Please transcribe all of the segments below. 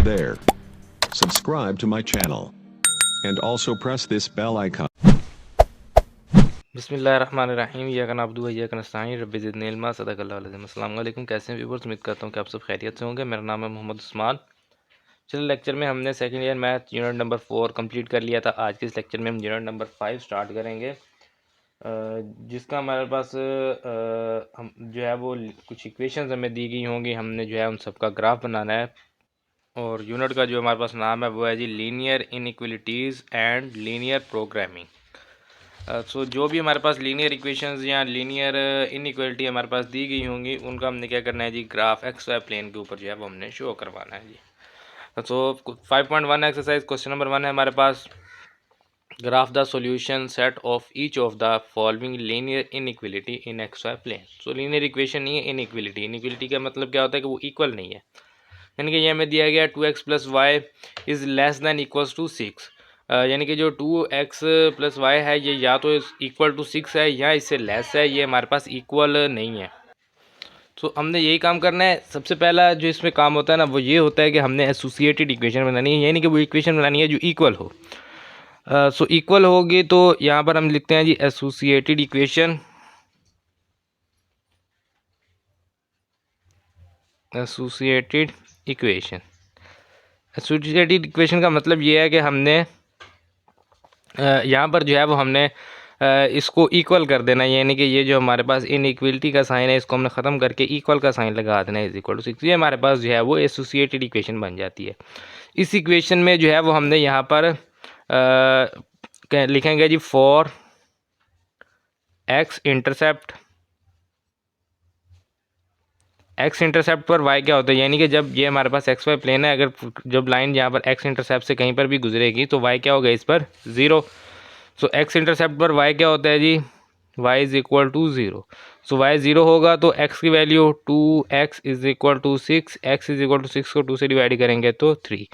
there. Subscribe to my channel. And also press this bell icon. बिस्मिल्लाहिर्रहमानिर्रहीम या नअब्दु व इय्याका नस्तईन rabbi ज़िदनी इल्मा सदक़ल्लाहुल अज़ीम। अस्सलाम वालेकुम, कैसे हैं व्यूअर्स? उम्मीद करता हूँ कि आप सब खैरियत से होंगे। मेरा नाम है मोहम्मद उस्मान। चलिए, लेक्चर में हमने second year math unit number 4 complete कर लिया था। आज के इस लेक्चर में हम यूनिट नंबर 5 स्टार्ट करेंगे, जिसका हमारे पास हम जो है वो कुछ इक्वेशंस हमें दी गई होंगी। हमने जो है उन सब का ग्राफ बनाना है। और यूनिट का जो हमारे पास नाम है वो है जी linear inequalities and linear programming. सो जो भी हमारे पास लीनियर इक्वेशंस या लीनियर इनइक्वालिटी हमारे पास दी गई होंगी, उनका हमने क्या करना है जी, ग्राफ एक्स वाई प्लेन के ऊपर जो है वो हमने शो करवाना है जी। सो 5.1 एक्सरसाइज क्वेश्चन नंबर 1 है हमारे पास। Graph the solution set of each of the following linear inequality in x y plane. So linear equation नहीं है, इनइक्वालिटी। इनइक्वालिटी का मतलब क्या होता है कि वो इक्वल नहीं है। यानी कि ये हमें दिया गया 2x plus y is less than equals to 6। यानी कि जो 2x प्लस वाई है ये या तो इक्वल टू 6 है या इससे लेस है, ये हमारे पास इक्वल नहीं है। तो हमने यही काम करना है। सबसे पहला जो इसमें काम होता है ना, वो ये होता है कि हमने एसोसिएटेड इक्वेशन बनानी है, यानी कि वो इक्वेशन बनानी है जो इक्वल हो। सो इक्वल होगी तो यहाँ पर हम लिखते हैं जी associated equation. Associated equation associated equation का मतलब ये है कि हमने यहाँ पर जो है वो हमने इसको इक्वल कर देना है। यानी कि ये जो हमारे पास इनइक्वलिटी का साइन है, इसको हमने ख़त्म करके इक्वल का साइन लगा देना है, इज इक्वल टू 6। ये हमारे पास जो है वो एसोसिएटेड इक्वेशन बन जाती है। इस इक्वेशन में जो है वो हमने यहाँ पर लिखेंगे जी फॉर एक्स इंटरसेप्ट पर वाई क्या होता है। यानी कि जब ये हमारे पास एक्स वाई प्लेन है, अगर जब लाइन यहाँ पर एक्स इंटरसेप्ट से कहीं पर भी गुजरेगी तो वाई क्या होगा, इस पर 0। सो एक्स इंटरसेप्ट पर वाई क्या होता है जी, y is equal to 0। So y 0 होगा तो एक्स की value 2x is equal to 6। X is equal to 6 को 2 से डिवाइड करेंगे तो 3।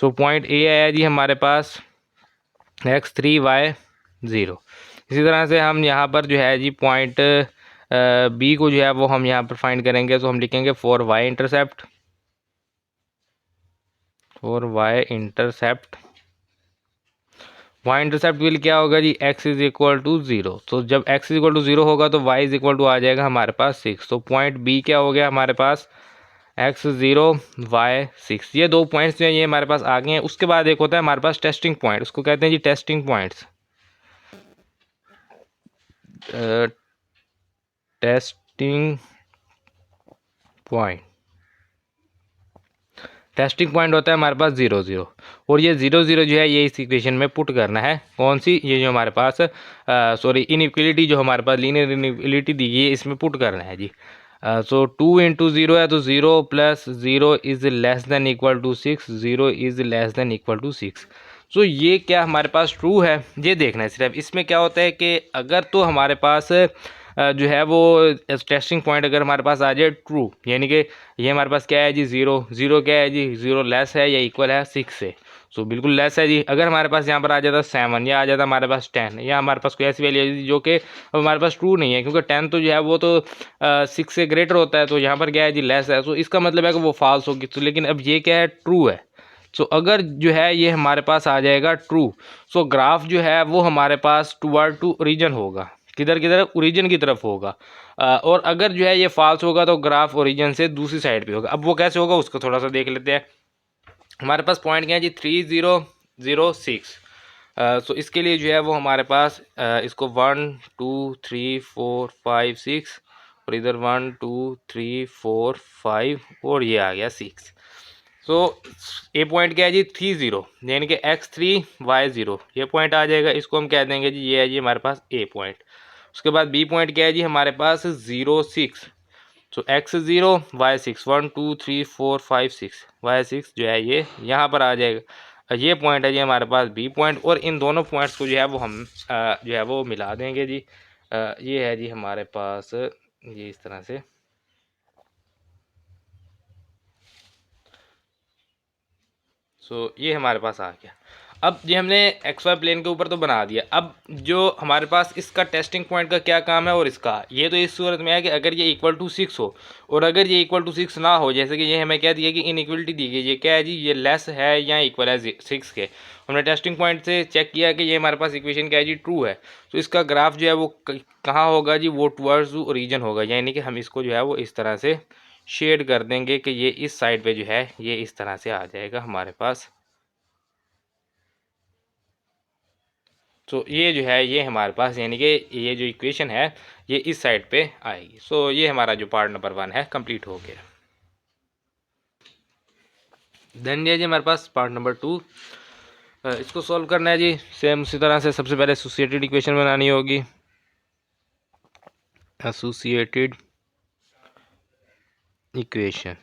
सो पॉइंट ए आया जी हमारे पास x3 y 0। इसी तरह से हम यहाँ पर जो है जी पॉइंट बी को जो है वो हम यहाँ पर फाइंड करेंगे। तो हम लिखेंगे for y intercept y intercept will क्या होगा जी, x इज इक्वल टू 0। तो जब x इज इक्वल टू 0 होगा तो y इज इक्वल टू आ जाएगा हमारे पास 6। तो पॉइंट बी क्या हो गया हमारे पास, x 0 y 6। ये दो पॉइंट्स जो हैं ये हमारे पास आ गए हैं। उसके बाद एक होता है हमारे पास टेस्टिंग पॉइंट, उसको कहते हैं जी टेस्टिंग पॉइंट्स। टेस्टिंग पॉइंट होता है हमारे पास 0 0। और ये 0 0 जो है ये इस इक्वेशन में पुट करना है। कौन सी, ये जो हमारे पास इनइक्वलिटी जो हमारे पास लीनियर इनइक्वलिटी दी गई है, इसमें पुट करना है जी। सो 2 इंटू 0 है तो 0 plus 0 is less than equal to 6। 0 is less than equal to 6। So ये क्या हमारे पास ट्रू है, ये देखना है सिर्फ। इसमें क्या होता है कि अगर तो हमारे पास जो है वो टेस्टिंग पॉइंट अगर हमारे पास आ जाए ट्रू, यानी कि ये हमारे पास क्या है जी 0 0 क्या है जी, 0 लेस है या इक्वल है 6 से। सो बिल्कुल लेस है जी। अगर हमारे पास यहाँ पर आ जाता 7 या आ जाता हमारे पास 10 या हमारे पास कोई ऐसी वैल्यू है जो कि हमारे पास ट्रू नहीं है, क्योंकि 10 तो जो है वो तो 6 से ग्रेटर होता है। तो यहाँ पर क्या है जी लेस है, तो इसका मतलब है कि वो फॉल्स होगी। तो लेकिन अब ये क्या है, ट्रू है। सो अगर जो है ये हमारे पास आ जाएगा ट्रू, सो ग्राफ जो है वो हमारे पास टूवर्ड टू ओरिजिन होगा। किधर किधर, ओरिजिन की तरफ होगा। और अगर जो है ये फॉल्स होगा तो ग्राफ ओरिजिन से दूसरी साइड पे होगा। अब वो कैसे होगा उसको थोड़ा सा देख लेते हैं। हमारे पास पॉइंट क्या है जी 3 0 0 6। सो इसके लिए जो है वो हमारे पास इसको 1 2 3 4 5 6 और इधर 1 2 3 4 5 और ये आ गया 6। सो ए पॉइंट क्या है जी 3 0, यानी कि x3 y 0 ये पॉइंट आ जाएगा। इसको हम कह देंगे जी ये है जी हमारे पास ए पॉइंट। उसके बाद बी पॉइंट क्या है जी हमारे पास 0 6। सो x 0 y 6 1 2 3 4 5 6 y 6 जो है ये यहाँ पर आ जाएगा। ये पॉइंट है जी हमारे पास बी पॉइंट। और इन दोनों पॉइंट्स को जो है वो हम जो है वो मिला देंगे जी। ये है जी हमारे पास ये इस तरह से। सो ये हमारे पास आ गया। अब ये हमने एक्स वाई प्लेन के ऊपर तो बना दिया। अब जो हमारे पास इसका टेस्टिंग पॉइंट का क्या काम है और इसका, ये तो इस सूरत में है कि अगर ये इक्वल टू 6 हो और अगर ये इक्वल टू 6 ना हो, जैसे कि ये हमें क्या दिया कि इनइक्वलिटी दी गई, ये क्या है जी, ये लेस है या इक्वल है 6 के। हमने टेस्टिंग पॉइंट से चेक किया कि ये हमारे पास इक्वेशन क्या है जी, ट्रू है। तो इसका ग्राफ जो है वो कहाँ होगा जी, वो टुवर्ड्स ओरिजिन होगा, यानी कि हम इसको जो है वो इस तरह से शेड कर देंगे कि ये इस साइड पे जो है ये इस तरह से आ जाएगा हमारे पास। तो ये जो है ये हमारे पास, यानी कि ये जो इक्वेशन है ये इस साइड पे आएगी। सो ये हमारा जो पार्ट नंबर 1 है कंप्लीट हो गया। देन ये जी हमारे पास पार्ट नंबर 2, इसको सॉल्व करना है जी। सेम उसी तरह से सबसे पहले एसोसिएटेड इक्वेशन बनानी होगी, एसोसिएटेड इक्वेशन।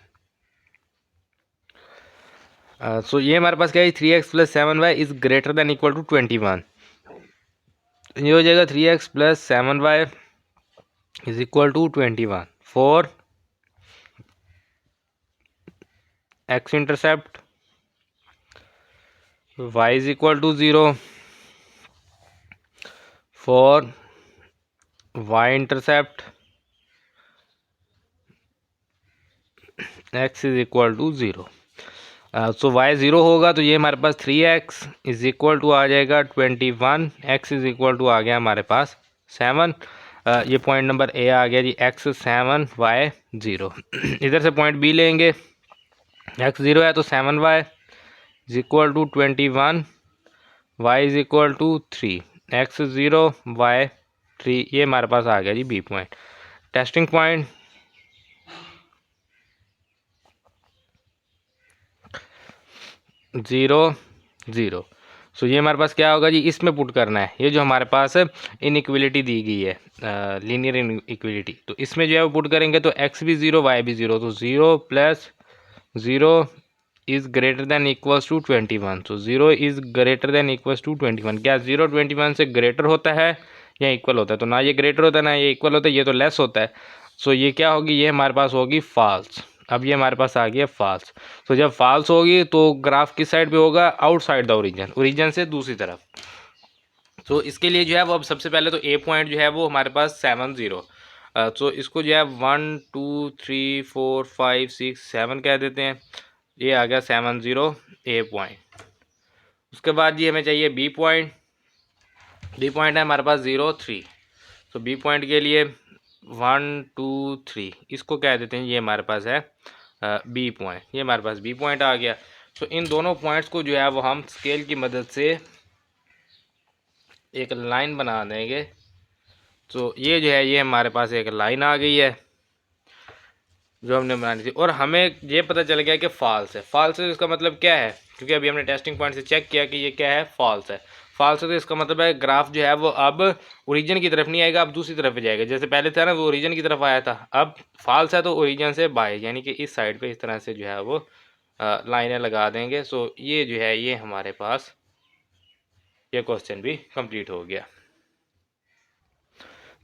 सो ये हमारे पास क्या है, 3x + 7y is greater than equal to 21। ये हो जाएगा 3x + 7y is equal to 21 for x intercept y is equal to 0 for y intercept x is equal to 0। So y 0 होगा तो ये हमारे पास 3x इज इक्वल टू आ जाएगा 21, x इज इक्वल टू आ गया हमारे पास 7। ये पॉइंट नंबर ए आ गया जी, x 7 y 0। इधर से पॉइंट बी लेंगे, x 0 है तो 7y is equal to 21, y is equal to 3, x 0 y 3, ये हमारे पास आ गया जी B point. Testing point 0 0। So ये हमारे पास क्या होगा जी, इसमें पुट करना है ये जो हमारे पास इनइक्वलिटी दी गई है, लीनियर इनइक्वलिटी। तो इसमें जो है वो पुट करेंगे तो x भी 0 y भी 0, तो 0 + 0 is greater than equals to 21। तो 0 is greater than equals to 21। क्या 0 21 से ग्रेटर होता है या इक्वल होता है? तो ना ये ग्रेटर होता है ना ये इक्वल होता है, ये तो लेस होता है। सो ये क्या होगी, ये हमारे पास होगी फॉल्स। अब ये हमारे पास आ गया फॉल्स। तो जब फॉल्स होगी तो ग्राफ किस साइड पे होगा, आउटसाइड द ओरिजिन, ओरिजिन से दूसरी तरफ। तो इसके लिए जो है वो अब सबसे पहले तो ए पॉइंट जो है वो हमारे पास 7 0। तो इसको जो है 1 2 3 4 5 6 7 कह देते हैं। ये आ गया 7 0 ए पॉइंट। उसके बाद ये हमें चाहिए बी पॉइंट। बी पॉइंट है हमारे पास 0 3। तो बी पॉइंट के लिए 1 2 3 इसको कह देते हैं, ये हमारे पास है बी पॉइंट। ये हमारे पास बी पॉइंट आ गया। तो इन दोनों पॉइंट्स को जो है वो हम स्केल की मदद से एक लाइन बना देंगे। तो ये जो है ये हमारे पास एक लाइन आ गई है जो हमने बनानी थी, और हमें ये पता चल गया कि फॉल्स है। फॉल्स है इसका मतलब क्या है, क्योंकि अभी हमने टेस्टिंग पॉइंट से चेक किया कि ये क्या है, फॉल्स है। फॉल्स है तो इसका मतलब है ग्राफ जो है वो अब ओरिजिन की तरफ नहीं आएगा, अब दूसरी तरफ जाएगा। जैसे पहले था ना वो ओरिजिन की तरफ आया था, अब फॉल्स है तो ओरिजिन से बाय, यानी कि इस साइड पे इस तरह से जो है वो लाइनें लगा देंगे। सो ये जो है ये हमारे पास ये क्वेश्चन भी कंप्लीट हो गया।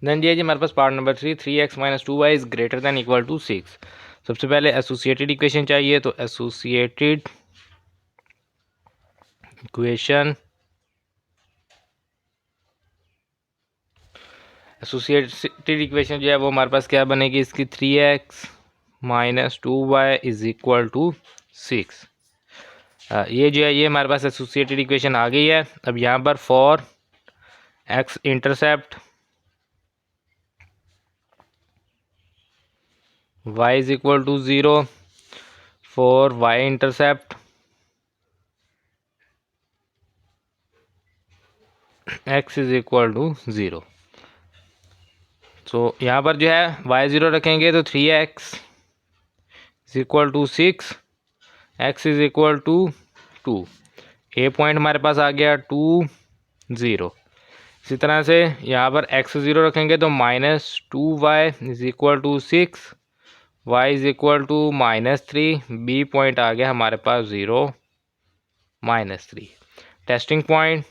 देन जी हमारे पास part number 3, 3x - 2y is greater than equal to 6। सबसे पहले एसोसिएटेड इक्वेशन चाहिए, तो एसोसिएटेड इक्वेशन, एसोसिएटेड इक्वेशन जो है वो हमारे पास क्या बनेगी, इसकी 3x - 2y is equal to 6। ये जो है ये हमारे पास एसोसिएटेड इक्वेशन आ गई है। अब यहाँ पर for x intercept y is equal to 0, for y intercept x is equal to 0। तो यहाँ पर जो है y 0 रखेंगे तो 3x is equal to 6, x is equal to 2। A point हमारे पास आ गया 2 0। इसी तरह से यहाँ पर x 0 रखेंगे तो -2y is equal to 6, y is equal to -3। B point आ गया हमारे पास 0 -3। Testing point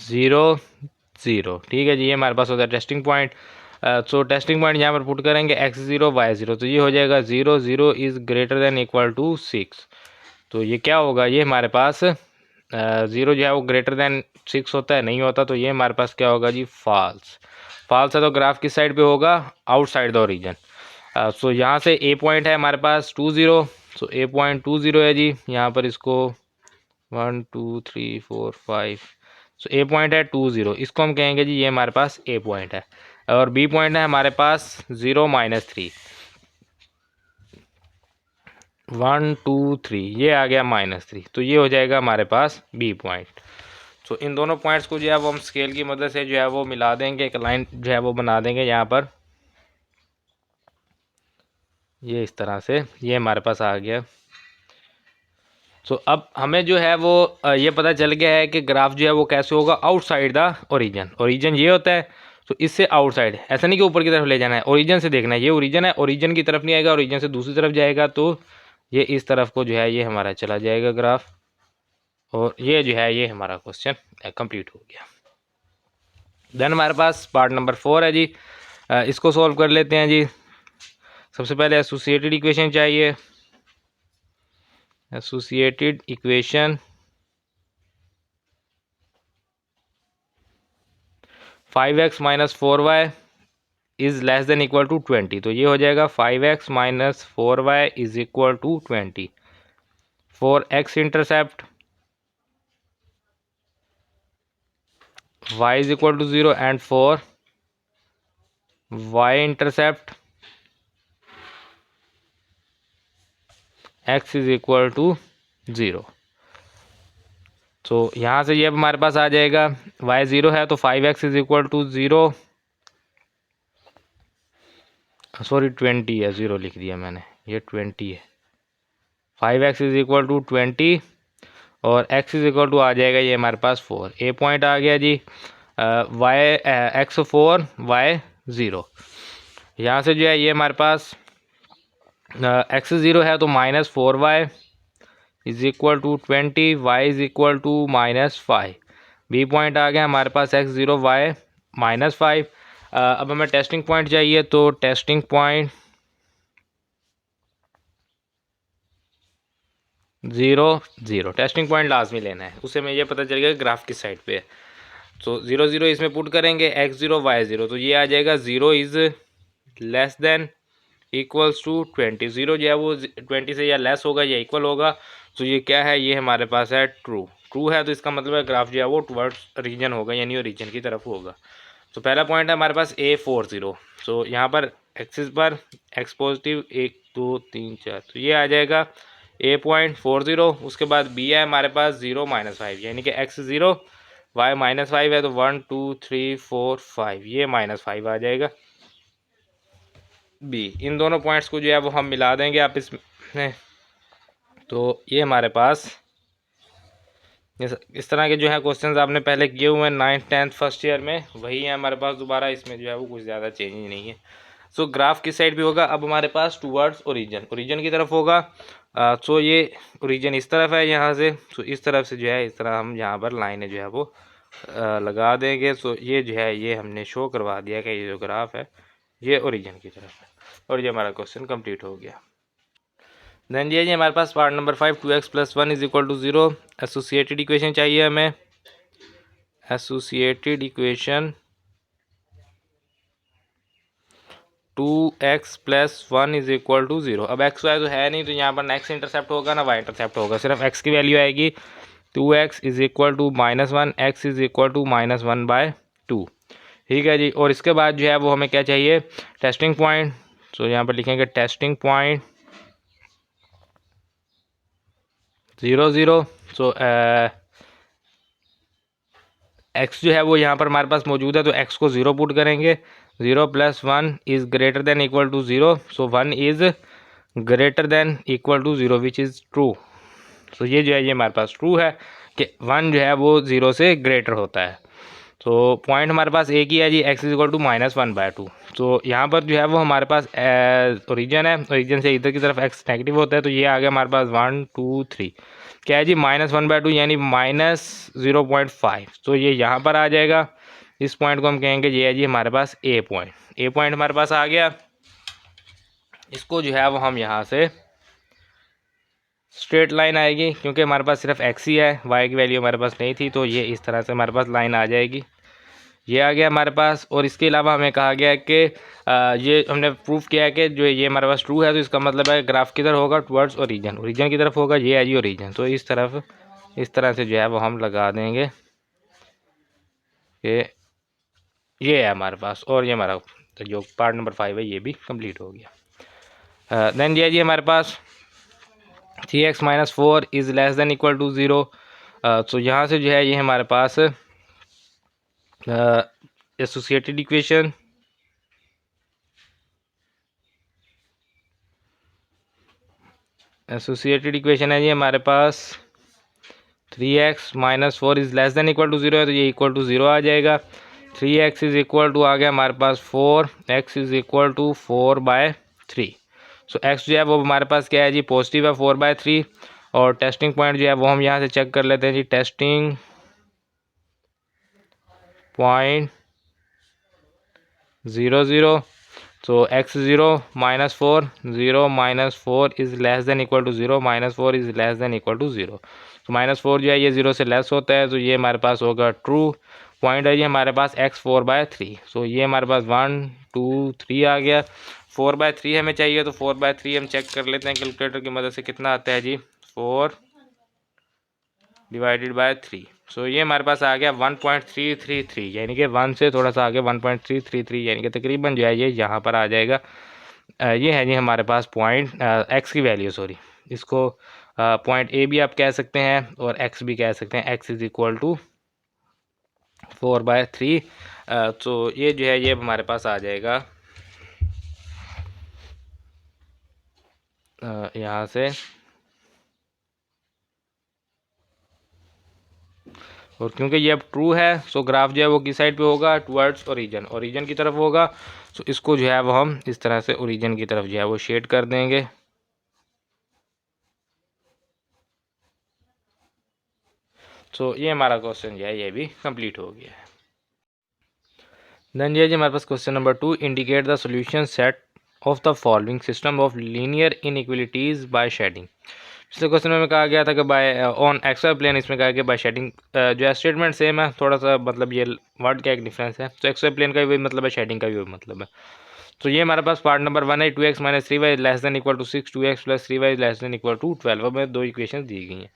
0 0। ठीक है जी, ये हमारे पास होता है टेस्टिंग पॉइंट। सो टेस्टिंग पॉइंट यहाँ पर पुट करेंगे x0 y0, तो ये हो जाएगा 0 0 is greater than equal to 6। तो ये क्या होगा, ये हमारे पास 0 जो है वो ग्रेटर देन 6 होता है, नहीं होता, तो ये हमारे पास क्या होगा जी, फॉल्स। फॉल्स है तो ग्राफ किस साइड पे होगा, आउटसाइड द ओरिजिन। सो यहाँ से ए पॉइंट है हमारे पास 2 0, सो ए पॉइंट 2 0 है जी। यहाँ पर इसको 1 2 3 4 5, सो ए पॉइंट है 2 0, इसको हम कहेंगे जी ये हमारे पास ए पॉइंट है। और बी पॉइंट है हमारे पास 0 -3, 1 2 3, ये आ गया -3, तो ये हो जाएगा हमारे पास बी पॉइंट। तो इन दोनों पॉइंट्स को जो है वो हम स्केल की मदद से जो है वो मिला देंगे, एक लाइन जो है वो बना देंगे यहाँ पर, ये इस तरह से, ये हमारे पास आ गया। तो अब हमें जो है वो ये पता चल गया है कि ग्राफ जो है वो कैसे होगा, आउटसाइड द ओरिजिन। ओरिजिन ये होता है, तो इससे आउटसाइड, ऐसा नहीं कि ऊपर की तरफ ले जाना है, ओरिजिन से देखना है, ये ओरिजिन है, ओरिजिन की तरफ नहीं आएगा, ओरिजिन से दूसरी तरफ जाएगा, तो ये इस तरफ को जो है ये हमारा चला जाएगा ग्राफ, और ये जो है ये हमारा क्वेश्चन कंप्लीट हो गया। देन हमारे पास पार्ट नंबर 4 है जी, इसको सॉल्व कर लेते हैं जी। सबसे पहले एसोसिएटेड इक्वेशन चाहिए। Associated equation 5x - 4y is less than equal to 20, तो ये हो जाएगा 5x - 4y is equal to 20। For x intercept y is equal to 0 and for y intercept x is equal to 0। तो यहाँ से ये हमारे पास आ जाएगा, y 0 है तो 5x is equal to 0, sorry 20 है, 0 लिख दिया मैंने, ये 20 है। 5x इज इक्वल टू 20 और x इज इक्वल टू आ जाएगा ये हमारे पास 4। ए पॉइंट आ गया जी, x 4 y 0। यहाँ से जो है ये हमारे पास x 0 है तो -4y is equal to 20, y is equal to -5। B point आ गया हमारे पास x 0 y -5। अब हमें टेस्टिंग पॉइंट चाहिए, तो टेस्टिंग पॉइंट 0 0, टेस्टिंग पॉइंट लाजमी लेना है, उससे हमें ये पता चलेगा ग्राफ किस साइड पे है। तो 0 0 इसमें पुट करेंगे, x 0 y 0, तो ये आ जाएगा 0 is less than equals to 20। 0 जो है वो 20 से या लेस होगा या इक्वल होगा, तो ये क्या है, ये हमारे पास है ट्रू। ट्रू है तो इसका मतलब है ग्राफ जो है वो टुवर्ड्स रीजन होगा, यानी रीजन की तरफ होगा। तो पहला पॉइंट है हमारे पास a 4 0, तो यहाँ पर एक्सिस पर x पॉजिटिव 1 2 3 4, तो ये आ जाएगा a पॉइंट 4 0। उसके बाद b है हमारे पास 0 -5, यानी कि x 0 y -5 है, तो 1 2 3 4 5, ये -5 आ जाएगा b। इन दोनों पॉइंट्स को जो है वो हम मिला देंगे आप इसमें, तो ये हमारे पास इस तरह के जो है क्वेश्चंस आपने पहले किए हुए हैं 9th 10th फर्स्ट ईयर में, वही है हमारे पास दोबारा, इसमें जो है वो कुछ ज़्यादा चेंज नहीं है। सो ग्राफ किस साइड भी होगा, अब हमारे पास टूवर्ड्स ओरिजिन, ओरिजिन की तरफ होगा। सो ये ओरिजिन इस तरफ है यहाँ से, तो इस तरफ से जो है इस तरह हम यहाँ पर लाइनें जो है वो लगा देंगे। सो ये जो है ये हमने शो करवा दिया कि ये जो ग्राफ है ये ओरिजिन की तरफ है, और ये हमारा क्वेश्चन कंप्लीट हो गया। देन ये हमारे पास part number 5, 2x + 1 is equal to 0। Associated equation चाहिए हमें। Associated equation 2x + 1 is equal to 0। अब x y तो है नहीं, तो यहाँ पर x इंटरसेप्ट होगा ना y इंटरसेप्ट होगा, सिर्फ x की वैल्यू आएगी। 2x is equal to -1, x is equal to -1/2, ठीक है जी। और इसके बाद जो है वो हमें क्या चाहिए, टेस्टिंग पॉइंट। तो यहाँ पर लिखेंगे टेस्टिंग पॉइंट 0 0। सो x जो है वो यहाँ पर हमारे पास मौजूद है, तो x को 0 पुट करेंगे। 0 + 1 is greater than equal to 0, so 1 is greater than equal to 0 which is true. तो ये जो है ये हमारे पास ट्रू है कि 1 जो है वो 0 से ग्रेटर होता है। तो पॉइंट हमारे पास एक ही है जी, x इज इक्वल टू -1/2। तो यहाँ पर जो है वो हमारे पास ओरिजिन है, ओरिजिन से इधर की तरफ x नेगेटिव होता है, तो ये आ गया हमारे पास 1 2 3, क्या है जी -1/2 यानी -0.5। तो ये यहाँ पर आ जाएगा, इस पॉइंट को हम कहेंगे ये है जी हमारे पास ए पॉइंट। ए पॉइंट हमारे पास आ गया। इसको जो है वो हम यहाँ से स्ट्रेट लाइन आएगी, क्योंकि हमारे पास सिर्फ एक्स ही है, वाई की वैल्यू हमारे पास नहीं थी, तो ये इस तरह से हमारे पास लाइन आ जाएगी। ये आ गया हमारे पास। और इसके अलावा हमें कहा गया है कि ये हमने प्रूफ किया है कि जो ये हमारे पास ट्रू है, तो इसका मतलब है ग्राफ किधर होगा, टुवर्ड्स ओरिजिन, ओरिजिन की तरफ होगा। ये है जी ओरिजिन। तो इस तरह से जो है वो हम लगा देंगे कि ये है हमारे पास। और ये हमारा जो पार्ट नंबर 5 है ये भी कंप्लीट हो गया। देन ये जी हमारे पास 3x - 4 is less than equal to 0। तो यहाँ से जो है ये हमारे पास एसोसिएटेड इक्वेशन है जी हमारे पास 3x - 4 is less than equal to 0 है, तो ये इक्वल टू 0 आ जाएगा। 3x इज़ इक्वल टू आ गया हमारे पास 4, x इज़ इक्वल टू 4/3। सो x जो है वो हमारे पास क्या है जी, पॉजिटिव है 4/3। और टेस्टिंग पॉइंट जो है वो हम यहाँ से चेक कर लेते हैं जी। Testing point 0 0। So x 0 - 4, 0 - 4 is less than equal to 0, -4 is less than equal to 0। तो -4 जो है ये 0 से लेस होता है, तो ये हमारे पास होगा ट्रू। पॉइंट है ये हमारे पास x 4/3। सो ये हमारे पास 1 2 3 आ गया। 4/3 हमें चाहिए, तो 4/3 हम चेक कर लेते हैं कैलकुलेटर की मदद से, कितना आता है जी, 4 डिवाइडेड बाय 3। सो ये हमारे पास आ गया 1.333, यानी कि 1 से थोड़ा सा आगे 1.333, यानी कि तकरीबन जो है ये यहाँ पर आ जाएगा। ये है जी हमारे पास पॉइंट एक्स की वैल्यू, सॉरी, इसको पॉइंट ए भी आप कह सकते हैं और एक्स भी कह सकते हैं। X is equal to 4/3। तो ये जो है ये हमारे पास आ जाएगा यहाँ से। और क्योंकि ये अब ट्रू है, सो ग्राफ जो है वो किस साइड पे होगा, टुवर्ड्स ओरिजिन, ओरिजिन की तरफ होगा। सो इसको जो है वो हम इस तरह से ओरिजिन की तरफ जो है वो शेड कर देंगे। सो ये हमारा क्वेश्चन जो है ये भी कंप्लीट हो गया है। देन ये जी हमारे पास question number 2, indicate the solution set of the following system of linear inequalities by shading. पिछले क्वेश्चन में कहा गया था कि by on x y plane, इसमें कहा गया बाय शेडिंग। जो है स्टेटमेंट सेम है, थोड़ा सा मतलब ये वर्ड का एक डिफरेंस है। तो एक्स वाई प्लेन का भी वही मतलब है, शेडिंग का भी वही मतलब है। तो ये हमारे पास पार्ट नंबर 1 है, 2x - 3y less than equal to 6, 2x + 3y less than equal to 12। अब हमें दो इक्वेशन दी गई हैं।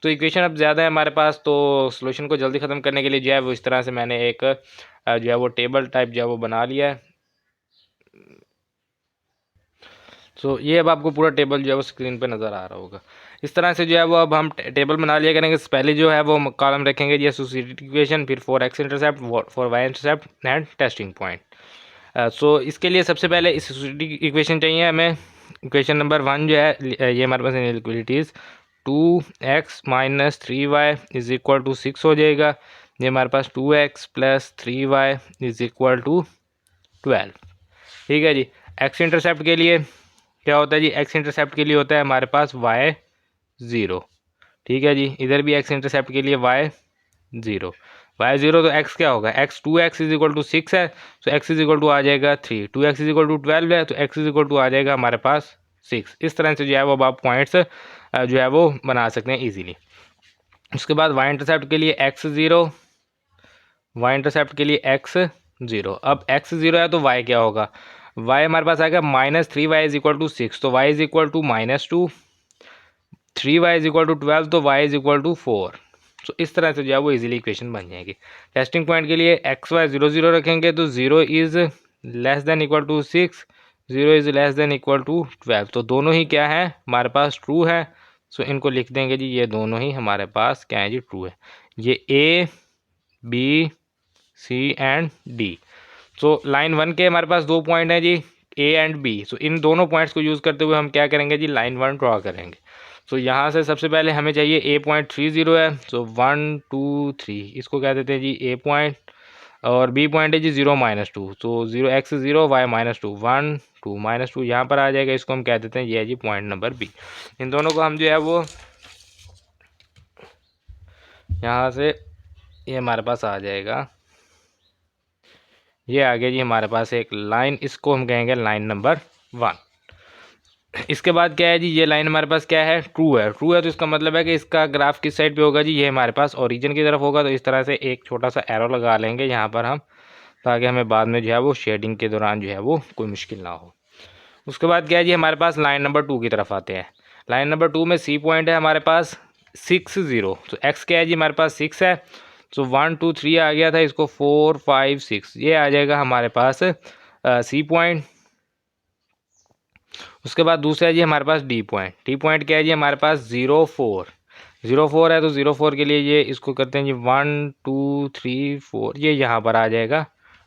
तो इक्वेशन अब ज़्यादा है हमारे पास, तो सोल्यूशन को जल्दी ख़त्म करने के लिए जो है वो इस तरह से मैंने एक जो है वो टेबल टाइप जो है वो बना लिया है। सो ये अब आपको पूरा टेबल जो है वो स्क्रीन पे नज़र आ रहा होगा। इस तरह से जो है वो अब हम टेबल बना लिया करेंगे। पहले जो है वो कॉलम रखेंगे जी एसोसिएटेड इक्वेशन, फिर for x intercept, for y intercept and testing point. So इसके लिए सबसे पहले एसोसिएटेड इक्वेशन चाहिए हमें। इक्वेशन नंबर 1 जो है ये हमारे पास inequalities 2x - 3y is equal to 6 हो जाएगा। ये हमारे पास 2x + 3y is equal to 12। ठीक है जी। एक्स इंटरसेप्ट के लिए क्या होता है जी, एक्स इंटरसेप्ट के लिए होता है हमारे पास y 0। ठीक है जी। इधर भी एक्स इंटरसेप्ट के लिए y 0, y 0, तो x क्या होगा, x 2x is equal to 6 है, तो x इज इक्वल टू आ जाएगा 3। 2x इज इक्वल टू 12 है, तो x इज इक्वल टू आ जाएगा हमारे पास 6। इस तरह से जो है वो आप पॉइंट्स जो है वो बना सकते हैं इजीली। उसके बाद y इंटरसेप्ट के लिए x 0, y इंटरसेप्ट के लिए x 0। अब x 0 है तो y क्या होगा, y हमारे पास आएगा -3y इज इक्वल टू 6, तो y is equal to -2, 3y is equal to 12, तो y इज इक्वल टू 4। तो इस तरह से जो है वो इजीली इक्वेशन बन जाएगी। टेस्टिंग पॉइंट के लिए एक्स वाई 0 0 रखेंगे, तो 0 is less than equal to 6, 0 is less than equal to 12। तो दोनों ही क्या है हमारे पास, ट्रू है। सो इनको लिख देंगे जी, ये दोनों ही हमारे पास क्या है जी, ट्रू है। ये A B C and D. So line 1 के हमारे पास दो पॉइंट हैं जी, ए एंड बी। सो इन दोनों पॉइंट्स को यूज़ करते हुए हम क्या करेंगे जी, लाइन 1 ड्रॉ करेंगे। सो यहाँ से सबसे पहले हमें चाहिए A.30 है, सो 1 2 3 इसको कह देते हैं जी ए पॉइंट, और बी पॉइंट है जी 0 -2, तो 0x 0 y -2 1 2 -2 यहाँ पर आ जाएगा। इसको हम कह देते हैं ये है जी पॉइंट नंबर बी। इन दोनों को हम जो है वो यहाँ से ये हमारे पास आ जाएगा ये आ गया जी हमारे पास एक लाइन, इसको हम कहेंगे लाइन नंबर 1। इसके बाद क्या है जी, ये लाइन हमारे पास क्या है, ट्रू है। ट्रू है तो इसका मतलब है कि इसका ग्राफ किस साइड पे होगा जी, ये हमारे पास ओरिजिन की तरफ होगा। तो इस तरह से एक छोटा सा एरो लगा लेंगे यहाँ पर हम, ताकि हमें बाद में जो है वो शेडिंग के दौरान जो है वो कोई मुश्किल ना हो। उसके बाद क्या है जी, हमारे पास लाइन नंबर 2 की तरफ आते हैं। लाइन नंबर 2 में सी पॉइंट है हमारे पास 60। तो एक्स क्या है जी, हमारे पास 6 है। तो 1 2 3 आ गया था, इसको 4 5 6 ये आ जाएगा हमारे पास सी पॉइंट। उसके बाद दूसरा है जी हमारे पास डी पॉइंट। डी पॉइंट क्या है जी, हमारे पास 0 4 है। तो 0 4 के लिए ये इसको करते हैं जी 1 2 3 4, ये यहाँ पर आ जाएगा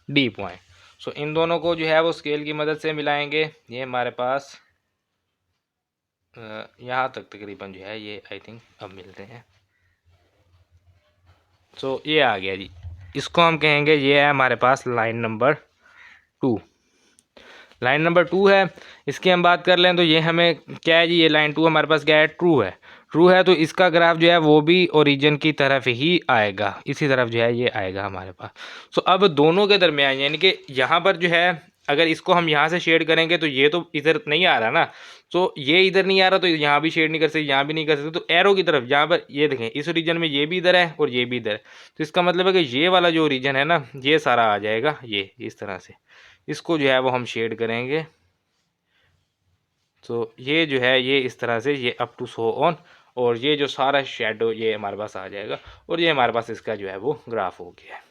डी पॉइंट। सो इन दोनों को जो है वो स्केल की मदद से मिलाएंगे। ये हमारे पास यहाँ तक तकरीबन जो है ये आई थिंक अब मिलते हैं। सो ये आ गया जी, इसको हम कहेंगे ये है हमारे पास लाइन नंबर 2। लाइन नंबर 2 है, इसकी हम बात कर लें तो ये हमें क्या है जी, ये लाइन 2 हमारे पास क्या है, ट्रू है। ट्रू है तो इसका ग्राफ जो है वो भी ओरिजिन की तरफ ही आएगा, इसी तरफ जो है ये आएगा हमारे पास। सो अब दोनों के दरमियान यानी कि यहाँ पर जो है, अगर इसको हम यहाँ से शेड करेंगे तो ये तो इधर नहीं आ रहा ना, तो ये इधर नहीं आ रहा तो यहाँ भी शेड नहीं कर सकते, यहाँ भी नहीं कर सकते। तो एरो की तरफ यहाँ पर ये देखें, इस ओरिजिन में ये भी इधर है और ये भी इधर है। तो इसका मतलब है कि ये वाला जो ओरिजिन है ना, ये सारा आ जाएगा ये इस तरह से। इसको जो है वो हम शेड करेंगे। तो ये जो है ये इस तरह से ये अप टू सो ऑन, और ये जो सारा शेडो ये हमारे पास आ जाएगा, और ये हमारे पास इसका जो है वो ग्राफ हो गया है।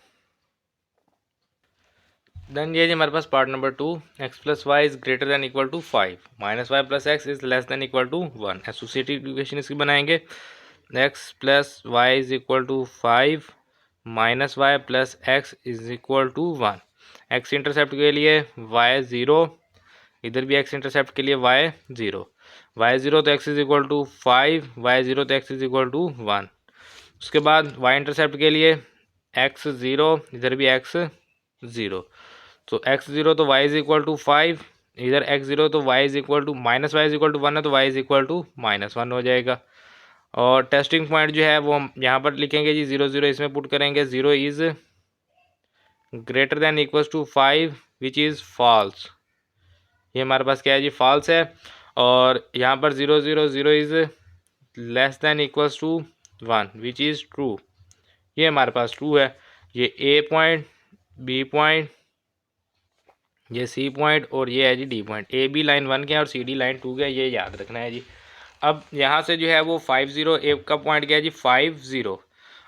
देन ये हमारे पास part number 2, x plus y is greater than equal to 5 minus y plus x is less than equal to 1। Associative equation इसकी बनाएंगे। x plus y is equal to 5 minus y plus x is equal to 1। X intercept के लिए y 0, इधर भी x intercept के लिए y 0। y 0 तो x is equal to 5, y 0 तो x इज इक्वल टू 1। उसके बाद y इंटरसेप्ट के लिए x 0, इधर भी x 0। तो x 0 तो y इज इक्वल टू 5, इधर x 0 तो y is equal to minus y is equal to 1 है, तो y इज इक्वल टू -1 हो जाएगा। और टेस्टिंग पॉइंट जो है वो हम यहाँ पर लिखेंगे जी 0 0, इसमें पुट करेंगे 0 is greater than equals to 5 which is false. ये हमारे पास क्या है जी, फॉल्स है। और यहाँ पर 0 0 0 is less than equals to 1 which is true. ये हमारे पास ट्रू है। ये ए पॉइंट, बी पॉइंट, ये सी पॉइंट, और ये है जी D point. A B line 1 के हैं और सी डी लाइन 2 के हैं, ये याद रखना है जी। अब यहाँ से जो है वो 5 0, ए का पॉइंट क्या है जी 5 0,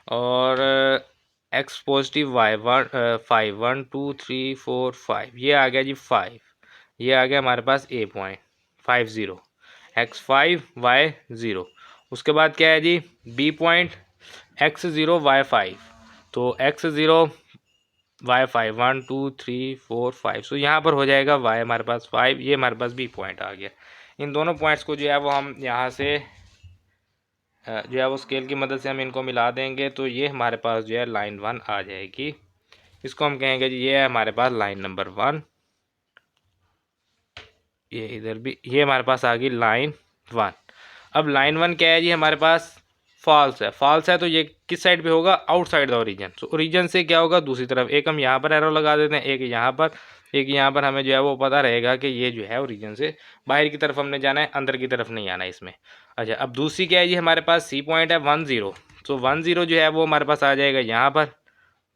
और एक्स पॉजिटिव वाई 5 1 2 3 4 5, ये आ गया जी 5। ये आ गया हमारे पास ए पॉइंट 5 0, एक्स 5 वाई 0। उसके बाद क्या है जी बी पॉइंट, एक्स 0 वाई 5। तो एक्स 0 वाई 5 1 2 3 4 5। सो यहाँ पर हो जाएगा वाई हमारे पास 5, ये हमारे पास बी पॉइंट आ गया। इन दोनों पॉइंट्स को जो है वो हम यहाँ से जो है वो स्केल की मदद से हम इनको मिला देंगे, तो ये हमारे पास जो है लाइन 1 आ जाएगी। इसको हम कहेंगे जी ये है हमारे पास लाइन नंबर 1। ये इधर भी ये हमारे पास आ गई लाइन 1। अब लाइन 1 क्या है जी, हमारे पास फॉल्स है। फॉल्स है तो ये किस साइड पे होगा, आउटसाइड द ओरिजिन। तो ओरिजिन से क्या होगा, दूसरी तरफ। एक हम यहाँ पर एरो लगा देते हैं, एक यहाँ पर, एक यहाँ पर। हमें जो है वो पता रहेगा कि ये जो है ओरिजिन से बाहर की तरफ हमने जाना है, अंदर की तरफ नहीं आना है इसमें। अच्छा, अब दूसरी क्या है जी, हमारे पास सी पॉइंट है 1 0। तो 1 0 जो है वो हमारे पास आ जाएगा यहाँ पर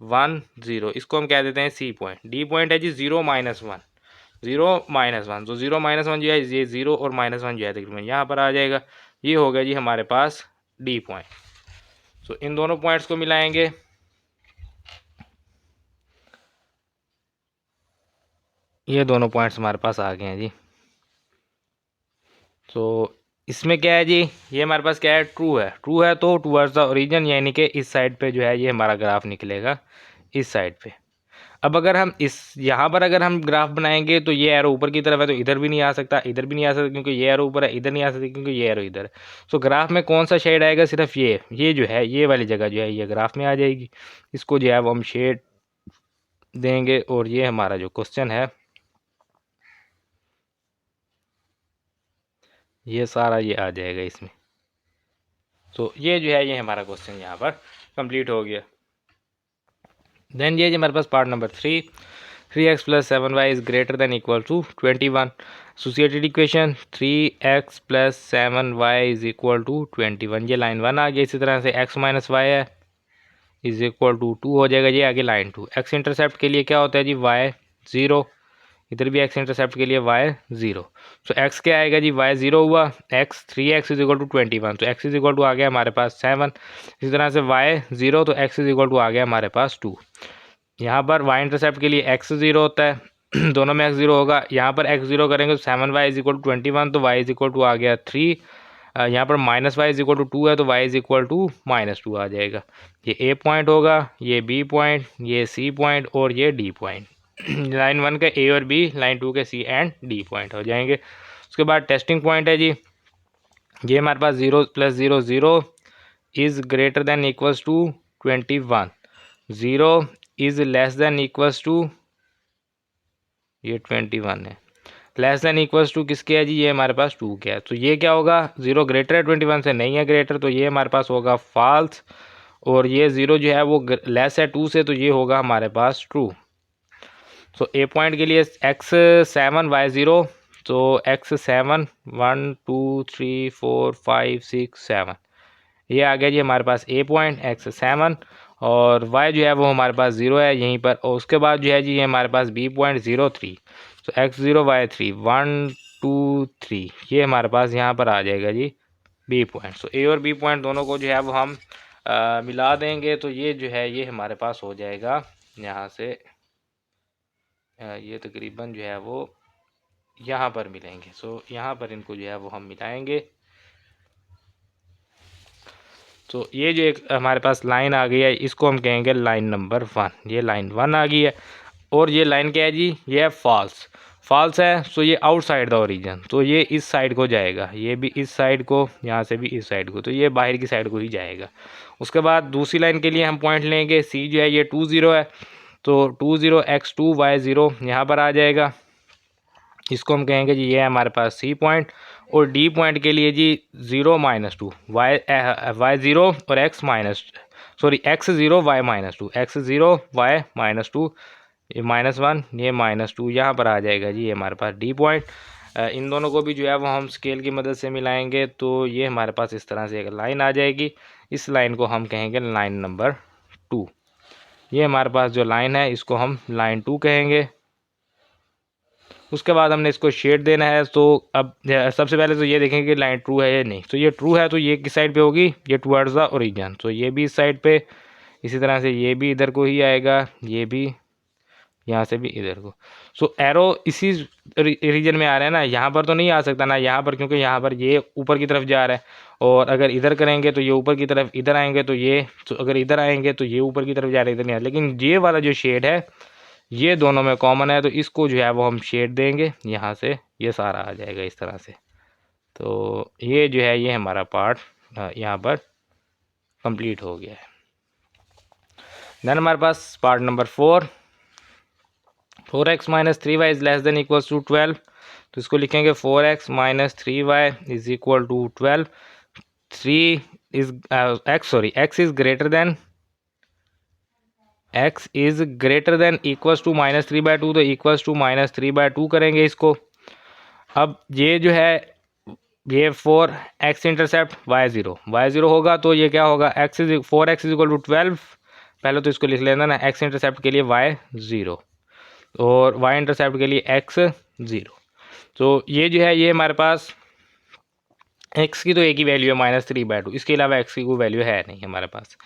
1 0, इसको हम कह देते हैं सी पॉइंट। डी पॉइंट है जी 0 -1, 0 -1। तो 0 -1 जो है ये 0 और -1 जो है तकरीबन यहाँ पर आ जाएगा। ये हो गया जी हमारे पास डी पॉइंट। सो इन दोनों पॉइंट्स को मिलाएंगे। ये दोनों पॉइंट्स हमारे पास आ गए हैं जी। तो इसमें क्या है जी, ये हमारे पास क्या है, ट्रू है। ट्रू है तो टूवर्ड्स द ओरिजिन, यानी कि इस साइड पे जो है ये हमारा ग्राफ निकलेगा, इस साइड पे। अब अगर हम इस यहाँ पर अगर हम ग्राफ बनाएंगे तो ये एरो ऊपर की तरफ है, तो इधर भी नहीं आ सकता, इधर भी नहीं आ सकता क्योंकि ये एरो ऊपर है, इधर नहीं आ सकती क्योंकि ये एरो इधर है। तो ग्राफ में कौन सा शेड आएगा, सिर्फ ये जो है ये वाली जगह जो है ये ग्राफ में आ जाएगी। इसको जो है वो हम शेड देंगे, और ये हमारा जो क्वेश्चन है ये सारा ये आ जाएगा इसमें। तो ये जो है ये हमारा क्वेश्चन यहाँ पर कंप्लीट हो गया। देन ये हमारे पास part number 3। 3x plus 7y is greater than equal to 21। Associated equation 3x plus 7y is equal to 21, ये लाइन 1 आ गया। इसी तरह से x माइनस वाई है इज़ इक्वल टू 2 हो जाएगा, ये आगे लाइन 2। एक्स इंटरसेप्ट के लिए क्या होता है जी y 0, इधर भी एक्स इंटरसेप्ट के लिए y 0। तो x क्या आएगा जी y 0 हुआ, x 3x is equal to 21, तो x इज इक्वल टू आ गया हमारे पास 7। इसी तरह से y 0, तो x इज इक्वल टू आ गया हमारे पास 2। यहाँ पर y इंटरसेप्ट के लिए x 0 होता है दोनों में x 0 होगा। यहाँ पर x 0 करेंगे तो 7y इज इक्वल टू 21, तो y इज इक्वल टू आ गया 3। यहाँ पर minus y is equal to 2 है, तो y इज इक्वल टू -2 आ जाएगा। ये a पॉइंट होगा, ये b पॉइंट, ये c पॉइंट और ये d पॉइंट। लाइन 1 के a और b, लाइन 2 के c एंड d पॉइंट हो जाएंगे। उसके बाद टेस्टिंग पॉइंट है जी, ये हमारे पास 0 plus 0 0 is greater than equals to 21, 0 is less than equals to, ये 21 है, लेस देन इक्वल्स टू किसके है जी, ये हमारे पास 2 के है। तो ये क्या होगा, 0 ग्रेटर है 21 से, नहीं है ग्रेटर, तो ये हमारे पास होगा फॉल्स। और ये 0 जो है वो लेस है 2 से, तो ये होगा हमारे पास ट्रू। सो ए पॉइंट के लिए x 7 y 0, तो x 7 1 2 3 4 5 6 7, ये आ गया जी हमारे पास ए पॉइंट x 7, और y जो है वो हमारे पास 0 है यहीं पर। और उसके बाद जो है जी ये हमारे पास b पॉइंट 0 3, तो x 0 y 3 1 2 3, ये हमारे पास यहाँ पर आ जाएगा जी b पॉइंट। तो a और b पॉइंट दोनों को जो है वो हम मिला देंगे, तो ये जो है ये हमारे पास हो जाएगा यहाँ से, ये तकरीबन जो है वो यहाँ पर मिलेंगे। सो यहाँ पर इनको जो है वो हम मिलाएंगे। तो ये जो एक हमारे पास लाइन आ गई है, इसको हम कहेंगे लाइन नंबर 1। ये लाइन 1 आ गई है। और ये लाइन क्या है जी, ये है फॉल्स। फॉल्स है, सो ये आउटसाइड द ओरिजिन, तो ये इस साइड को जाएगा, ये भी इस साइड को, यहाँ से भी इस साइड को, तो ये बाहर की साइड को ही जाएगा। उसके बाद दूसरी लाइन के लिए हम पॉइंट लेंगे, सी जो है ये 2 0 है, तो 2 0 x 2 y 0 यहाँ पर आ जाएगा। इसको हम कहेंगे जी ये है हमारे पास सी पॉइंट। और डी पॉइंट के लिए जी 0 -2 y 0 और x -2 y -2, x 0 y -2, ये -1 ये -2 यहाँ पर आ जाएगा जी ये हमारे पास डी पॉइंट। इन दोनों को भी जो है वो हम स्केल की मदद से मिलाएंगे, तो ये हमारे पास इस तरह से एक लाइन आ जाएगी। इस लाइन को हम कहेंगे लाइन नंबर 2। ये हमारे पास जो लाइन है इसको हम लाइन 2 कहेंगे। उसके बाद हमने इसको शेड देना है। तो अब सबसे पहले तो ये देखेंगे कि लाइन ट्रू है या नहीं। तो ये ट्रू है, तो ये किस साइड पे होगी, ये टुवर्ड्स द ओरिजिन, तो ये भी इस साइड पे, इसी तरह से ये भी इधर को ही आएगा, ये भी यहाँ से भी इधर को। सो एरो इसी रीजन में आ रहा है ना, यहाँ पर तो नहीं आ सकता ना यहाँ पर, क्योंकि यहाँ पर ये ऊपर की तरफ जा रहा है। और अगर इधर करेंगे तो ये ऊपर की तरफ, इधर आएंगे तो ये, तो अगर इधर आएंगे तो ये ऊपर की तरफ जा रहे, इधर नहीं आ। लेकिन ये वाला जो शेड है ये दोनों में कॉमन है, तो इसको जो है वो हम शेड देंगे, यहाँ से ये सारा आ जाएगा इस तरह से। तो ये जो है ये हमारा पार्ट यहाँ पर कंप्लीट हो गया है। देन हमारे पास part number 4x minus 3y is less than equals to 12। तो इसको लिखेंगे 4x minus 3y is equal to 12। 3 is x is greater than, x is greater than equals to -3/2, तो इक्वल्स टू -3/2 करेंगे इसको। अब ये जो है ये 4x इंटरसेप्ट y0 होगा, तो ये क्या होगा, 4x इज इक्वल टू 12। पहले तो इसको लिख लेना ना, x इंटरसेप्ट के लिए y0 और y इंटरसेप्ट के लिए x0। तो ये जो है ये हमारे पास x की तो एक ही वैल्यू है -3/2, इसके अलावा x की कोई वैल्यू है नहीं हमारे पास।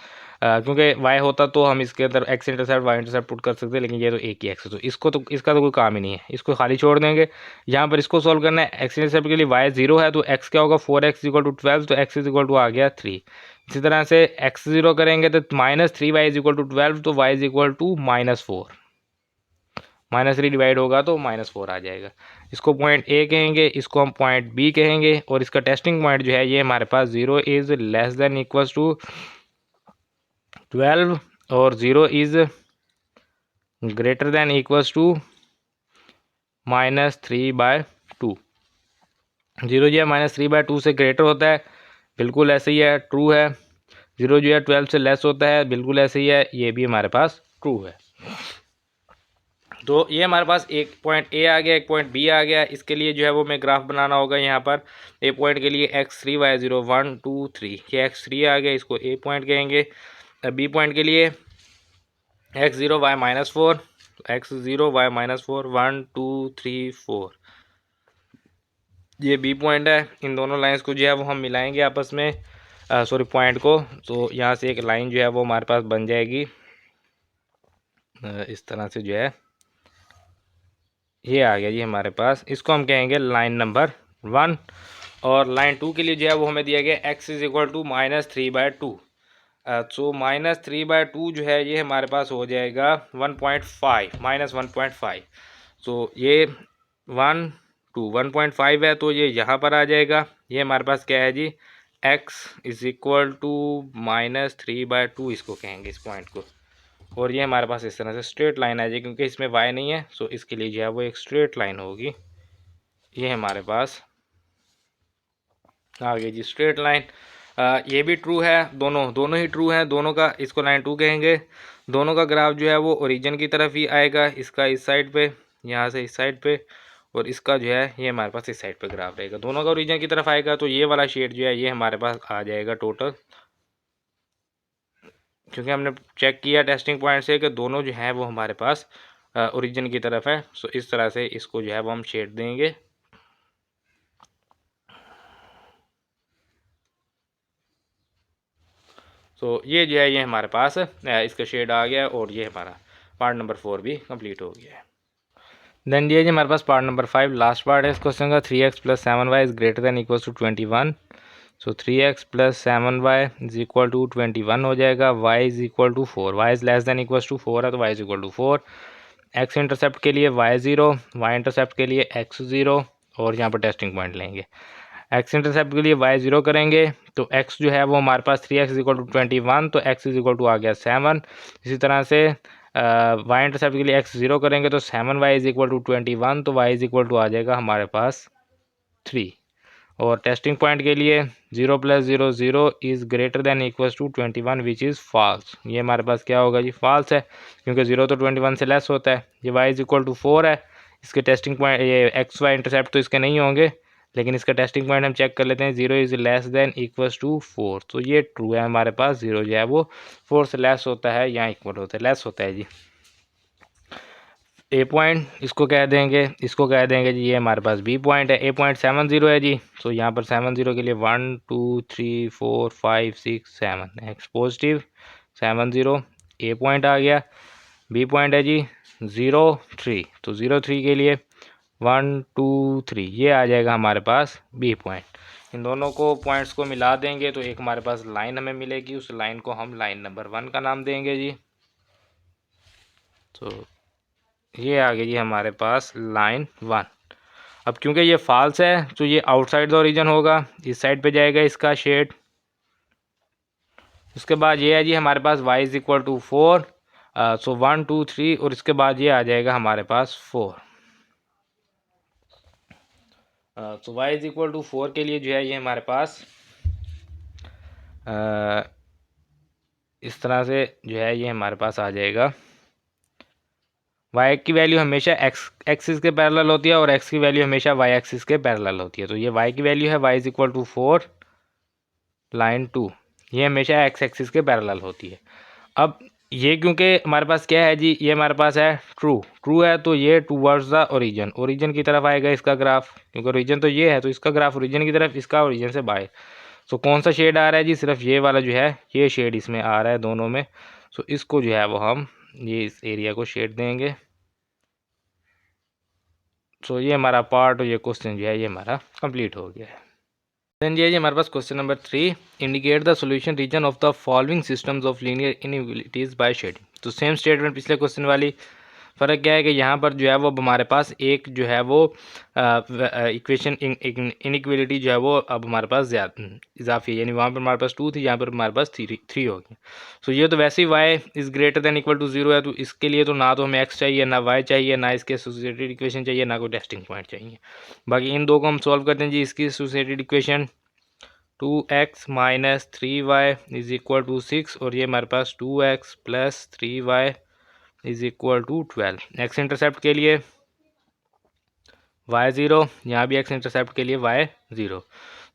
क्योंकि y होता तो हम इसके अंदर x intercept y intercept put कर सकते हैं, लेकिन ये तो एक ही x है, तो इसको तो इसका तो कोई काम ही नहीं है, इसको खाली छोड़ देंगे। यहाँ पर इसको सॉल्व करना है, x इंटरसेप्ट के लिए y 0 है, तो x क्या होगा, 4x इक्वल टू 12, तो x इज इक्वल टू आ गया 3। इसी तरह से x 0 करेंगे तो -3y इज इक्वल टू 12, तो y is equal to -4, -3 divide होगा तो -4 आ जाएगा। इसको पॉइंट ए कहेंगे, इसको हम पॉइंट बी कहेंगे। और इसका टेस्टिंग पॉइंट जो है ये हमारे पास 0 is less than equals to 12 और 0 is greater than equals to -3/2। 0 जो है -3/2 से ग्रेटर होता है, बिल्कुल ऐसे ही है, ट्रू है। 0 जो है 12 से लेस होता है, बिल्कुल ऐसे ही है, ये भी हमारे पास ट्रू है। तो ये हमारे पास एक पॉइंट ए आ गया, एक पॉइंट बी आ गया। इसके लिए जो है वो मैं ग्राफ बनाना होगा। यहाँ पर ए पॉइंट के लिए x3 y0 1 2 3, ये x3 आ गया, इसको ए पॉइंट कहेंगे। बी पॉइंट के लिए x0 y-4, x0 y-4 1 2 3 4, ये बी पॉइंट है। इन दोनों लाइंस को जो है वो हम मिलाएंगे आपस में, सॉरी पॉइंट को। तो यहाँ से एक लाइन जो है वो हमारे पास बन जाएगी इस तरह से, जो है ये आ गया जी हमारे पास। इसको हम कहेंगे लाइन नंबर 1। और लाइन 2 के लिए जो है वो हमें दिया गया x इज इक्वल टू -3/2। सो -3/2 जो है ये हमारे पास हो जाएगा 1.5, -1.5। सो ये 1.5 है, तो ये यहाँ पर आ जाएगा। ये हमारे पास क्या है जी, x इज इक्वल टू -3/2 इसको कहेंगे, इस पॉइंट को। और ये हमारे पास इस तरह से स्ट्रेट लाइन आ जाएगी, क्योंकि इसमें y नहीं है, सो इसके लिए जो है वो एक स्ट्रेट लाइन होगी। ये हमारे पास आ गई जी स्ट्रेट लाइन। ये भी ट्रू है, दोनों ही ट्रू है, दोनों का, इसको लाइन 2 कहेंगे। दोनों का ग्राफ जो है वो ओरिजिन की तरफ ही आएगा, इसका इस साइड पे, यहाँ से इस साइड पे, और इसका जो है ये हमारे पास इस साइड पे ग्राफ रहेगा। दोनों का ओरिजिन की तरफ आएगा, तो ये वाला शेड जो है ये हमारे पास आ जाएगा टोटल, क्योंकि हमने चेक किया टेस्टिंग पॉइंट से कि दोनों जो है वो हमारे पास ओरिजिन की तरफ है। सो इस तरह से इसको जो है वो हम शेड देंगे। सो ये जो है ये हमारे पास इसका शेड आ गया, और ये हमारा पार्ट नंबर 4 भी कंप्लीट हो गया है। देन ये जी हमारे पास पार्ट नंबर 5 लास्ट पार्ट है इस क्वेश्चन का। 3x + 7y is greater than equal to 21। So 3x + 7y is equal to 21 हो जाएगा। y is equal to 4, y is less than equal to 4 है, तो y is equal to 4। x intercept के लिए y0, y intercept के लिए x0, और यहाँ पर टेस्टिंग पॉइंट लेंगे। x इंटरसेप्ट के लिए y0 करेंगे, तो x जो है वो हमारे पास 3x इज इक्वल टू 21, तो x इज इक्वल टू आ गया 7। इसी तरह से y इंटरसेप्ट के लिए x0 करेंगे, तो 7y इज इक्वल टू 21, तो y इज इक्वल टू आ जाएगा हमारे पास 3। और टेस्टिंग पॉइंट के लिए 0 + 0 0 is greater than equal to 21 which is false. ये हमारे पास क्या होगा जी, फॉल्स है, क्योंकि 0 तो 21 से लेस होता है। ये y इज इक्वल टू 4 है, इसके टेस्टिंग पॉइंट, ये एक्स वाई इंटरसेप्ट तो इसके नहीं होंगे, लेकिन इसका टेस्टिंग पॉइंट हम चेक कर लेते हैं। 0 is less than equal to 4, तो ये ट्रू है हमारे पास। 0 जो है वो 4 से लेस होता है या इक्वल होता है, लेस होता है जी। ए पॉइंट इसको कह देंगे, इसको कह देंगे जी ये हमारे पास बी पॉइंट है। ए पॉइंट 70 है जी, तो यहाँ पर 70 के लिए 1 2 3 4 5 6 7 एक्स पॉजिटिव 70 ए पॉइंट आ गया। बी पॉइंट है जी 0 3, तो 0 3 के लिए 1 2 3, ये आ जाएगा हमारे पास बी पॉइंट। इन दोनों को पॉइंट्स को मिला देंगे तो एक हमारे पास लाइन हमें मिलेगी, उस लाइन को हम लाइन नंबर 1 का नाम देंगे जी। तो ये आ गई जी हमारे पास लाइन 1। अब क्योंकि ये फॉल्स है, तो ये आउटसाइड द ओरिजिन होगा, इस साइड पे जाएगा इसका शेड। उसके बाद ये है जी हमारे पास y is equal to 4, so 1 2 3, और इसके बाद ये आ जाएगा हमारे पास 4। तो y इज इक्वल टू 4 के लिए जो है ये हमारे पास इस तरह से जो है ये हमारे पास आ जाएगा। y की वैल्यू हमेशा x एक्सिस के पैरेलल होती है, और x की वैल्यू हमेशा y एक्सिस के पैरेलल होती है। तो ये y की वैल्यू है, y is equal to 4 line 2, ये हमेशा x एक्सिस के पैरेलल होती है। अब ये क्योंकि हमारे पास क्या है जी, ये हमारे पास है ट्रू है, तो ये टूवर्ड्स द ओरिजिन की तरफ आएगा इसका ग्राफ, क्योंकि ओरिजिन तो ये है, तो इसका ग्राफ ओरिजिन की तरफ, इसका ओरिजिन से बाहर। सो कौन सा शेड आ रहा है जी, सिर्फ ये वाला जो है, ये शेड इसमें आ रहा है दोनों में। सो इसको जो है वो हम ये इस एरिया को शेड देंगे। सो ये हमारा पार्ट और ये क्वेश्चन जो है ये हमारा कंप्लीट हो गया है। देन ये जी हमारे पास question number 3, indicate the solution region of the following systems of linear inequalities by shading. तो सेम स्टेटमेंट पिछले क्वेश्चन वाली, फ़र्क क्या है कि यहाँ पर जो है वो हमारे पास एक जो है वो इक्वेशन इनइक्वालिटी जो है वो अब हमारे पास ज़्यादा इजाफी है, यानी वहाँ पर हमारे पास 2 थी, यहाँ पर हमारे पास 3 हो गई। सो ये तो वैसे ही y is greater than equal to 0 है, तो इसके लिए तो ना तो हमें x चाहिए, ना y चाहिए, ना इसके एसोसिएटेड इक्वेशन चाहिए, ना कोई टेस्टिंग पॉइंट चाहिए। बाकी इन दो को हम सॉल्व करते हैं जी। इसकी associated equation 2x - 3y is equal to 6, और ये हमारे पास 2x + 3y is equal to 12। X intercept के लिए y0, यहाँ भी एक्स इंटरसेप्ट के लिए y0।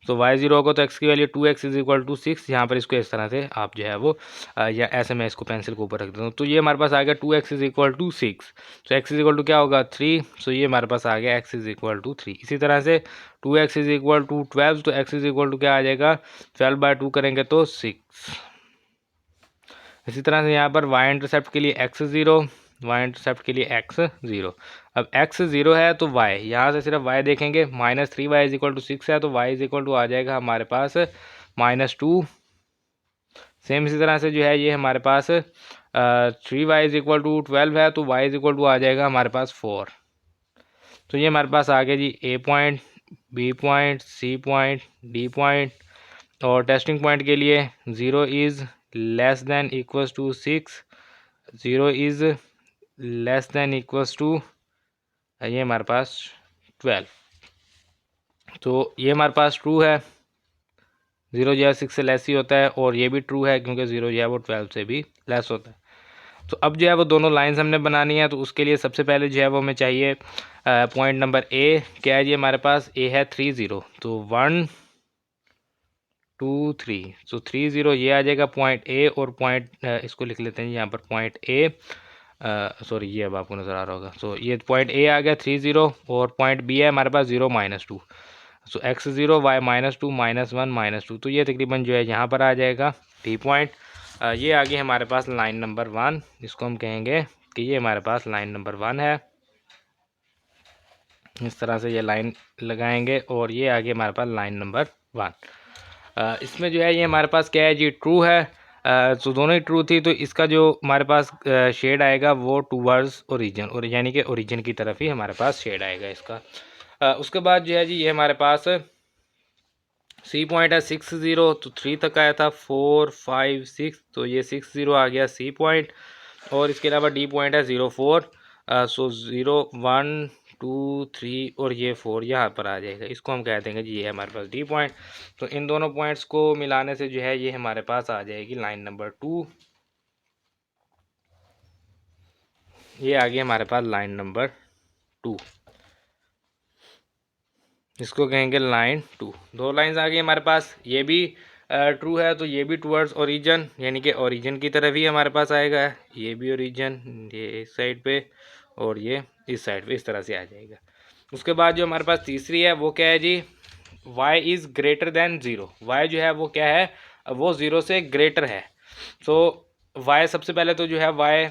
तो y0 होगा तो x की value 2x is equal to 6। यहाँ पर इसको इस तरह से आप जो है वो या ऐसे मैं इसको पेंसिल के ऊपर रख देता हूँ। तो ये हमारे पास आ गया 2x इज इक्वल टू 6। तो x इज इक्वल टू क्या होगा 3। सो ये हमारे पास आ गया x इज इक्वल टू 3। इसी तरह से 2x इज इक्वल टू 12, तो x इज इक्वल टू क्या आ जाएगा 12/2 करेंगे तो 6। इसी तरह से यहाँ पर y इंटरसेप्ट के लिए x0, y इंटरसेप्ट के लिए x0। अब x0 है तो y, यहाँ से सिर्फ y देखेंगे, -3y इज इक्वल टू 6 है तो y इज इक्वल टू आ जाएगा हमारे पास -2। सेम इसी तरह से जो है ये हमारे पास 3y इज इक्वल टू 12 है तो y इज इक्वल टू आ जाएगा हमारे पास 4। तो ये हमारे पास आ गया जी A point, B point, C point, D point. और टेस्टिंग पॉइंट के लिए 0 is less than equals to 6, 0 is less than equals to ये हमारे पास 12। तो ये हमारे पास ट्रू है, 0 जो है 6 से लेस ही होता है, और ये भी ट्रू है क्योंकि 0 जो है वो 12 से भी लेस होता है। तो अब जो है वो दोनों लाइंस हमने बनानी है। तो उसके लिए सबसे पहले जो है वो हमें चाहिए पॉइंट नंबर ए। क्या है जी हमारे पास ए है 3 0, तो 1 2 3, सो 3 0 ये आ जाएगा पॉइंट ए। और पॉइंट इसको लिख लेते हैं यहाँ पर पॉइंट ए, सॉरी ये अब आपको नज़र आ रहा होगा। सो ये पॉइंट ए आ गया 3 0, और पॉइंट बी है हमारे पास 0 -2। सो x0 y -2 -1 -2, तो ये तकरीबन जो है यहाँ पर आ जाएगा डी पॉइंट। ये आ गई हमारे पास लाइन नंबर 1, जिसको हम कहेंगे कि ये हमारे पास लाइन नंबर 1 है। इस तरह से ये लाइन लगाएंगे और ये आ गई हमारे पास लाइन नंबर 1। इसमें जो है ये हमारे पास क्या है जी ट्रू है। तो दोनों ही ट्रू थी, तो इसका जो हमारे पास शेड आएगा वो टूवर्ड्स ओरिजिन, और यानी कि ओरिजिन की तरफ ही हमारे पास शेड आएगा इसका। उसके बाद जो है जी ये हमारे पास सी पॉइंट है 6 0, तो 3 तक आया था 4 5 6, तो ये 6 0 आ गया सी पॉइंट। और इसके अलावा डी पॉइंट है 0 4, सो 0 1 2 3 और ये 4 यहाँ पर आ जाएगा। इसको हम कह देंगे जी ये हमारे पास डी पॉइंट। तो इन दोनों पॉइंट्स को मिलाने से जो है ये हमारे पास आ जाएगी लाइन नंबर 2। ये आ गई हमारे पास लाइन नंबर 2, इसको कहेंगे लाइन 2। दो लाइंस आ गई हमारे पास, ये भी ट्रू है तो ये भी टूवर्ड्स ओरिजिन, यानी कि ओरिजिन की तरफ ही हमारे पास आएगा। ये भी ओरिजिन, ये इस साइड पे और ये इस साइड पे, इस तरह से आ जाएगा। उसके बाद जो हमारे पास तीसरी है वो क्या है जी y is greater than 0। y जो है वो क्या है, वो 0 से ग्रेटर है। तो y सबसे पहले तो जो है y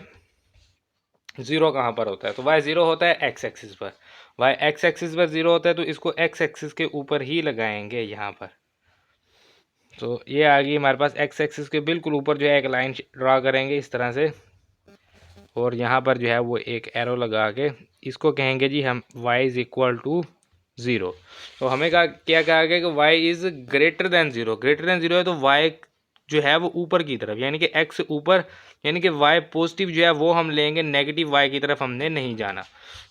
0 कहाँ पर होता है, तो y 0 होता है x एक्सिस पर। y x एक्सिस पर 0 होता है तो इसको x एक्सिस के ऊपर ही लगाएंगे यहाँ पर। तो ये आ गई हमारे पास x एक्सिस के बिल्कुल ऊपर जो है एक लाइन ड्रा करेंगे इस तरह से, और यहाँ पर जो है वो एक एरो लगा के इसको कहेंगे जी हम y इज़ इक्वल टू 0। तो हमें क्या कहा गया कि y is greater than 0। Greater than 0 है तो y जो है वो ऊपर की तरफ, यानी कि x से ऊपर, यानी कि y पॉजिटिव जो है वो हम लेंगे, नेगेटिव y की तरफ हमने नहीं जाना।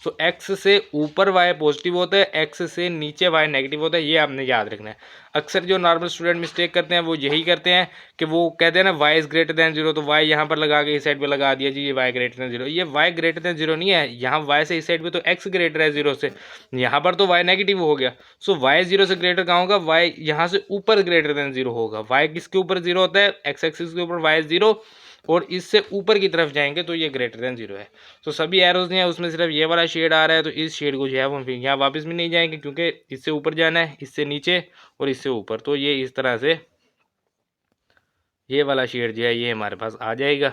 तो x से ऊपर y पॉजिटिव होता है, x से नीचे y नेगेटिव होता है, ये आपने याद रखना है। अक्सर जो नॉर्मल स्टूडेंट मिस्टेक करते हैं वो यही करते हैं कि वो कहते हैं ना y इज़ ग्रेटर देन 0, तो y यहाँ पर लगा के इस साइड पे लगा दिया जी ये y ग्रेटर देन 0। ये y ग्रेटर देन 0 नहीं है, यहाँ y से इस साइड पे तो x ग्रेटर है 0 से, यहाँ पर तो y नेगेटिव हो गया। सो y 0 से ग्रेटर कहाँ होगा, y यहाँ से ऊपर ग्रेटर देन 0 होगा। y किसके ऊपर 0 होता है, x एक्सिस के ऊपर y 0, और इससे ऊपर की तरफ जाएंगे तो ये ग्रेटर देन 0 है। तो सभी एरोज नहीं है, उसमें सिर्फ ये वाला शेड आ रहा है, तो इस शेड को जो है वो यहाँ वापस भी नहीं जाएंगे क्योंकि इससे ऊपर जाना है, इससे नीचे और इससे ऊपर। तो ये इस तरह से ये वाला शेड जो है ये हमारे पास आ जाएगा,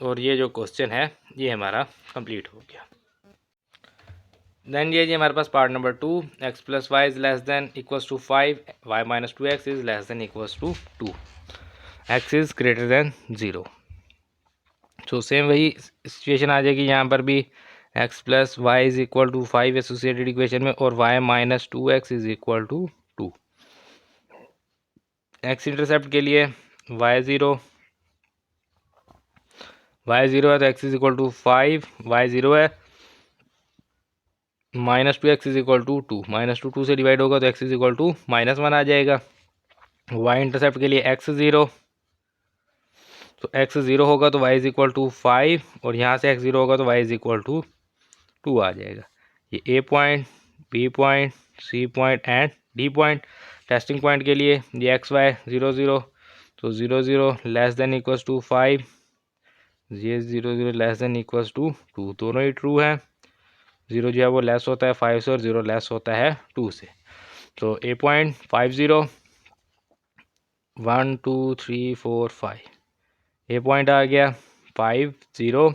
और ये जो क्वेश्चन है ये हमारा कंप्लीट हो गया। देन ये जी हमारे पास part number 2, x plus y is less than equals to 5, y minus 2x is less than equals to 2, x is greater than 0। तो सेम वही सिचुएशन आ जाएगी यहाँ पर भी, x plus y is equal to 5 associated equation में, और y minus 2x is equal to 2। x intercept के लिए y0 है तो x is equal to 5, y0 है, -2x इज इक्वल टू 2, -2 से डिवाइड होगा तो x इज इक्वल टू -1 आ जाएगा। y इंटरसेप्ट के लिए x0 तो x 0 होगा तो y इज इक्वल टू 5 और यहाँ से x 0 होगा तो y इज इक्वल टू 2 आ जाएगा। ये a point, b point, c point and d point. Testing point के लिए ये x y 0 0, तो 0 0 लेस देन इक्वल्स टू 5, ये 0 0 लेस देन इक्वल्स टू 2, दोनों ही ट्रू हैं। 0 जो है वो लेस होता है 5 से और 0 लेस होता है 2 से। तो a पॉइंट 5 0 1 2 3 4 5, ए पॉइंट आ गया 5 0।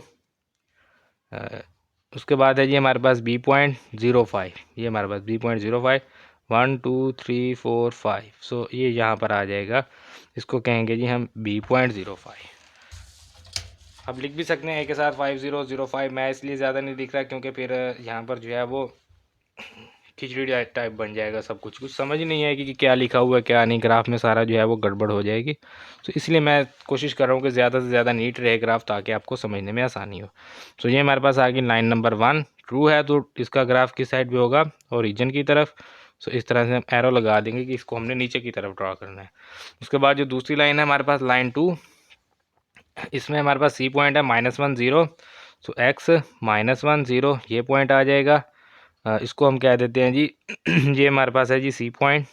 उसके बाद है जी हमारे पास बी पॉइंट 05, ये हमारे पास बी पॉइंट 05 1 2 3 4 5, सो ये यहाँ पर आ जाएगा। इसको कहेंगे जी हम बी पॉइंट 05। अब लिख भी सकते हैं एक के साथ 5005। मैं इसलिए ज़्यादा नहीं लिख रहा क्योंकि फिर यहाँ पर जो है वो खिचड़ी टाइप बन जाएगा, सब कुछ समझ नहीं आएगी कि क्या लिखा हुआ है क्या नहीं, ग्राफ में सारा जो है वो गड़बड़ हो जाएगी। तो इसलिए मैं कोशिश कर रहा हूँ कि ज़्यादा से ज़्यादा नीट रहे ग्राफ ताकि आपको समझने में आसानी हो। तो ये हमारे पास आ गई लाइन नंबर 1 ट्रू है, तो इसका ग्राफ किस साइड पे होगा, ओरिजिन की तरफ। सो इस तरह से हम एरो लगा देंगे कि इसको हमने नीचे की तरफ ड्रॉ करना है। उसके बाद जो दूसरी लाइन है हमारे पास लाइन 2, इसमें हमारे पास सी पॉइंट है -1 0, सो x -1 0 ये पॉइंट आ जाएगा। इसको हम कह देते हैं जी ये हमारे पास है जी सी पॉइंट।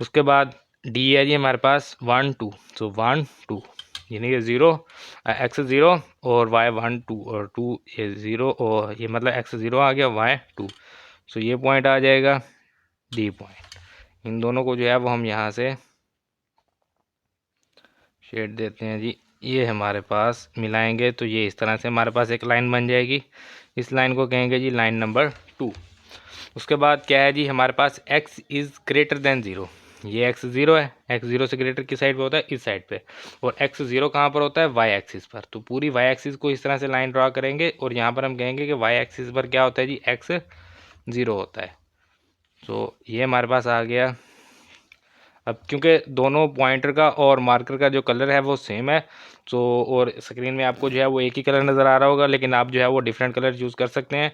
उसके बाद डी है जी हमारे पास 1 2, सो 1 2 यानी कि 0 x 0 और y 1 2 और 2 ये 0 और ये मतलब x 0 आ गया y 2, सो ये पॉइंट आ जाएगा डी पॉइंट। इन दोनों को जो है वो हम यहाँ से शेड देते हैं जी। ये हमारे पास मिलाएंगे तो ये इस तरह से हमारे पास एक लाइन बन जाएगी। इस लाइन को कहेंगे जी लाइन नंबर 2। उसके बाद क्या है जी हमारे पास x इज़ ग्रेटर देन 0, ये x 0 है, x 0 से ग्रेटर किस साइड पे होता है, इस साइड पे। और x 0 कहाँ पर होता है, y एक्सिस पर। तो पूरी y एक्सिस को इस तरह से लाइन ड्रा करेंगे और यहाँ पर हम कहेंगे कि y एक्सिस पर क्या होता है जी, x 0 होता है। तो ये हमारे पास आ गया। अब क्योंकि दोनों पॉइंटर का और मार्कर का जो कलर है वो सेम है, तो और स्क्रीन में आपको जो है वो एक ही कलर नज़र आ रहा होगा, लेकिन आप जो है वो डिफरेंट कलर यूज़ कर सकते हैं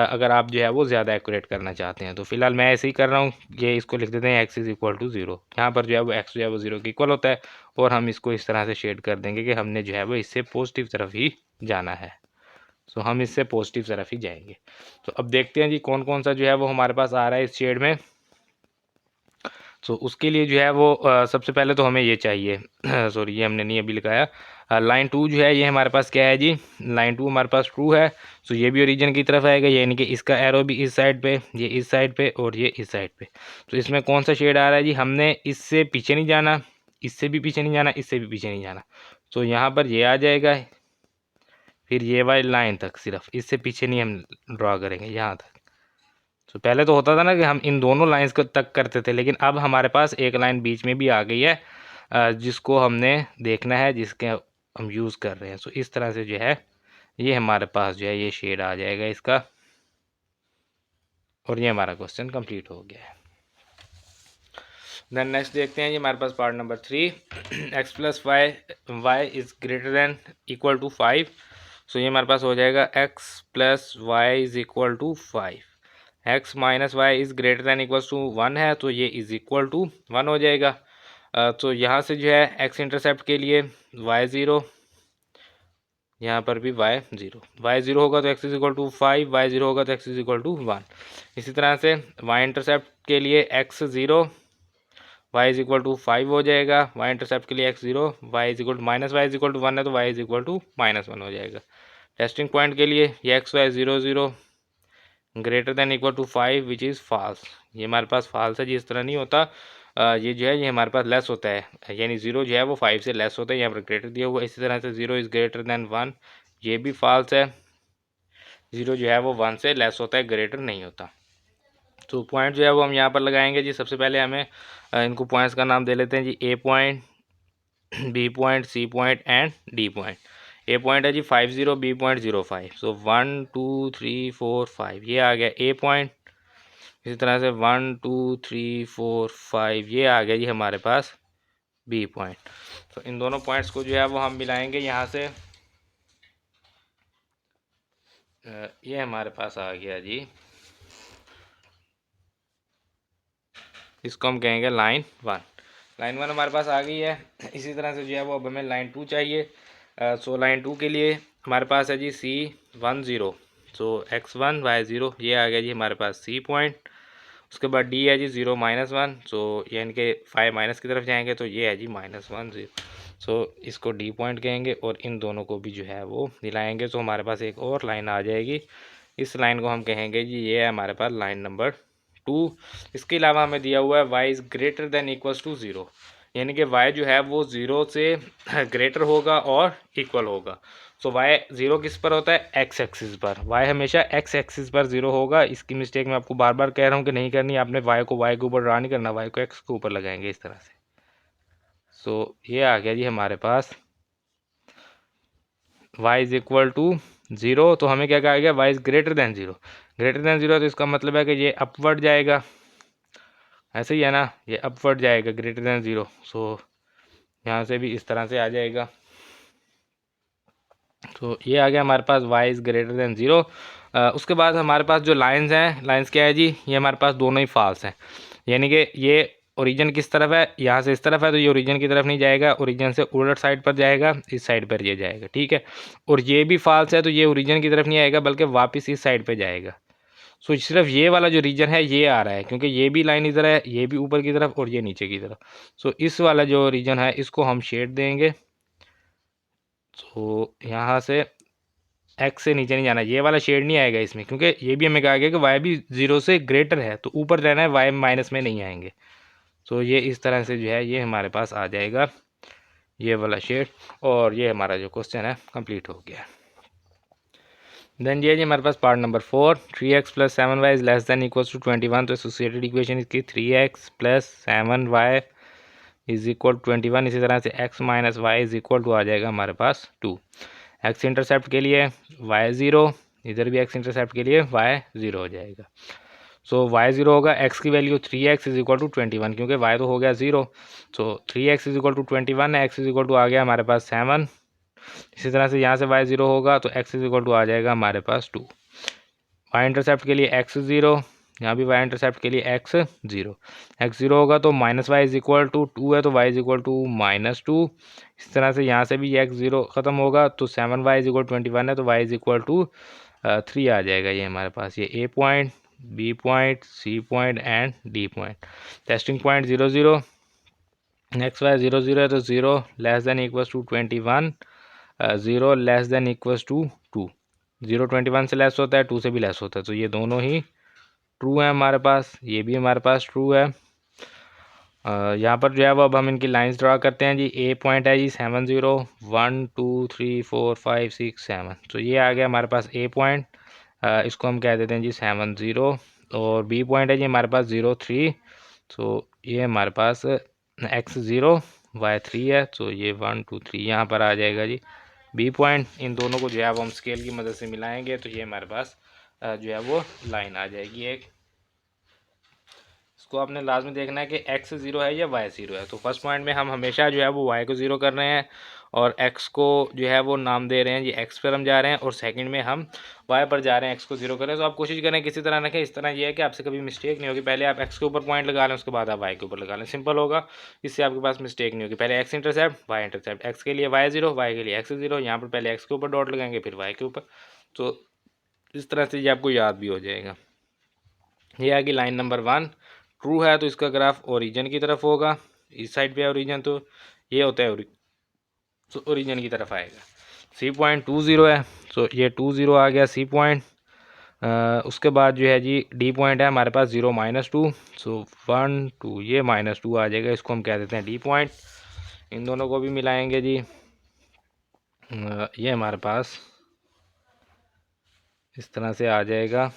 अगर आप जो है वो ज़्यादा एक्यूरेट करना चाहते हैं। तो फिलहाल मैं ऐसे ही कर रहा हूँ, ये इसको लिख देते हैं x इज़ इक्वल टू 0। यहाँ पर जो है वो x जो है वो 0 के इक्वल होता है और हम इसको इस तरह से शेड कर देंगे कि हमने जो है वो इससे पॉजिटिव तरफ ही जाना है। सो हम इससे पॉजिटिव तरफ ही जाएंगे। तो अब देखते हैं जी कौन कौन सा जो है वो हमारे पास आ रहा है इस शेड में। सो उसके लिए जो है वो सबसे पहले तो हमें ये चाहिए सॉरी ये हमने नहीं अभी लिखाया। लाइन 2 जो है ये हमारे पास क्या है जी, लाइन 2 हमारे पास ट्रू है। सो ये भी ओरिजिन की तरफ आएगा, यानी कि इसका एरो भी इस साइड पे, ये इस साइड पे और ये इस साइड पे। तो इसमें कौन सा शेड आ रहा है जी, हमने इससे पीछे नहीं जाना, इससे भी पीछे नहीं जाना, इससे भी पीछे नहीं जाना। तो यहाँ पर ये आ जाएगा, फिर ये वाली लाइन तक, सिर्फ इससे पीछे नहीं हम ड्रॉ करेंगे यहाँ तक। तो पहले तो होता था ना कि हम इन दोनों लाइंस को तक करते थे, लेकिन अब हमारे पास एक लाइन बीच में भी आ गई है जिसको हमने देखना है, जिसके हम यूज़ कर रहे हैं। सो इस तरह से जो है ये हमारे पास जो है ये शेड आ जाएगा इसका, और ये हमारा क्वेश्चन कंप्लीट हो गया है। देन नेक्स्ट देखते हैं जी हमारे पास part number 3, x plus y is greater than equal to 5। So ये हमारे पास हो जाएगा x plus y is equal to 5। x minus y is greater than equals to 1 है, तो ये इज़ इक्वल टू 1 हो जाएगा। तो यहाँ से जो है x इंटरसेप्ट के लिए y 0, यहाँ पर भी y 0, y 0 होगा तो x is equal to 5, y 0 होगा तो x इज इक्वल टू 1। इसी तरह से y इंटरसेप्ट के लिए x 0, y is equal to 5 हो जाएगा। y इंटरसेप्ट के लिए x 0, y is equal to minus y is equal to 1 है, तो y इज इक्वल टू -1 हो जाएगा। टेस्टिंग पॉइंट के लिए ये x y 0 0 greater than equal to 5 which is false, ये हमारे पास फॉल्स है जी, इस तरह नहीं होता। ये जो है ये हमारे पास लेस होता है, यानी 0 जो है वो 5 से लेस होता है, यहाँ पर ग्रेटर दिया हुआ है। इसी तरह से 0 इज़ ग्रेटर देन 1, ये भी फॉल्स है। 0 जो है वो 1 से लेस होता है, ग्रेटर नहीं होता। तो पॉइंट जो है वो हम यहाँ पर लगाएंगे जी। सबसे पहले हमें इनको पॉइंट्स का नाम दे लेते हैं जी, A point, B point, C point and D point. A point है जी 5 0, बी पॉइंट 0 5, सो 1 2 3 4 5 ये आ गया ए पॉइंट। इसी तरह से 1 2 3 4 5 ये आ गया जी हमारे पास बी पॉइंट। तो इन दोनों पॉइंट्स को जो है वो हम मिलाएंगे यहाँ से। ये हमारे पास आ गया जी, इसको हम कहेंगे लाइन 1। लाइन 1 हमारे पास आ गई है। इसी तरह से जो है वो अब हमें लाइन 2 चाहिए। सो लाइन 2 के लिए हमारे पास है जी C10। सो x1 y0 ये आ गया जी हमारे पास C पॉइंट। उसके बाद D है जी 0 -1। सो ये इनके 5 माइनस की तरफ जाएंगे तो ये है जी -1 0। सो इसको D पॉइंट कहेंगे और इन दोनों को भी जो है वो मिलाएंगे तो हमारे पास एक और लाइन आ जाएगी। इस लाइन को हम कहेंगे जी ये है हमारे पास लाइन नंबर 2। इसके अलावा हमें दिया हुआ है y is greater than equals to 0, यानी कि y जो है वो 0 से ग्रेटर होगा और इक्वल होगा। सो y 0 किस पर होता है, x एक्सिस पर। y हमेशा x एक्सिस पर 0 होगा। इसकी मिस्टेक मैं आपको बार बार कह रहा हूँ कि नहीं करनी। आपने y को y के ऊपर ड्रा नहीं करना, y को x के ऊपर लगाएंगे इस तरह से। सो ये आ गया जी हमारे पास y इज़ इक्वल टू 0। तो हमें क्या कहा गया, y is greater than 0। Greater than 0 तो इसका मतलब है कि ये अपवर्ड जाएगा, ऐसे ही है ना, ये अपवर्ड जाएगा ग्रेटर देन 0। सो यहाँ से भी इस तरह से आ जाएगा। तो ये आ गया हमारे पास y इज़ ग्रेटर देन 0। उसके बाद हमारे पास जो लाइंस हैं, लाइंस क्या है जी, ये हमारे पास दोनों ही फॉल्स हैं। यानी कि ये ओरिजिन किस तरफ है, यहाँ से इस तरफ है तो ये ओरिजिन की तरफ नहीं जाएगा, ओरिजिन से उलट साइड पर जाएगा, इस साइड पर ये जाएगा, ठीक है। और ये भी फॉल्स है तो ये ओरिजिन की तरफ नहीं आएगा बल्कि वापस इस साइड पर जाएगा। सो सिर्फ ये वाला जो रीजन है ये आ रहा है, क्योंकि ये भी लाइन इधर है, ये भी ऊपर की तरफ और ये नीचे की तरफ। सो इस वाला जो रीजन है इसको हम शेड देंगे। सो यहाँ से एक्स से नीचे नहीं जाना, ये वाला शेड नहीं आएगा इसमें, क्योंकि ये भी हमें कहा गया कि वाई भी 0 से ग्रेटर है तो ऊपर रहना है, वाई माइनस में नहीं आएंगे। सो ये इस तरह से जो है ये हमारे पास आ जाएगा ये वाला शेड। और ये हमारा जो क्वेश्चन है कंप्लीट हो गया। देन ये जी हमारे पास part number 4, 3x + 7y is less than equals to 21। तो एसोसिएटेड इक्वेशन इसकी 3x + 7y इज इक्वल 21। इसी तरह से x - y is equal to आ जाएगा हमारे पास 2। x इंटरसेप्ट के लिए y 0, इधर भी x इंटरसेप्ट के लिए y 0 हो जाएगा। सो y 0 होगा, x की value 3x is equal to 21, क्योंकि y तो हो गया 0। सो 3x इज इक्वल टू 21 है, x इज इक्वल टू आ गया हमारे पास 7। इसी तरह से यहाँ से y 0 होगा तो x इज इक्वल टू आ जाएगा हमारे पास 2। y इंटरसेप्ट के लिए x 0, यहाँ भी y इंटरसेप्ट के लिए x 0। x 0 होगा तो -y इज इक्वल टू 2 है तो y इज इक्वल टू -2। इस तरह से यहाँ से भी x 0 ख़त्म होगा तो 7y इज इक्वल 21 है तो y इज इक्वल टू 3 आ जाएगा। ये हमारे पास ये a point, b point, c point and d point. Testing point 0 0, x y 0 0 है तो 0 less than equals to 21, 0 less than equals to 2। 0 21 से लेस होता है, 2 से भी लेस होता है, तो ये दोनों ही ट्रू है हमारे पास, ये भी हमारे पास ट्रू है। यहाँ पर जो है वो अब हम इनकी लाइंस ड्रा करते हैं जी। ए पॉइंट है जी 7 0, 1 2 3 4 5 6 7। तो ये आ गया हमारे पास ए पॉइंट, इसको हम कह देते हैं जी 7 0। और बी पॉइंट है जी हमारे पास 0 3। तो ये हमारे पास x 0 y 3 है, तो ये 1 2 3 यहाँ पर आ जाएगा जी बी पॉइंट। इन दोनों को जो है वो हम स्केल की मदद से मिलाएंगे तो ये हमारे पास जो है वो लाइन आ जाएगी एक। इसको आपने लाजमी देखना है कि x 0 है या y 0 है। तो फर्स्ट पॉइंट में हम हमेशा जो है वो y को 0 कर रहे हैं और x को जो है वो नाम दे रहे हैं जी, x पर हम जा रहे हैं। और सेकंड में हम y पर जा रहे हैं, x को 0 करें। तो आप कोशिश करें किसी तरह रखें, इस तरह ये है कि आपसे कभी मिस्टेक नहीं होगी। पहले आप x के ऊपर पॉइंट लगा लें, उसके बाद आप y के ऊपर लगा लें, सिंपल होगा, इससे आपके पास मिस्टेक नहीं होगी। पहले x intercept y intercept, x के लिए y 0, y के लिए x 0, यहाँ पर पहले x के ऊपर डॉट लगाएंगे फिर y के ऊपर। तो इस तरह से ये आपको याद भी हो जाएगा। ये आगे लाइन नंबर 1 ट्रू है तो इसका ग्राफ ओरिजिन की तरफ होगा, इस साइड पे है ओरिजिन तो ये होता है तो ओरिजिन की तरफ आएगा। सी पॉइंट 2 0 है, तो ये 2 0 आ गया सी पॉइंट। उसके बाद जो है जी डी पॉइंट है हमारे पास 0 -2, सो 1 2 ये -2 आ जाएगा, इसको हम कह देते हैं डी पॉइंट। इन दोनों को भी मिलाएंगे जी। ये हमारे पास इस तरह से आ जाएगा,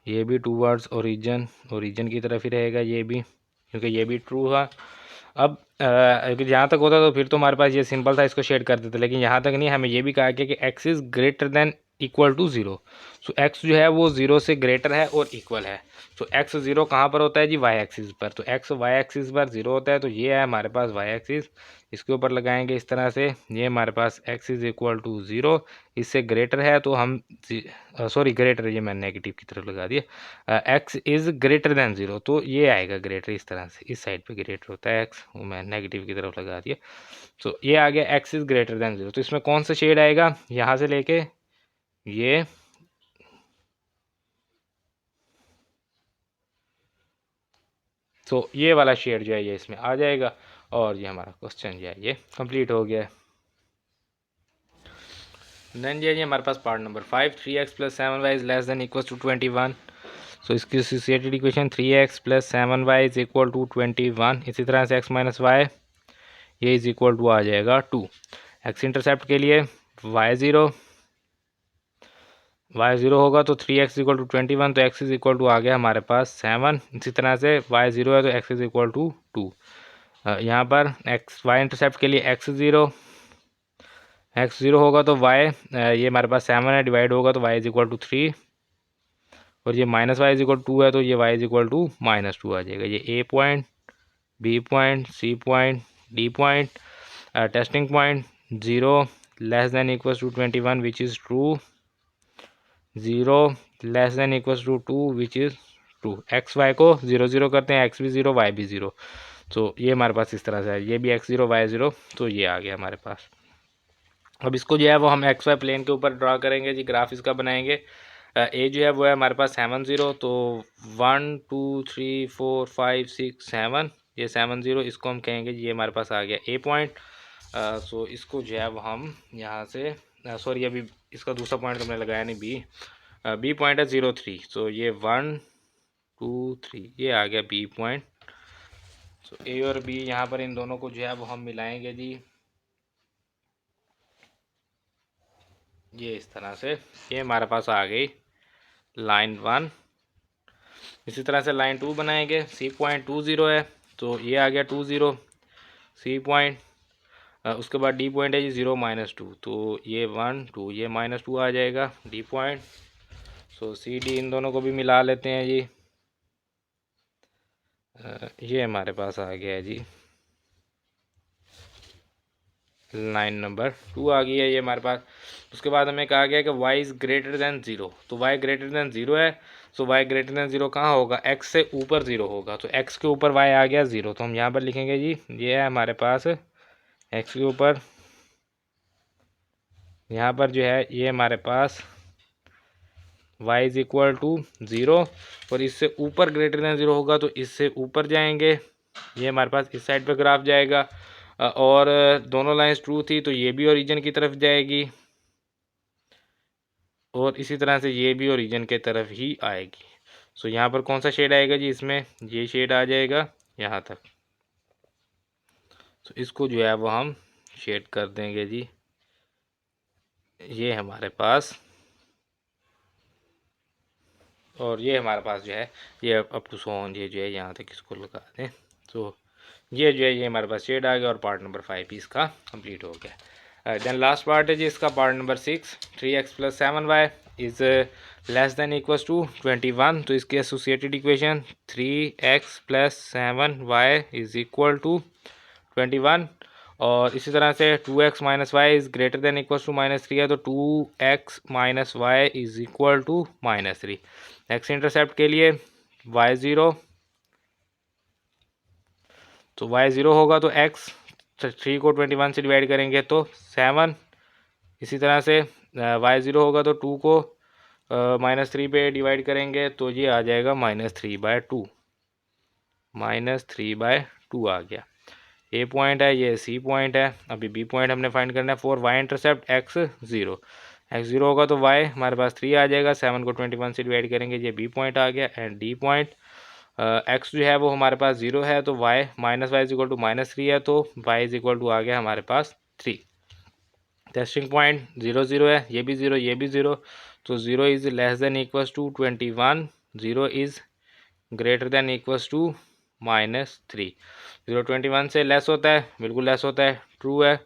ये भी टूवर्ड्स ओरिजिन की तरफ ही रहेगा ये भी, क्योंकि ये भी ट्रू है। अब अगर यहाँ तक होता तो फिर तो हमारे पास ये सिंपल था, इसको शेड कर देते, लेकिन यहाँ तक नहीं, हमें ये भी कहा गया कि x is greater than equal to zero. So x जो है वो ज़ीरो से ग्रेटर है और इक्वल है। सो एक्स ज़ीरो कहाँ पर होता है जी, वाई एक्सिस पर। तो एक्स वाई एक्सिस पर ज़ीरो होता है, तो ये है हमारे पास वाई एक्सिस, इसके ऊपर लगाएंगे इस तरह से। ये हमारे पास x is equal to zero, इससे ग्रेटर है तो हम सॉरी ग्रेटर, ये मैंने नेगेटिव की तरफ लगा दिया। X is greater than zero, तो ये आएगा ग्रेटर, इस तरह से इस साइड पे ग्रेटर होता है एक्स, वो मैं नेगेटिव की तरफ लगा दिया। तो ये आ गया x is greater than zero. तो इसमें कौन सा शेड आएगा, यहाँ से लेके ये ये वाला शेड जो है ये इसमें आ जाएगा। और ये हमारा क्वेश्चन जो है ये कंप्लीट हो गया है। देन ये हमारे पास part number 5, 3x plus 7y is less than equal to 21। So इसकी associated equation 3x plus 7y is equal to 21। इसी तरह से x माइनस वाई ये इज इक्वल टू आ जाएगा 2। एक्स इंटरसेप्ट के लिए y0 होगा तो 3x इक्वल टू 21, तो x इज इक्वल टू आ गया हमारे पास 7। इसी तरह से y0 है तो x इज इक्वल टू 2। यहाँ पर y इंटरसेप्ट के लिए x0 होगा तो y ये हमारे पास 7 है, डिवाइड होगा तो y इज इक्वल टू 3, और ये minus y is equal to 2 है तो ये y इज इक्वल टू -2 आ जाएगा। ये a point, b point, c point, d point, testing point 0 less than equal to 21 which is true, 0 less than equal to 2 which is true. X y को 0 0 करते हैं, x भी 0 Y भी 0। तो ये हमारे पास इस तरह से है, ये भी x0 y0, तो ये आ गया हमारे पास। अब इसको जो है वो हम एक्स वाई प्लेन के ऊपर ड्रा करेंगे जी, ग्राफ इसका बनाएंगे। ए जो है वो है हमारे पास 7 0, तो 1 2 3 4 5 6 7, ये 7 0, इसको हम कहेंगे जी ये हमारे पास आ गया ए पॉइंट। सो इसको जो है वो हम यहाँ से सॉरी अभी इसका दूसरा पॉइंट तो मैंने लगाया नहीं, बी पॉइंट है 0 3, सो ये 1 2 3 ये आ गया बी पॉइंट। सो ए और बी यहाँ पर इन दोनों को जो है वो हम मिलाएंगे जी, ये इस तरह से। ये हमारे पास आ गई लाइन 1। इसी तरह से लाइन 2 बनाएंगे, सी पॉइंट 2 0 है तो ये आ गया 2 0 सी पॉइंट। उसके बाद डी पॉइंट है जी 0 -2, तो ये 1 2 ये -2 आ जाएगा डी पॉइंट। सो सी डी इन दोनों को भी मिला लेते हैं जी। ये हमारे पास आ गया है जी लाइन नंबर 2 आ गई है ये हमारे पास। उसके बाद हमें कहा गया कि y इज़ ग्रेटर दैन 0, तो y ग्रेटर दैन 0 है। सो y ग्रेटर दैन 0 कहाँ होगा, x से ऊपर 0 होगा, तो x के ऊपर y आ गया 0, तो हम यहाँ पर लिखेंगे जी ये है हमारे पास x के ऊपर, यहाँ पर जो है ये हमारे पास y इज़ इक्वल टू 0, और इससे ऊपर ग्रेटर दैन 0 होगा तो इससे ऊपर जाएंगे, ये हमारे पास इस साइड पर ग्राफ जाएगा। और दोनों लाइंस ट्रू थी तो ये भी ओरिजिन की तरफ जाएगी, और इसी तरह से ये भी ओरिजिन के तरफ ही आएगी। सो यहाँ पर कौन सा शेड आएगा जी, इसमें ये शेड आ जाएगा यहाँ तक। तो इसको जो है वो हम शेड कर देंगे जी, ये हमारे पास, और ये हमारे पास जो है ये अप टू सोन, ये जो है यहाँ तक इसको लगा दें। तो ये जो है ये हमारे पास शेड आ गया, और पार्ट नंबर 5 भी इसका कंप्लीट हो गया। देन लास्ट पार्ट है जी इसका, part number 6, 3x plus 7y is less than equals to 21। तो इसकी associated equation 3x plus 7y is equal to 21। और इसी तरह से 2x minus y is greater than equals to -3 है, तो 2x minus y is equal to -3। X intercept के लिए y0, तो y0 होगा तो x 3 को 21 से डिवाइड करेंगे तो 7। इसी तरह से y0 होगा तो 2 को -3 पे डिवाइड करेंगे तो ये आ जाएगा -3/2, -3/2 आ गया। ए पॉइंट है, ये सी पॉइंट है, अभी बी पॉइंट हमने फाइंड करना है फॉर वाई इंटरसेप्ट x0 होगा तो y हमारे पास 3 आ जाएगा, 7 को 21 से डिवाइड करेंगे, ये बी पॉइंट आ गया। एंड डी पॉइंट x जो है वो हमारे पास 0 है, तो y minus y is equal to -3 है, तो y इज इक्वल टू आ गया हमारे पास 3। टेस्टिंग पॉइंट 0 0 है, ये भी 0 ये भी 0, तो 0 is less than equals to 21, 0 is greater than equals to -3। 0 21 से लेस होता है, बिल्कुल लेस होता है, ट्रू है।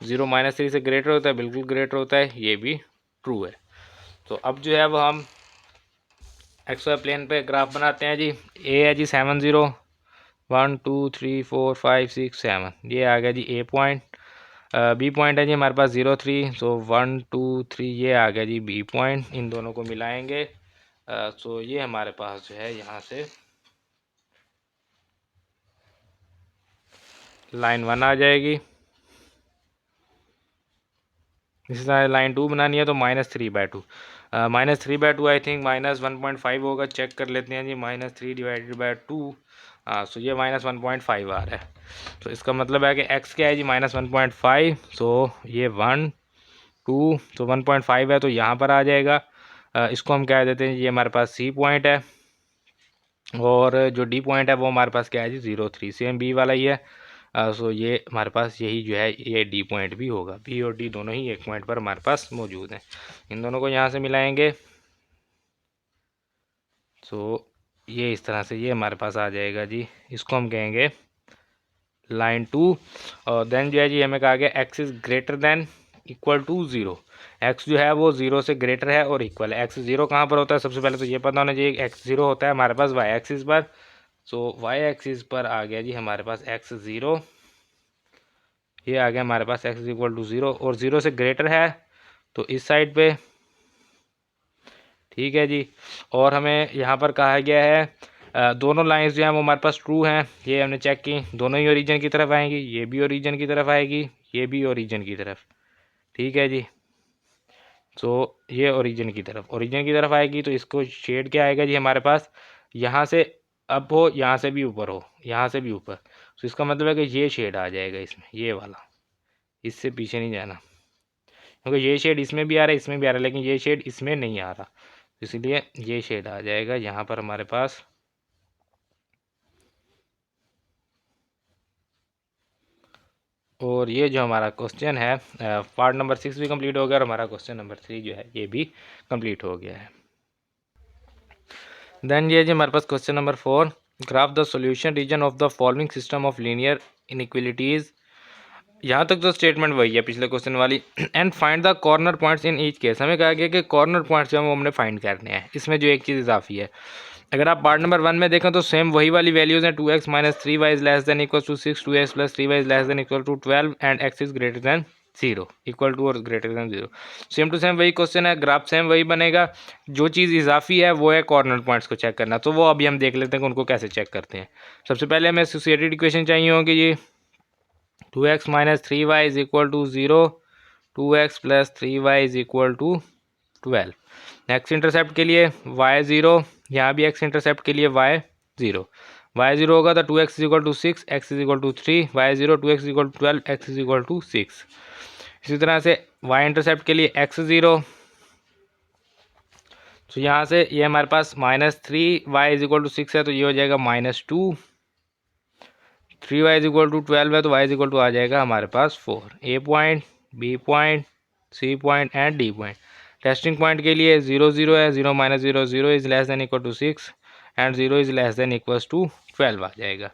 0 -3 से ग्रेटर होता है, बिल्कुल ग्रेटर होता है, ये भी ट्रू है। तो अब जो है वो हम एक्स वाई प्लेन पे ग्राफ बनाते हैं जी। ए है जी 7 0 1 2 3 4 5 6 7, ये आ गया जी ए पॉइंट। बी पॉइंट है जी हमारे पास 0 3, सो 1 2 3 ये आ गया जी बी पॉइंट। इन दोनों को मिलाएंगे सो ये हमारे पास जो है यहाँ से लाइन 1 आ जाएगी। इसी तरह लाइन 2 बनानी है तो -3/2, -3/2 आई थिंक -1.5 होगा, चेक कर लेते हैं जी। -3/2 सो ये -1.5 आ रहा है। तो इसका मतलब है कि x क्या है जी -1.5, सो ये 1 2, तो 1.5 है तो यहाँ पर आ जाएगा। इसको हम कह देते हैं ये हमारे पास सी पॉइंट है, और जो डी पॉइंट है वो हमारे पास क्या है जी 0 3, सेम बी वाला ही है। सो ये हमारे पास यही जो है ये डी पॉइंट भी होगा। बी और डी दोनों ही एक पॉइंट पर हमारे पास मौजूद हैं। इन दोनों को यहाँ से मिलाएंगे सो ये इस तरह से ये हमारे पास आ जाएगा जी। इसको हम कहेंगे लाइन 2। और देन जो है जी हमें कहा गया x is greater than equal to 0। X जो है वो 0 से ग्रेटर है और इक्वल है। एक्स 0 कहाँ पर होता है, सबसे पहले तो ये पता होना चाहिए। एक्स 0 होता है हमारे पास वाई एक्सिस पर। सो वाई एक्सिस पर आ गया जी हमारे पास एक्स 0, ये आ गया हमारे पास एक्स इक्वल टू 0, और 0 से ग्रेटर है तो इस साइड पे, ठीक है जी। और हमें यहाँ पर कहा गया है दोनों लाइंस जो हैं वो हमारे पास ट्रू हैं, ये हमने चेक की। दोनों ही ओरिजिन की तरफ आएंगी, ये भी ओरिजिन की तरफ आएगी, ये भी ओरिजिन की तरफ, ठीक है जी। सो ये ओरिजिन की तरफ आएगी तो इसको शेड क्या आएगा जी हमारे पास, यहाँ से अप हो, यहाँ से भी ऊपर हो, यहाँ से भी ऊपर। तो इसका मतलब है कि ये शेड आ जाएगा इसमें, ये वाला, इससे पीछे नहीं जाना, क्योंकि ये शेड इसमें भी आ रहा है, इसमें भी आ रहा है, लेकिन ये शेड इसमें नहीं आ रहा, इसलिए ये शेड आ जाएगा यहाँ पर हमारे पास। और ये जो हमारा क्वेश्चन है पार्ट नंबर 6 भी कंप्लीट हो गया, और हमारा क्वेश्चन नंबर 3 जो है ये भी कंप्लीट हो गया है। देन ये जो हमारे पास question number 4, graph the solution region of the following system of linear inequalities. यहाँ तक तो स्टेटमेंट वही है पिछले क्वेश्चन वाली। And find the corner points in each case, हमें कहा गया कि कॉर्नर पॉइंट्स जो है वो हमने फाइंड करने हैं। इसमें जो एक चीज़ इजाफी है, अगर आप पार्ट नंबर 1 में देखें तो सेम वही वाली वैल्यूज़ हैं। 2x - 3y is less than equal to 6, 2x + 3y is less than equal to 12 and x is greater than 0, equal to और greater than 0। Same to same वही क्वेश्चन है, graph same वही बनेगा। जो चीज़ इजाफी है वो है कॉर्नर पॉइंट्स को चेक करना। तो वो अभी हम देख लेते हैं कि उनको कैसे चेक करते हैं। सबसे पहले हमें एसोसिएटेड इक्वेशन चाहिए होगी ये 2x - 3y is equal to 0, 2x + 3y is equal to 12। X intercept के लिए y 0, यहाँ भी एक्स इंटरसेप्ट के लिए y 0। y 0 होगा तो 2x is equal to 6, x is equal to 3, y 0, 2x is equal to 12, x is equal to 6। इसी तरह से y इंटरसेप्ट के लिए x 0, तो यहाँ से ये हमारे पास -3y इज इक्वल टू 6 है तो ये हो जाएगा -2, 3y इज इक्वल टू 12 है तो y इज इक्वल टू आ जाएगा हमारे पास 4। A point, B point, C point and D point. Testing point के लिए 0 0 है, 0 - 0 0 is less than equal to 6 and 0 is less than equal to 12 आ जाएगा।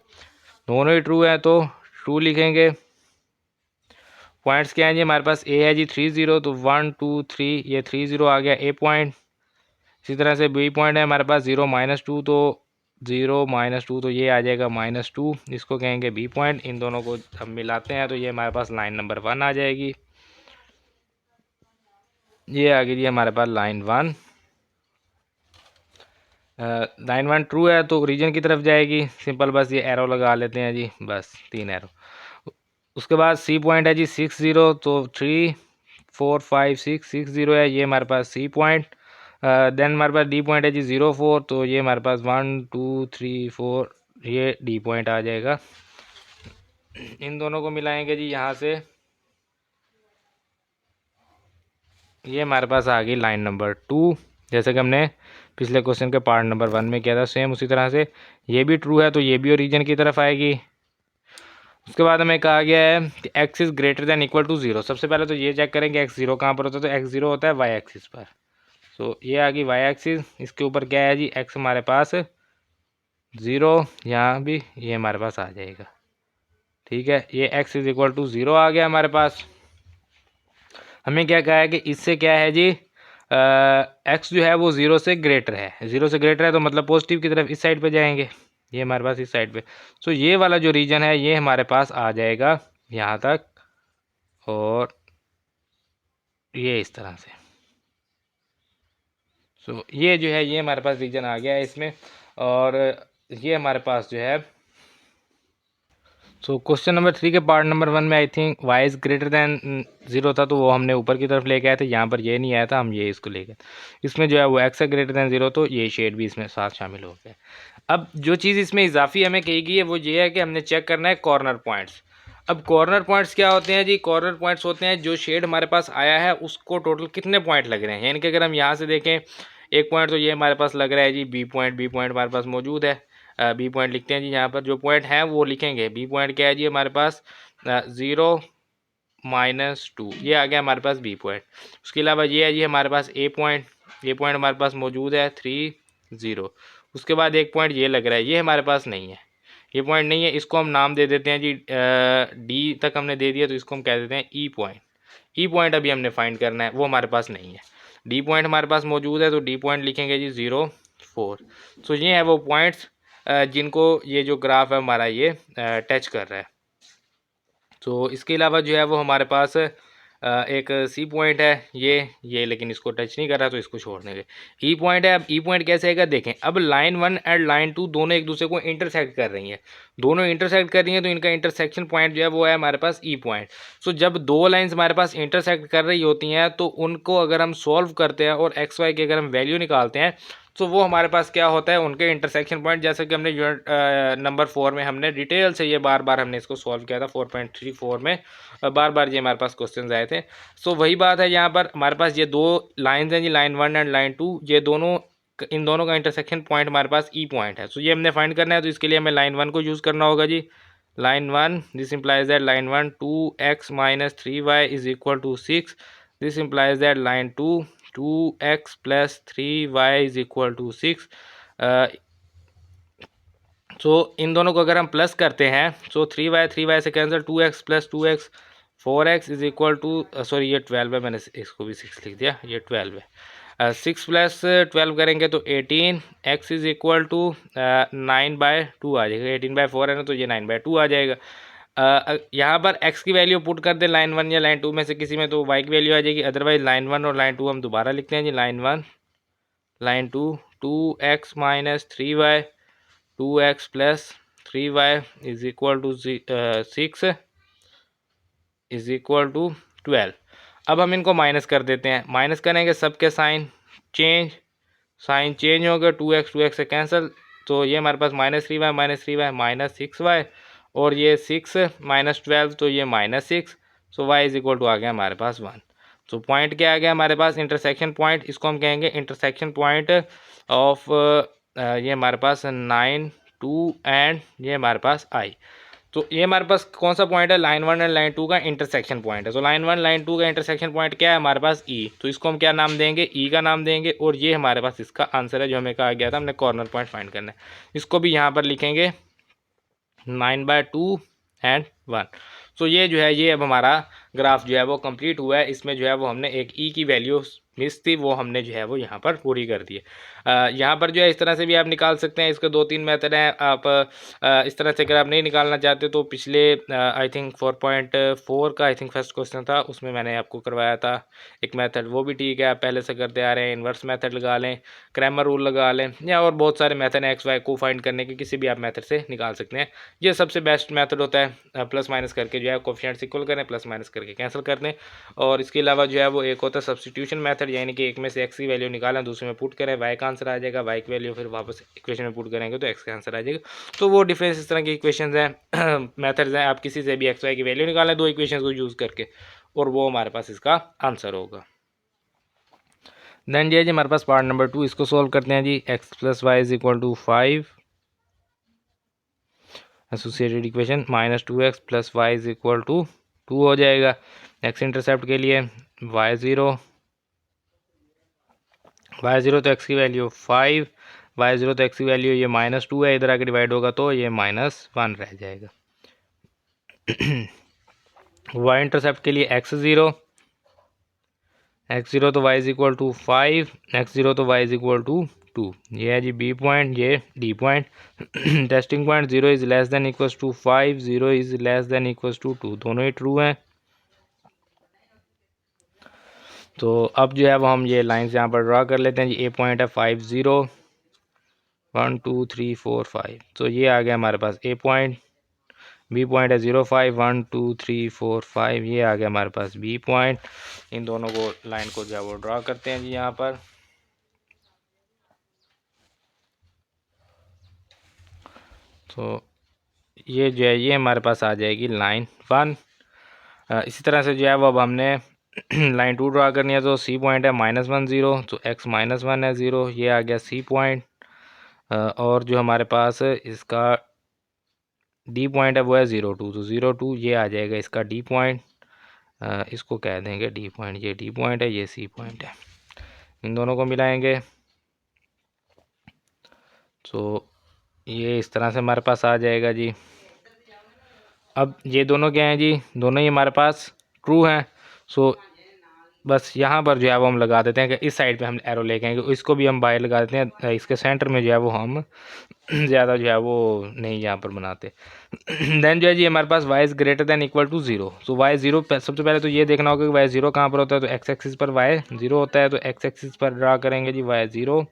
दोनों ही ट्रू है तो ट्रू लिखेंगे। पॉइंट्स क्या हैं जी हमारे पास, ए है जी 3 0, तो 1 2 3 ये 3 0 आ गया ए पॉइंट। इसी तरह से बी पॉइंट है हमारे पास 0 - 2, तो 0 - 2 तो ये आ जाएगा -2, इसको कहेंगे बी पॉइंट। इन दोनों को हम मिलाते हैं तो ये हमारे पास लाइन नंबर 1 आ जाएगी। ये आ गई जी हमारे पास लाइन 1। लाइन 1 ट्रू है तो ओरिजिन की तरफ जाएगी, सिंपल बस ये एरो लगा लेते हैं जी, बस 3 एरो। उसके बाद सी पॉइंट है जी 6 0, तो 3 4 5 6 6 0 है, ये हमारे पास सी पॉइंट। देन हमारे पास डी पॉइंट है जी 0 4, तो ये हमारे पास 1 2 3 4 ये डी पॉइंट आ जाएगा। इन दोनों को मिलाएंगे जी यहाँ से, ये हमारे पास आ गई लाइन नंबर 2, जैसे कि हमने पिछले क्वेश्चन के पार्ट नंबर 1 में किया था। सेम उसी तरह से ये भी ट्रू है तो ये भी ओरिजिन की तरफ आएगी। उसके बाद हमें कहा गया है कि x is greater than equal to 0। सबसे पहले तो ये चेक करेंगे x 0 कहाँ पर होता है, तो x 0 होता है y एक्सिस पर। सो ये आ गई y एक्सिस, इसके ऊपर क्या है जी x हमारे पास 0, यहाँ भी ये हमारे पास आ जाएगा, ठीक है। ये x इज़ इक्वल टू 0 आ गया हमारे पास। हमें क्या कहा है कि इससे क्या है जी एक्स जो है वो 0 से ग्रेटर है, 0 से ग्रेटर है तो मतलब पॉजिटिव की तरफ इस साइड पे जाएंगे, ये हमारे पास इस साइड पे। सो ये वाला जो रीजन है ये हमारे पास आ जाएगा यहाँ तक, और ये इस तरह से। सो ये जो है ये हमारे पास रीजन आ गया है इसमें, और ये हमारे पास जो है। सो क्वेश्चन नंबर 3 के पार्ट नंबर 1 में I think Y is greater then 0 था, तो वो हमने ऊपर की तरफ लेके आए थे, यहाँ पर ये नहीं आया था, हम ये इसको लेके। इसमें जो है वो एक्स है ग्रेटर दैन 0, तो ये शेड भी इसमें साथ शामिल हो गया। अब जो चीज़ इसमें इजाफी हमें कही गई है वो ये है कि हमने चेक करना है कॉर्नर पॉइंट्स। अब कॉर्नर पॉइंट्स क्या होते हैं जी? कॉर्नर पॉइंट्स होते हैं जो शेड हमारे पास आया है उसको टोटल कितने पॉइंट लग रहे हैं, यानी कि अगर हम यहाँ से देखें एक पॉइंट तो ये हमारे पास लग रहा है जी बी पॉइंट हमारे पास मौजूद है। बी पॉइंट लिखते हैं जी, यहाँ पर जो पॉइंट है वो लिखेंगे। बी पॉइंट क्या है जी हमारे पास 0 -2, ये आ गया हमारे पास बी पॉइंट। उसके अलावा ये है जी हमारे पास ए पॉइंट हमारे पास मौजूद है 3 0। उसके बाद एक पॉइंट ये लग रहा है, ये हमारे पास नहीं है, ये पॉइंट नहीं है, इसको हम नाम दे देते हैं जी डी तक हमने दे दिया तो इसको हम कह देते हैं ई पॉइंट। ई पॉइंट अभी हमने फाइंड करना है, वो हमारे पास नहीं है। डी पॉइंट हमारे पास मौजूद है तो डी पॉइंट लिखेंगे जी 0 4। सो ये है वो पॉइंट्स जिनको ये जो ग्राफ है हमारा ये टच कर रहा है। तो इसके अलावा जो है वो हमारे पास एक सी पॉइंट है ये लेकिन इसको टच नहीं कर रहा तो इसको छोड़ देंगे। ई पॉइंट है, अब ई पॉइंट कैसे आएगा देखें। अब लाइन 1 एंड लाइन 2 दोनों एक दूसरे को इंटरसेक्ट कर रही हैं, दोनों इंटरसेक्ट कर रही हैं तो इनका इंटरसेक्शन पॉइंट जो है वो है हमारे पास ई पॉइंट। सो जब दो लाइंस हमारे पास इंटरसेक्ट कर रही होती हैं तो उनको अगर हम सॉल्व करते हैं और एक्स वाई की अगर हम वैल्यू निकालते हैं तो वो हमारे पास क्या होता है उनके इंटरसेक्शन पॉइंट। जैसे कि हमने यूनिट नंबर 4 में हमने डिटेल से ये बार हमने इसको सॉल्व किया था 4.34 में, बार ये हमारे पास क्वेश्चन आए थे। सो वही बात है, यहाँ पर हमारे पास ये दो लाइंस हैं जी, लाइन 1 एंड लाइन 2, ये दोनों इन दोनों का इंटरसेक्शन पॉइंट हमारे पास ई पॉइंट है। सो ये हमने फाइंड करना है, तो इसके लिए हमें लाइन 1 को यूज़ करना होगा जी। Line 1 this implies that line 1 2x - 3y = 6। This implies that line 2 2x + 3y = 6। So इन दोनों को अगर हम प्लस करते हैं सो 3y से cancel, 2x + 2x 4x sorry ये 12 है, मैंने इसको भी 6 लिख दिया, ये 12 है। 6 + 12 करेंगे तो 18, x = 9/2 आ जाएगा। 18/4 है ना तो ये 9/2 आ जाएगा। यहाँ पर x की वैल्यू पुट कर दे लाइन 1 या लाइन 2 में से किसी में तो y की वैल्यू आ जाएगी। अदरवाइज लाइन 1 और लाइन 2 हम दोबारा लिखते हैं जी। Line 1 line 2 2x - 3y 2x + 3y = 6 = 12। अब हम इनको माइनस कर देते हैं, माइनस करेंगे सबके साइन चेंज हो गया, 2x से कैंसिल, तो ये हमारे पास -3y - 6y, और ये 6 - 12 तो ये -6। सो y = आ गया हमारे पास 1। तो पॉइंट क्या आ गया हमारे पास? इंटरसेक्शन पॉइंट, इसको हम कहेंगे इंटरसेक्शन पॉइंट ऑफ ये हमारे पास 9 2 एंड ये हमारे पास आई। तो ये हमारे पास कौन सा पॉइंट है? लाइन 1 एंड लाइन 2 का इंटरसेक्शन पॉइंट है। तो लाइन 1 लाइन 2 का इंटरसेक्शन पॉइंट क्या है हमारे पास? ई। तो इसको हम क्या नाम देंगे? ई का नाम देंगे, और ये हमारे पास इसका आंसर है जो हमें कहा गया था हमने कॉर्नर पॉइंट फाइंड करना है। इसको भी यहाँ पर लिखेंगे 9/2 एंड 1। सो ये जो है ये अब हमारा ग्राफ जो है वो कंप्लीट हुआ है। इसमें जो है वो हमने एक ई की वैल्यू मिस थी वो हमने जो है वो यहाँ पर पूरी कर दी है। यहाँ पर जो है इस तरह से भी आप निकाल सकते हैं, इसके 2-3 मेथड हैं। आप इस तरह से अगर आप नहीं निकालना चाहते तो पिछले आई थिंक 4.4 का आई थिंक फर्स्ट क्वेश्चन था, उसमें मैंने आपको करवाया था एक मेथड, वो भी ठीक है, आप पहले से करते आ रहे हैं। इन्वर्स मेथड लगा लें, क्रैमर रूल लगा लें, या और बहुत सारे मेथड हैं एक्स वाई को फाइंड करने के, किसी भी आप मेथड से निकाल सकते हैं। ये सबसे बेस्ट मेथड होता है प्लस माइनस करके जो है कोफिशिएंट्स इक्वल करें, प्लस माइनस करके कैंसिल कर दें। और इसके अलावा जो है वो एक होता है सब्स्टिट्यूशन मेथड, यानी कि एक में से एक्स की वैल्यू निकालें, दूसरे में पुट करें, वाई का आंसर आ जाएगा, वाई की वैल्यू फिर वापस इक्वेशन में पुट करेंगे तो एक्स का आंसर आ जाएगा। तो वो डिफरेंस इस तरह की इक्वेशन हैं मेथड्स हैं, आप किसी से भी एक्स वाई की वैल्यू निकालें दो इक्वेशन को यूज़ करके, और वो हमारे पास इसका आंसर होगा। देन जी हमारे पास पार्ट नंबर 2, इसको सोल्व करते हैं जी। x + y = 5 associated equation, -2x + y = 2 हो जाएगा। x इंटरसेप्ट के लिए y0 तो x की वैल्यू 5, y0 तो x की वैल्यू ये -2 है, इधर आके डिवाइड होगा तो ये -1 रह जाएगा। y इंटरसेप्ट के लिए x0 x0 तो y is equal to 5, x0 तो y इज इक्वल टू 2। ये है जी बी पॉइंट, ये D point. Testing point 0 is less than equals to 5, 0 is less than equals to 2, दोनों ही ट्रू हैं। तो अब जो है वो हम ये लाइन्स यहाँ पर ड्रा कर लेते हैं जी। ए पॉइंट है 5, 0, 1 2 3 4 5, तो ये आ गया हमारे पास ए पॉइंट। बी पॉइंट है 0 5, 1 2 3 4 5, ये आ गया हमारे पास बी पॉइंट। इन दोनों को लाइन को जो है वो ड्रा करते हैं जी यहाँ पर। तो ये जो है ये हमारे पास आ जाएगी लाइन 1। इसी तरह से जो है वो अब हमने लाइन 2 ड्रा करनी है। तो सी पॉइंट है -1 0, तो x -1 है 0, ये आ गया सी पॉइंट। और जो हमारे पास इसका डी पॉइंट है वो है 0 2, तो 0 2 ये आ जाएगा इसका डी पॉइंट। इसको कह देंगे डी पॉइंट, ये डी पॉइंट है, ये सी पॉइंट है। इन दोनों को मिलाएंगे तो ये इस तरह से हमारे पास आ जाएगा जी। अब ये दोनों क्या हैं जी, दोनों ही हमारे पास ट्रू हैं। सो बस यहाँ पर जो है वो हम लगा देते हैं कि इस साइड पे हम एरो लेके आएंगे, इसको भी हम बाहर लगा देते हैं। इसके सेंटर में जो है वो हम ज़्यादा जो है वो नहीं यहाँ पर बनाते। देन जो है जी हमारे पास y is greater than equal to 0। So y 0, सबसे पहले तो ये देखना होगा कि y 0 कहाँ पर होता है। तो x एक्सिस पर y 0 होता है, तो x एक्सिस पर ड्रा करेंगे जी y 0।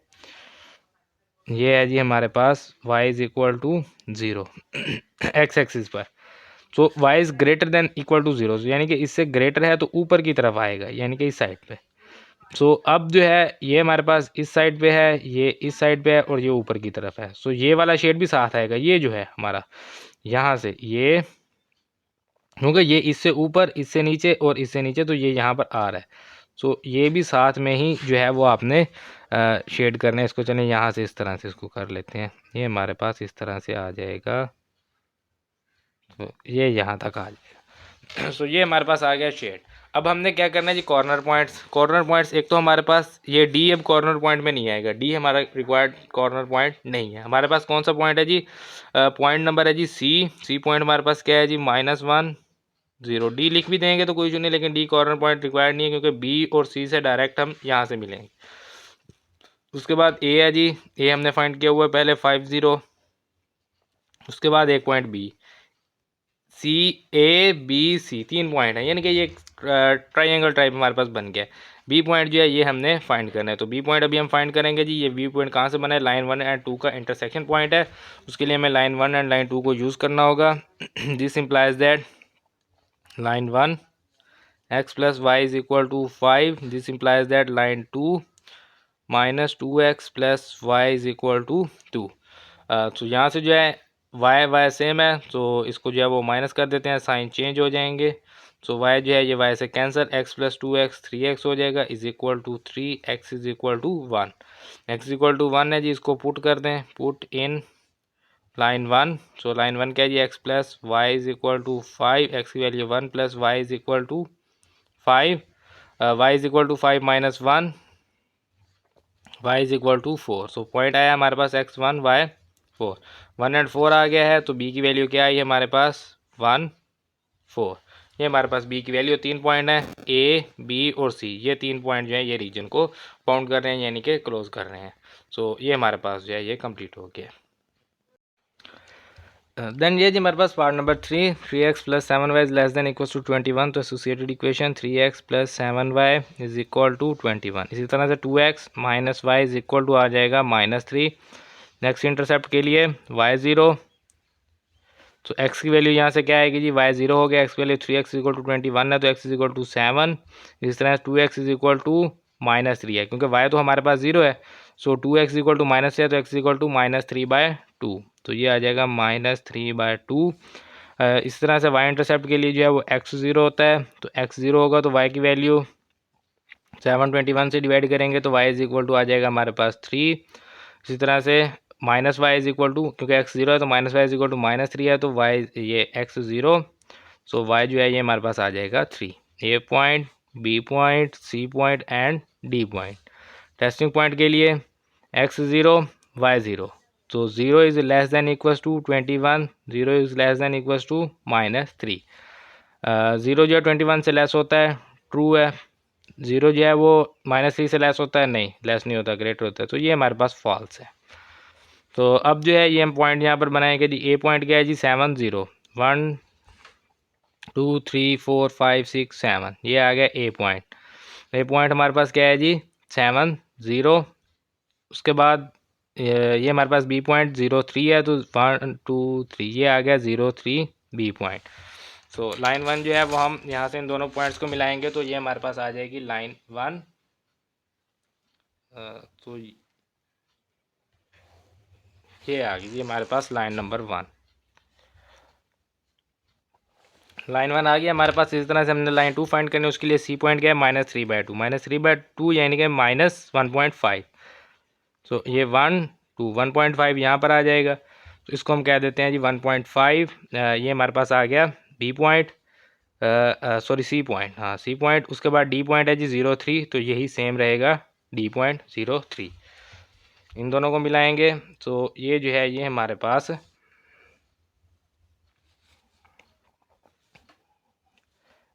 ये है जी हमारे पास y is equal to 0 x axis पर। So y is greater than equal to 0, यानी कि इससे ग्रेटर है तो ऊपर की तरफ आएगा, यानी कि इस साइड पे। सो अब जो है ये हमारे पास इस साइड पे है, ये इस साइड पे है, और ये ऊपर की तरफ है। सो ये वाला शेड भी साथ आएगा। ये जो है हमारा यहाँ से ये, क्योंकि ये इससे ऊपर, इससे नीचे और इससे नीचे, तो ये यहाँ पर आ रहा है। सो ये भी साथ में ही जो है वो आपने शेड करना है इसको। चलें यहाँ से इस तरह से इसको कर लेते हैं। ये हमारे पास इस तरह से आ जाएगा, तो ये यहाँ तक आ जाएगा। सो ये हमारे पास आ गया शेड। अब हमने क्या करना है जी, कॉर्नर पॉइंट्स। कॉर्नर पॉइंट्स एक तो हमारे पास ये डी अब कॉर्नर पॉइंट में नहीं आएगा, डी हमारा रिक्वायर्ड कॉर्नर पॉइंट नहीं है। हमारे पास कौन सा पॉइंट है जी, पॉइंट नंबर है जी सी पॉइंट हमारे पास क्या है जी -1 0। डी लिख भी देंगे तो कोई इशू नहीं, लेकिन डी कॉर्नर पॉइंट रिक्वायर्ड नहीं है, क्योंकि बी और सी से डायरेक्ट हम यहाँ से मिलेंगे। उसके बाद ए है जी, ए हमने फाइंड किया हुआ है पहले 5 0। उसके बाद एक point B, C A B C, 3 point है, यानी कि ये ट्राइंगल टाइप हमारे पास बन गया। बी पॉइंट जो है ये हमने फाइंड करना है। तो बी पॉइंट अभी हम फाइंड करेंगे जी। ये बी पॉइंट कहाँ से बना है, लाइन 1 एंड 2 का इंटरसेक्शन पॉइंट है। उसके लिए हमें लाइन 1 एंड लाइन 2 को यूज़ करना होगा। This implies that line 1 x plus y is equal to 5। This implies that line 2 -2x plus y is equal to 2। तो यहाँ से जो है y सेम है, तो इसको जो है वो माइनस कर देते हैं, साइन चेंज हो जाएंगे। तो y जो है ये y से cancel, x plus 2x 3x हो जाएगा, is equal to 3, x is equal to 1। x equal to 1 है जी, इसको पुट कर दें, put in line 1। So line 1 क्या है जी, x plus y is equal to 5, x की value 1 plus y is equal to 5, y is equal to 5 minus 1, y is equal to 4। So point आया हमारे पास x1 y 4, 1 एंड 4 आ गया है। तो b की वैल्यू क्या आई है हमारे पास 1 4। ये हमारे पास b की वैल्यू 3 पॉइंट है, a b और c, ये 3 पॉइंट जो है ये रीजन को बाउंड कर रहे हैं, यानी कि क्लोज कर रहे हैं। सो ये हमारे पास जो है ये कंप्लीट हो गया। देन ये जी हमारे पास part number 3, 3x plus 7y is less than equal to 21। तो associated equation 3x plus 7y is equal to 21। इसी तरह से 2x minus y is equal to आ जाएगा -3। नेक्स्ट इंटरसेप्ट के लिए y 0, तो x की वैल्यू यहाँ से क्या आएगी जी, y 0 हो गया, x की value 3x is equal to 21 है, तो x इज इक्वल टू 7। इस तरह से 2x इज इक्वल टू -3 है, क्योंकि y तो हमारे पास 0 है। सो 2x इक्वल टू -3 है, तो x इक्वल टू -3/2, तो ये आ जाएगा -3/2। इस तरह से y इंटरसेप्ट के लिए जो है वो x 0 होता है, तो x 0 होगा तो y की वैल्यू 721 से डिवाइड करेंगे, तो y इज इक्वल टू आ जाएगा हमारे पास 3। इसी तरह से minus y is equal to, क्योंकि x 0 है तो minus y is equal to -3 है, तो y ये x 0, सो y जो है ये हमारे पास आ जाएगा 3। A point, B point, C point and D point. Testing point के लिए x 0 y 0, तो 0 is less than equals to 21, 0 is less than equals to -3। 0 जो है 21 से लेस होता है, ट्रू है। ज़ीरो जो है वो -3 से लेस होता है, नहीं लेस नहीं होता, ग्रेटर होता है, तो ये हमारे पास फॉल्स है। तो अब जो है ये हम पॉइंट यहाँ पर बनाएंगे जी। ए पॉइंट क्या है जी 7 0, 1 2 3 4 5 6 7, ये आ गया ए पॉइंट। ए पॉइंट हमारे पास क्या है जी 7 0। उसके बाद ये हमारे पास बी पॉइंट 0 3 है, तो 1 2 3 ये आ गया 0 3 बी पॉइंट। सो लाइन 1 जो है वो हम यहाँ से इन दोनों पॉइंट्स को मिलाएंगे, तो ये हमारे पास आ जाएगी लाइन 1। तो ये आ गई जी हमारे पास लाइन नंबर 1। लाइन 1 आ गया हमारे पास। इस तरह से हमने लाइन 2 फाइंड करनी है, उसके लिए सी पॉइंट क्या है -3/2, -3/2 यानी कि -1.5। सो ये 1 2 1.5 यहाँ पर आ जाएगा, तो इसको हम कह देते हैं जी 1.5। ये हमारे पास आ गया B point, sorry C point, हाँ सी पॉइंट। उसके बाद डी पॉइंट है जी 0 3, तो यही सेम रहेगा डी पॉइंट 0 3। इन दोनों को मिलाएंगे तो ये जो है ये हमारे पास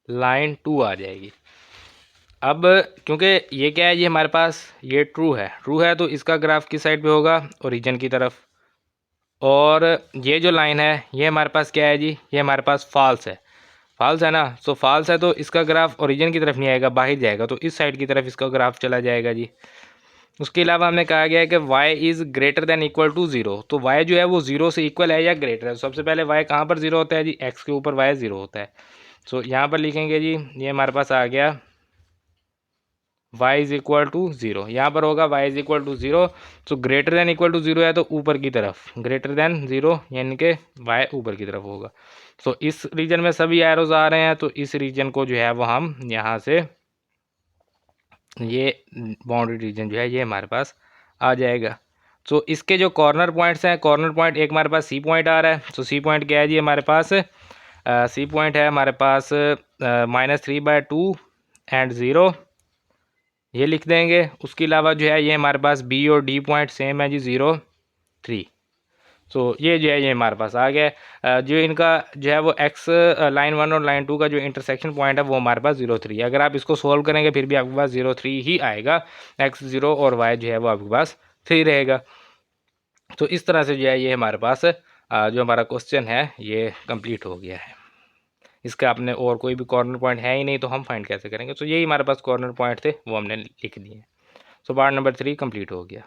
लाइन 2 आ जाएगी। अब क्योंकि ये क्या है, ये हमारे पास ये ट्रू है तो इसका ग्राफ किस साइड पे होगा, ओरिजिन की तरफ। और ये जो लाइन है ये हमारे पास क्या है जी, ये हमारे पास फॉल्स है, फॉल्स है ना। सो फॉल्स है तो इसका ग्राफ ओरिजिन की तरफ नहीं आएगा, बाहर जाएगा, तो इस साइड की तरफ इसका ग्राफ चला जाएगा जी। उसके अलावा हमने कहा गया है कि y is greater than equal to 0, तो y जो है वो 0 से इक्वल है या ग्रेटर है। सबसे पहले y कहाँ पर 0 होता है जी, x के ऊपर y 0 होता है। सो यहाँ पर लिखेंगे जी, ये हमारे पास आ गया y इज़ इक्वल टू 0, यहाँ पर होगा y is equal to 0। So greater than equal to 0 है तो ऊपर की तरफ, ग्रेटर देन 0 यानी कि y ऊपर की तरफ होगा। सो इस रीजन में सभी एरोज आ रहे हैं, तो इस रीजन को जो है वो हम यहाँ से, ये बाउंड्री रीजन जो है ये हमारे पास आ जाएगा। सो इसके जो कॉर्नर पॉइंट्स हैं, कॉर्नर पॉइंट एक हमारे पास सी पॉइंट आ रहा है। सो सी पॉइंट क्या है जी हमारे पास, सी पॉइंट है हमारे पास -3/2 एंड 0, ये लिख देंगे। उसके अलावा जो है ये हमारे पास बी और डी पॉइंट सेम है जी 0 3। सो ये जो है ये हमारे पास आ गया है। जो इनका जो है वो एक्स लाइन 1 और लाइन 2 का जो इंटरसेक्शन पॉइंट है वो हमारे पास 0 3 है। अगर आप इसको सोल्व करेंगे फिर भी आपके पास 0 3 ही आएगा, एक्स 0 और वाई जो है वो आपके पास 3 रहेगा। तो इस तरह से जो है ये हमारे पास जो हमारा क्वेश्चन है ये कंप्लीट हो गया है। इसका आपने और कोई भी कॉर्नर पॉइंट है ही नहीं, तो हम फाइंड कैसे करेंगे। तो यही हमारे पास कॉर्नर पॉइंट थे, वो हमने लिख दिए। सो पार्ट नंबर 3 कंप्लीट हो गया।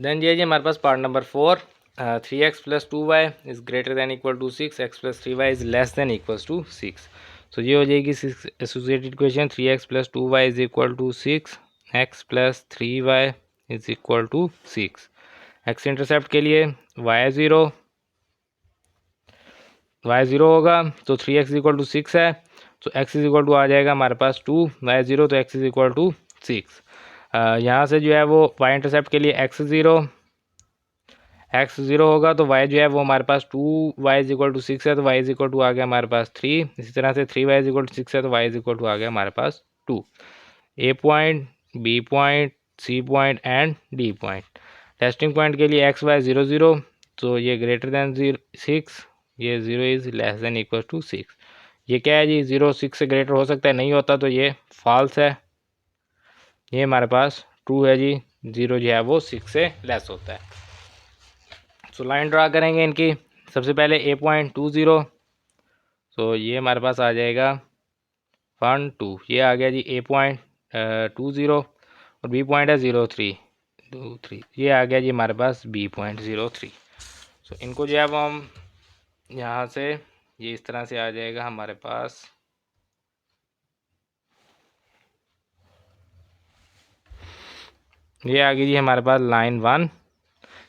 देन ये हमारे पास part number 4, 3x + 2y is greater than equal to 6, x + 3y is less than equals to 6। So ये हो जाएगी 6 associated equation, 3x + 2y is equal to 6, x + 3y is equal to 6। X intercept के लिए y0 होगा, तो 3x equal to 6 है, तो x is equal to आ जाएगा हमारे पास 2, y0 तो x इज इक्वल टू 6। यहाँ से जो है वो y इंटरसेप्ट के लिए x0 होगा, तो y जो है वो हमारे पास 2y इज इक्वल टू 6 है, तो y इज इक्वल टू आ गया हमारे पास 3। इसी तरह से 3y इज इक्वल टू 6 है, तो y इज इक्वल टू आ गया हमारे पास 2। A point, B point, C point and D point. Testing point के लिए x y 0 0, तो ये ग्रेटर देन 6, ये 0 is less than equal to 6। ये क्या है जी, 0 6 से ग्रेटर हो सकता है, नहीं होता तो ये फॉल्स है। ये हमारे पास ट्रू है जी, 0 जो है वो 6 से लेस होता है। सो लाइन ड्रा करेंगे इनकी। सबसे पहले ए पॉइंट 2 0, तो ये हमारे पास आ जाएगा 1 2, ये आ गया जी ए पॉइंट 2 0, और बी पॉइंट है 0 3 2 3, ये आ गया जी हमारे पास बी पॉइंट 0 3। सो इनको जो है वो हम यहाँ से, ये इस तरह से आ जाएगा हमारे पास, ये आ गई जी हमारे पास लाइन 1।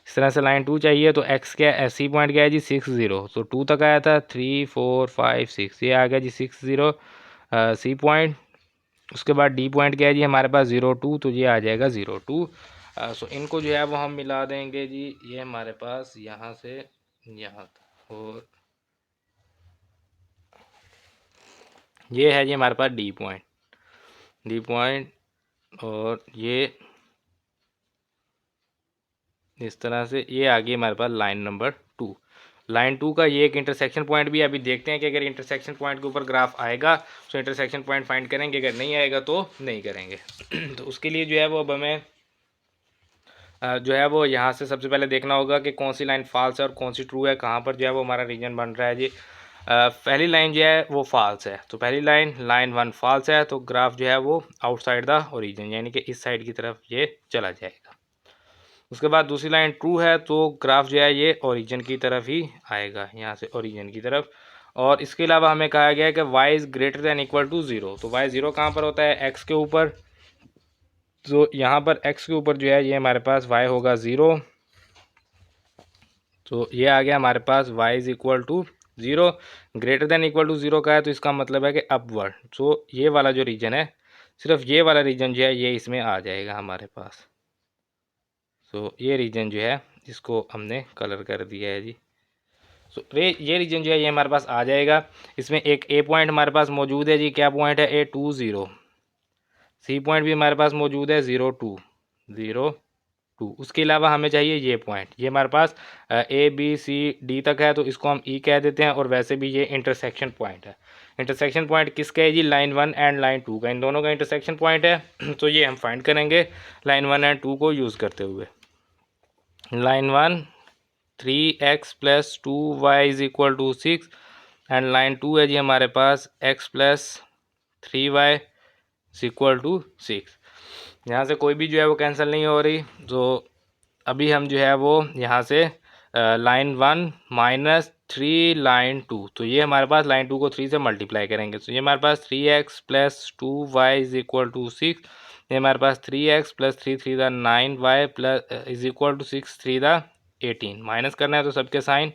इस तरह से लाइन 2 चाहिए, तो एक्स क्या है, सी पॉइंट क्या है जी 6 0, तो 2 तक आया था, 3 4 5 6, ये आ गया जी 6 0 सी पॉइंट। उसके बाद डी पॉइंट क्या है जी हमारे पास 0 2, तो ये आ जाएगा 0 2। सो इनको जो है वो हम मिला देंगे जी, ये हमारे पास यहाँ से यहाँ तक, और ये है जी हमारे पास डी पॉइंट, और ये इस तरह से ये आ गई हमारे पास लाइन नंबर 2। लाइन 2 का ये एक इंटरसेक्शन पॉइंट भी है। अभी देखते हैं कि अगर इंटरसेक्शन पॉइंट के ऊपर ग्राफ आएगा तो इंटरसेक्शन पॉइंट फाइंड करेंगे, अगर नहीं आएगा तो नहीं करेंगे। तो उसके लिए जो है वो अब हमें जो है वो यहाँ से सबसे पहले देखना होगा कि कौन सी लाइन फॉल्स है और कौन सी ट्रू है, कहाँ पर जो है वो हमारा रीजन बन रहा है जी। पहली लाइन जो है वो फॉल्स है, तो पहली लाइन 1 फॉल्स है, तो ग्राफ जो है वो आउटसाइड द ओरिजिन यानी कि इस साइड की तरफ ये चला जाएगा। उसके बाद दूसरी लाइन ट्रू है, तो ग्राफ जो है ये ओरिजिन की तरफ ही आएगा, यहाँ से ओरिजिन की तरफ। और इसके अलावा हमें कहा गया है कि y is greater than equal to 0, तो y 0 कहाँ पर होता है, x के ऊपर। तो यहाँ पर x के ऊपर जो है ये हमारे पास y होगा 0, तो ये आ गया हमारे पास y is equal to 0। Greater than equal to 0 का है, तो इसका मतलब है कि अपवर्ड। तो ये वाला जो रीजन है, सिर्फ ये वाला रीजन जो है ये इसमें आ जाएगा हमारे पास। तो ये रीजन जो है इसको हमने कलर कर दिया है जी। सो ये रीजन जो है ये हमारे पास आ जाएगा। इसमें एक ए पॉइंट हमारे पास मौजूद है जी, क्या पॉइंट है, A20। सी पॉइंट भी हमारे पास मौजूद है 0 2। उसके अलावा हमें चाहिए ये पॉइंट, ये हमारे पास A B C D तक है, तो इसको हम E कह देते हैं। और वैसे भी ये इंटरसेक्शन पॉइंट है। इंटरसेक्शन पॉइंट किसका है जी, लाइन 1 एंड लाइन 2 का, इन दोनों का इंटरसेक्शन पॉइंट है। तो ये हम फाइंड करेंगे लाइन 1 एंड 2 को यूज़ करते हुए। Line 1 3x + 2y is equal to 6 and line 2 है जी हमारे पास x + 3y is equal to 6। यहाँ से कोई भी जो है वो कैंसिल नहीं हो रही, तो अभी हम जो है वो यहाँ से लाइन 1 - 3 लाइन 2, तो ये हमारे पास लाइन 2 को 3 से मल्टीप्लाई करेंगे, तो ये हमारे पास 3x + 2y is equal to 6। ये हमारे पास 3x + 3 3 द 9y इज इक्वल टू 6 3 द 18। माइनस करना है तो सबके साइन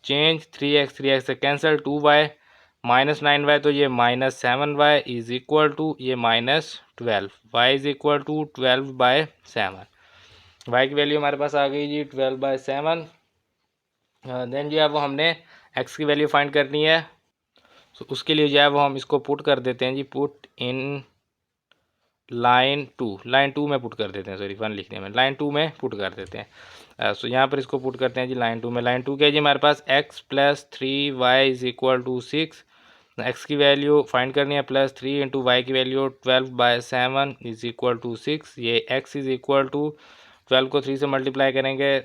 चेंज, 3x से कैंसिल, 2y - 9y, तो ये -7y इज इक्वल टू ये -12, y is equal to 12/7। y की वैल्यू हमारे पास आ गई जी 12/7। देन जो है वो हमने x की वैल्यू फाइंड करनी है, तो उसके लिए जो है वो हम इसको पुट कर देते हैं जी, पुट इन लाइन 2 में पुट कर देते हैं, सॉरी 1 लिखने में, लाइन 2 में पुट कर देते हैं। सो यहाँ पर इसको पुट करते हैं जी लाइन 2 में। लाइन 2 क्या है जी हमारे पास, x + 3y is equal to 6। x की वैल्यू फाइंड करनी है +3 इंटू वाई की वैल्यू 12/7 इज इक्वल टू 6। ये x इज इक्वल टू 12 को 3 से मल्टीप्लाई करेंगे,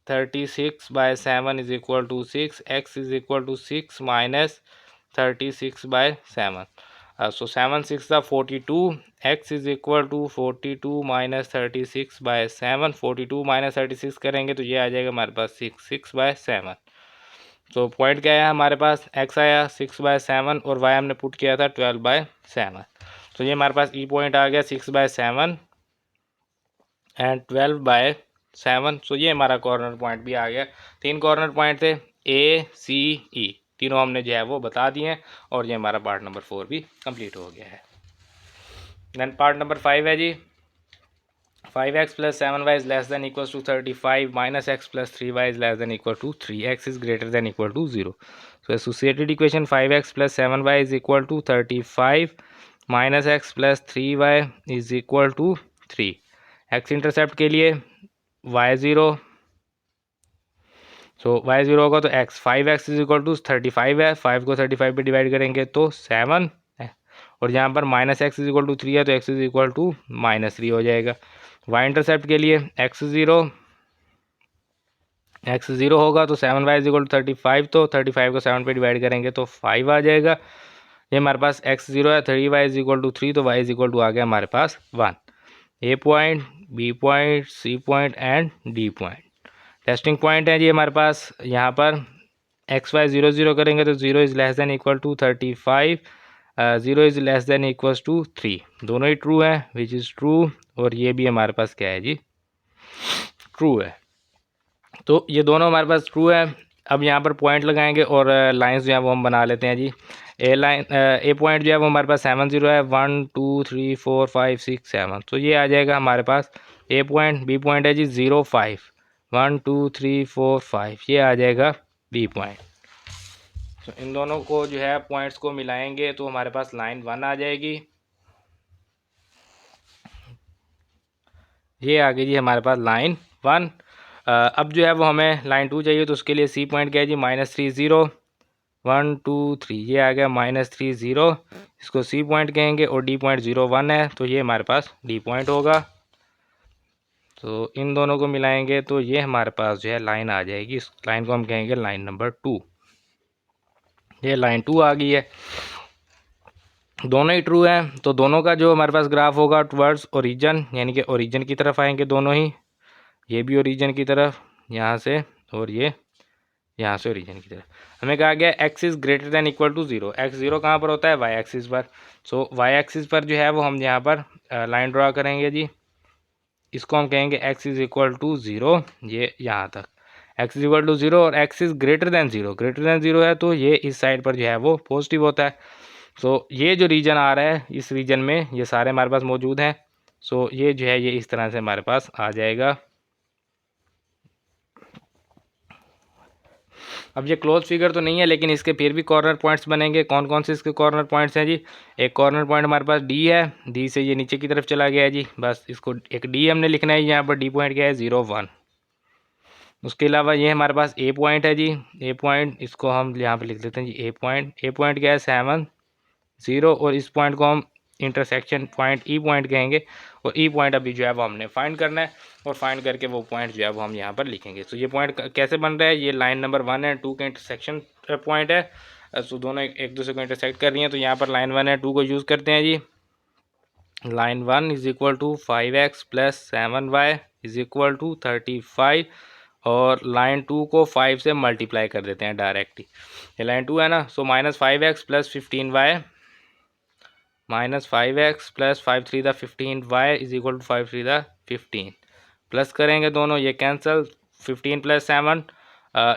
36/7 is equal to 6। x is equal to 6 - 36/7। So 7 6 42, x is equal to 42 - 36/7। 42 - 36 करेंगे तो ये आ जाएगा हमारे पास 6/7। तो पॉइंट क्या है हमारे पास, x आया 6/7 और y हमने पुट किया था 12/7। तो ये हमारे पास ई पॉइंट आ गया 6/7 एंड 12/7। सो ये हमारा कॉर्नर पॉइंट भी आ गया। 3 कॉर्नर पॉइंट थे, A C E, तीनों हमने जो है वो बता दिए हैं, और ये हमारा पार्ट नंबर 4 भी कंप्लीट हो गया है। देन पार्ट नंबर 5 है जी, 5x + 7y is less than equals to 35 - x + 3y is less than equal to 3, x is greater than equal to 0. So associated equation 5x + 7y is equal to 35 - x + 3y is equal to 3। x intercept के लिए y0, सो y0 होगा तो x 5x is equal to 35 है, 5 को 35 पे divide करेंगे तो 7 है, और यहाँ पर -x इज इक्वल टू 3 है, तो x इज इक्वल टू -3 हो जाएगा। y इंटरसेप्ट के लिए x0 होगा तो 7y इज इक्वल टू 35, तो 35 को 7 पे डिवाइड करेंगे तो 5 आ जाएगा। ये हमारे पास x0 है, 3y इज इक्वल टू 3, तो y इज इक्वल टू आ गया हमारे पास 1। A point, B point, C point and D point testing point है जी हमारे पास। यहाँ पर x y 0 0 करेंगे तो 0 is less than equal to 35, 0 is less than equals to 3, दोनों ही ट्रू है, विच इज़ ट्रू। और ये भी हमारे पास क्या है जी, ट्रू है। तो ये दोनों हमारे पास ट्रू है। अब यहाँ पर पॉइंट लगाएंगे और लाइंस जो है वो हम बना लेते हैं जी। ए पॉइंट जो है वो हमारे पास 7 0 है, 1 2 3 4 5 6 7, तो ये आ जाएगा हमारे पास ए पॉइंट। बी पॉइंट है जी 0 5, 1 2 3 4 5, ये आ जाएगा बी पॉइंट। तो इन दोनों को जो है पॉइंट्स को मिलाएंगे तो हमारे पास लाइन 1 आ जाएगी। ये आ गई जी हमारे पास लाइन 1। अब जो है वो हमें लाइन 2 चाहिए, तो उसके लिए सी पॉइंट क्या है जी, -3 0 1 2 3, ये आ गया -3 0, इसको सी पॉइंट कहेंगे, और डी पॉइंट 0 1 है, तो ये हमारे पास डी पॉइंट होगा। तो इन दोनों को मिलाएंगे तो ये हमारे पास जो है लाइन आ जाएगी, इस लाइन को हम कहेंगे लाइन नंबर 2। ये लाइन 2 आ गई है, दोनों ही ट्रू है, तो दोनों का जो हमारे पास ग्राफ होगा टुवर्ड्स ओरिजिन, यानी कि ओरिजिन की तरफ आएंगे दोनों ही, ये भी ओरिजिन की तरफ यहाँ से, और ये यहाँ से ओरिजिन की तरफ। हमें कहा गया x is greater than equal to 0, x 0 कहाँ पर होता है, वाई एक्सिस पर। सो वाई एक्सिस पर जो है वो हम यहाँ पर लाइन ड्रा करेंगे जी, इसको हम कहेंगे एक्स इज़ इक्वल टू 0, ये यहाँ तक एक्स इज इक्वल टू 0, और x is greater than 0, greater than 0 है तो ये इस साइड पर जो है वो पॉजिटिव होता है। सो ये जो रीजन आ रहा है, इस रीजन में ये सारे हमारे पास मौजूद हैं। सो ये जो है ये इस तरह से हमारे पास आ जाएगा। अब ये क्लोज फिगर तो नहीं है, लेकिन इसके फिर भी कॉर्नर पॉइंट्स बनेंगे। कौन कौन से इसके कॉर्नर पॉइंट्स हैं जी, एक कॉर्नर पॉइंट हमारे पास डी है, डी से ये नीचे की तरफ चला गया है जी, बस इसको एक डी हमने लिखना है, यहाँ पर डी पॉइंट क्या है 0 1। उसके अलावा ये हमारे पास ए पॉइंट है जी, ए पॉइंट इसको हम यहाँ पे लिख देते हैं जी ए पॉइंट, ए पॉइंट क्या है 7 0, और इस पॉइंट को हम इंटरसेक्शन पॉइंट ई पॉइंट कहेंगे, और ई पॉइंट अभी जो है वो हमने फाइंड करना है, और फाइंड करके वो पॉइंट जो है वो हम यहाँ पर लिखेंगे। सो ये पॉइंट कैसे बन रहा है, ये लाइन नंबर 1 एंड 2 के इंटरसेक्शन पॉइंट है। सो दोनों एक दूसरे को इंटरसेक्ट कर रही हैं, तो यहाँ पर लाइन 1 एंड 2 को यूज़ करते हैं जी। Line 1 is equal to 5x plus 7y is equal to 35, और लाइन 2 को 5 से मल्टीप्लाई कर देते हैं डायरेक्टली, ये लाइन 2 है ना। So -5x plus 15y, -5x plus 5 3 15y is equal to 5 3 15, plus करेंगे दोनों, ये कैंसिल, 15 प्लस 7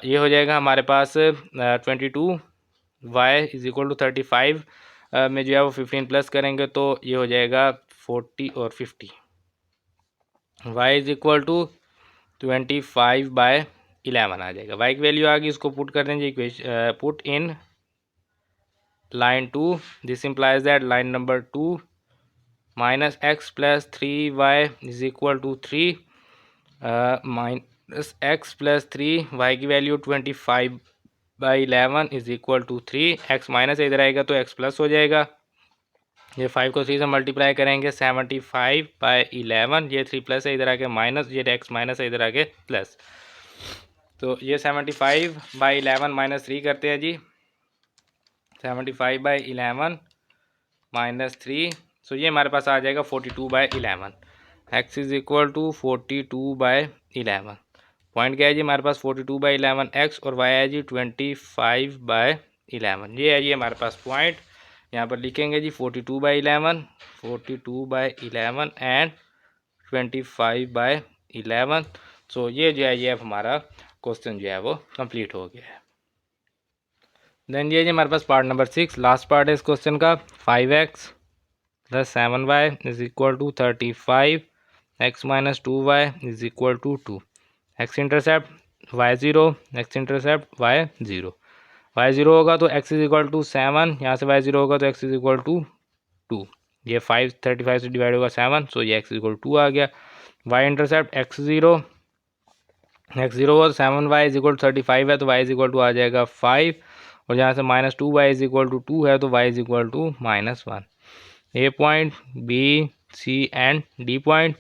ये हो जाएगा हमारे पास 22y इज इक्वल टू 35 में जो है वो 15 प्लस करेंगे तो ये हो जाएगा 40 और 50, y इज इक्वल टू 25/11 आ जाएगा। y की वैल्यू आ गई, इसको पुट कर देंगे equation, put in line 2, this implies that line number 2 -x plus 3y is equal to 3, minus x plus 3, y की वैल्यू 25/11 is equal to 3, x minus इधर आएगा तो x प्लस हो जाएगा, ये 5 को 3 से मल्टीप्लाई करेंगे 75/11, ये 3 प्लस है इधर आके माइनस, ये x माइनस है इधर आके प्लस, तो ये 75/11 माइनस 3 करते हैं जी, 75/11 माइनस 3, सो ये हमारे पास आ जाएगा 42/11, x is equal to 42/11। Point क्या है जी हमारे पास 42/11 x, और y है जी 25/11, ये है जी हमारे पास पॉइंट। यहाँ पर लिखेंगे जी 42/11, 42/11 एंड 25/11। सो ये जो है ये अब हमारा क्वेश्चन जो है वो कंप्लीट हो गया है। देन ये जी हमारे पास पार्ट नंबर 6, लास्ट पार्ट है इस क्वेश्चन का, 5x plus 7y is equal to 35, x minus 2y is equal to 2, x intercept y0, x intercept y0, y0 होगा तो x इज इक्वल टू 7, यहाँ से y0 होगा तो x इज इक्वल टू 2, ये 5 35 से डिवाइड होगा 7, सो ये x इज इक्वल टू 2 आ गया। y इंटरसेप्ट x0 होगा तो 7y इज इक्वल टू 35 है तो y इज इक्वल टू आ जाएगा 5, और यहाँ से -2y इज इक्वल टू 2 है तो y is equal to -1। A point, B, C and D point,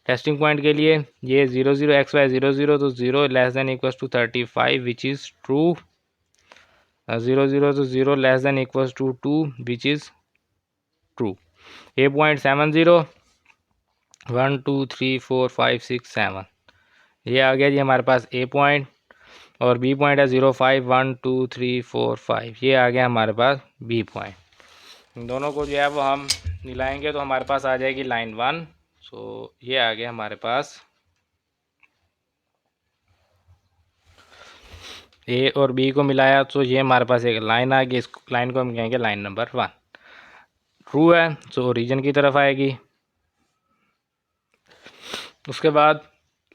testing point के लिए ये 0 0 x y 0 0, तो 0 less than equals to 35 which is true, 0 0 तो 0 less than equals to 2 which is true. A point 7 0 1 2 3 4 5 6 7, ये आ गया जी हमारे पास ए पॉइंट, और बी पॉइंट है 0 5 1 2 3 4 5, ये आ गया हमारे पास बी पॉइंट। इन दोनों को जो है वो हम मिलाएंगे तो हमारे पास आ जाएगी लाइन 1। सो ये आ गया हमारे पास ए और बी को मिलाया तो ये हमारे पास एक लाइन आ गई, इस लाइन को हम कहेंगे लाइन नंबर 1। ट्रू है सो ओरिजिन की तरफ आएगी। उसके बाद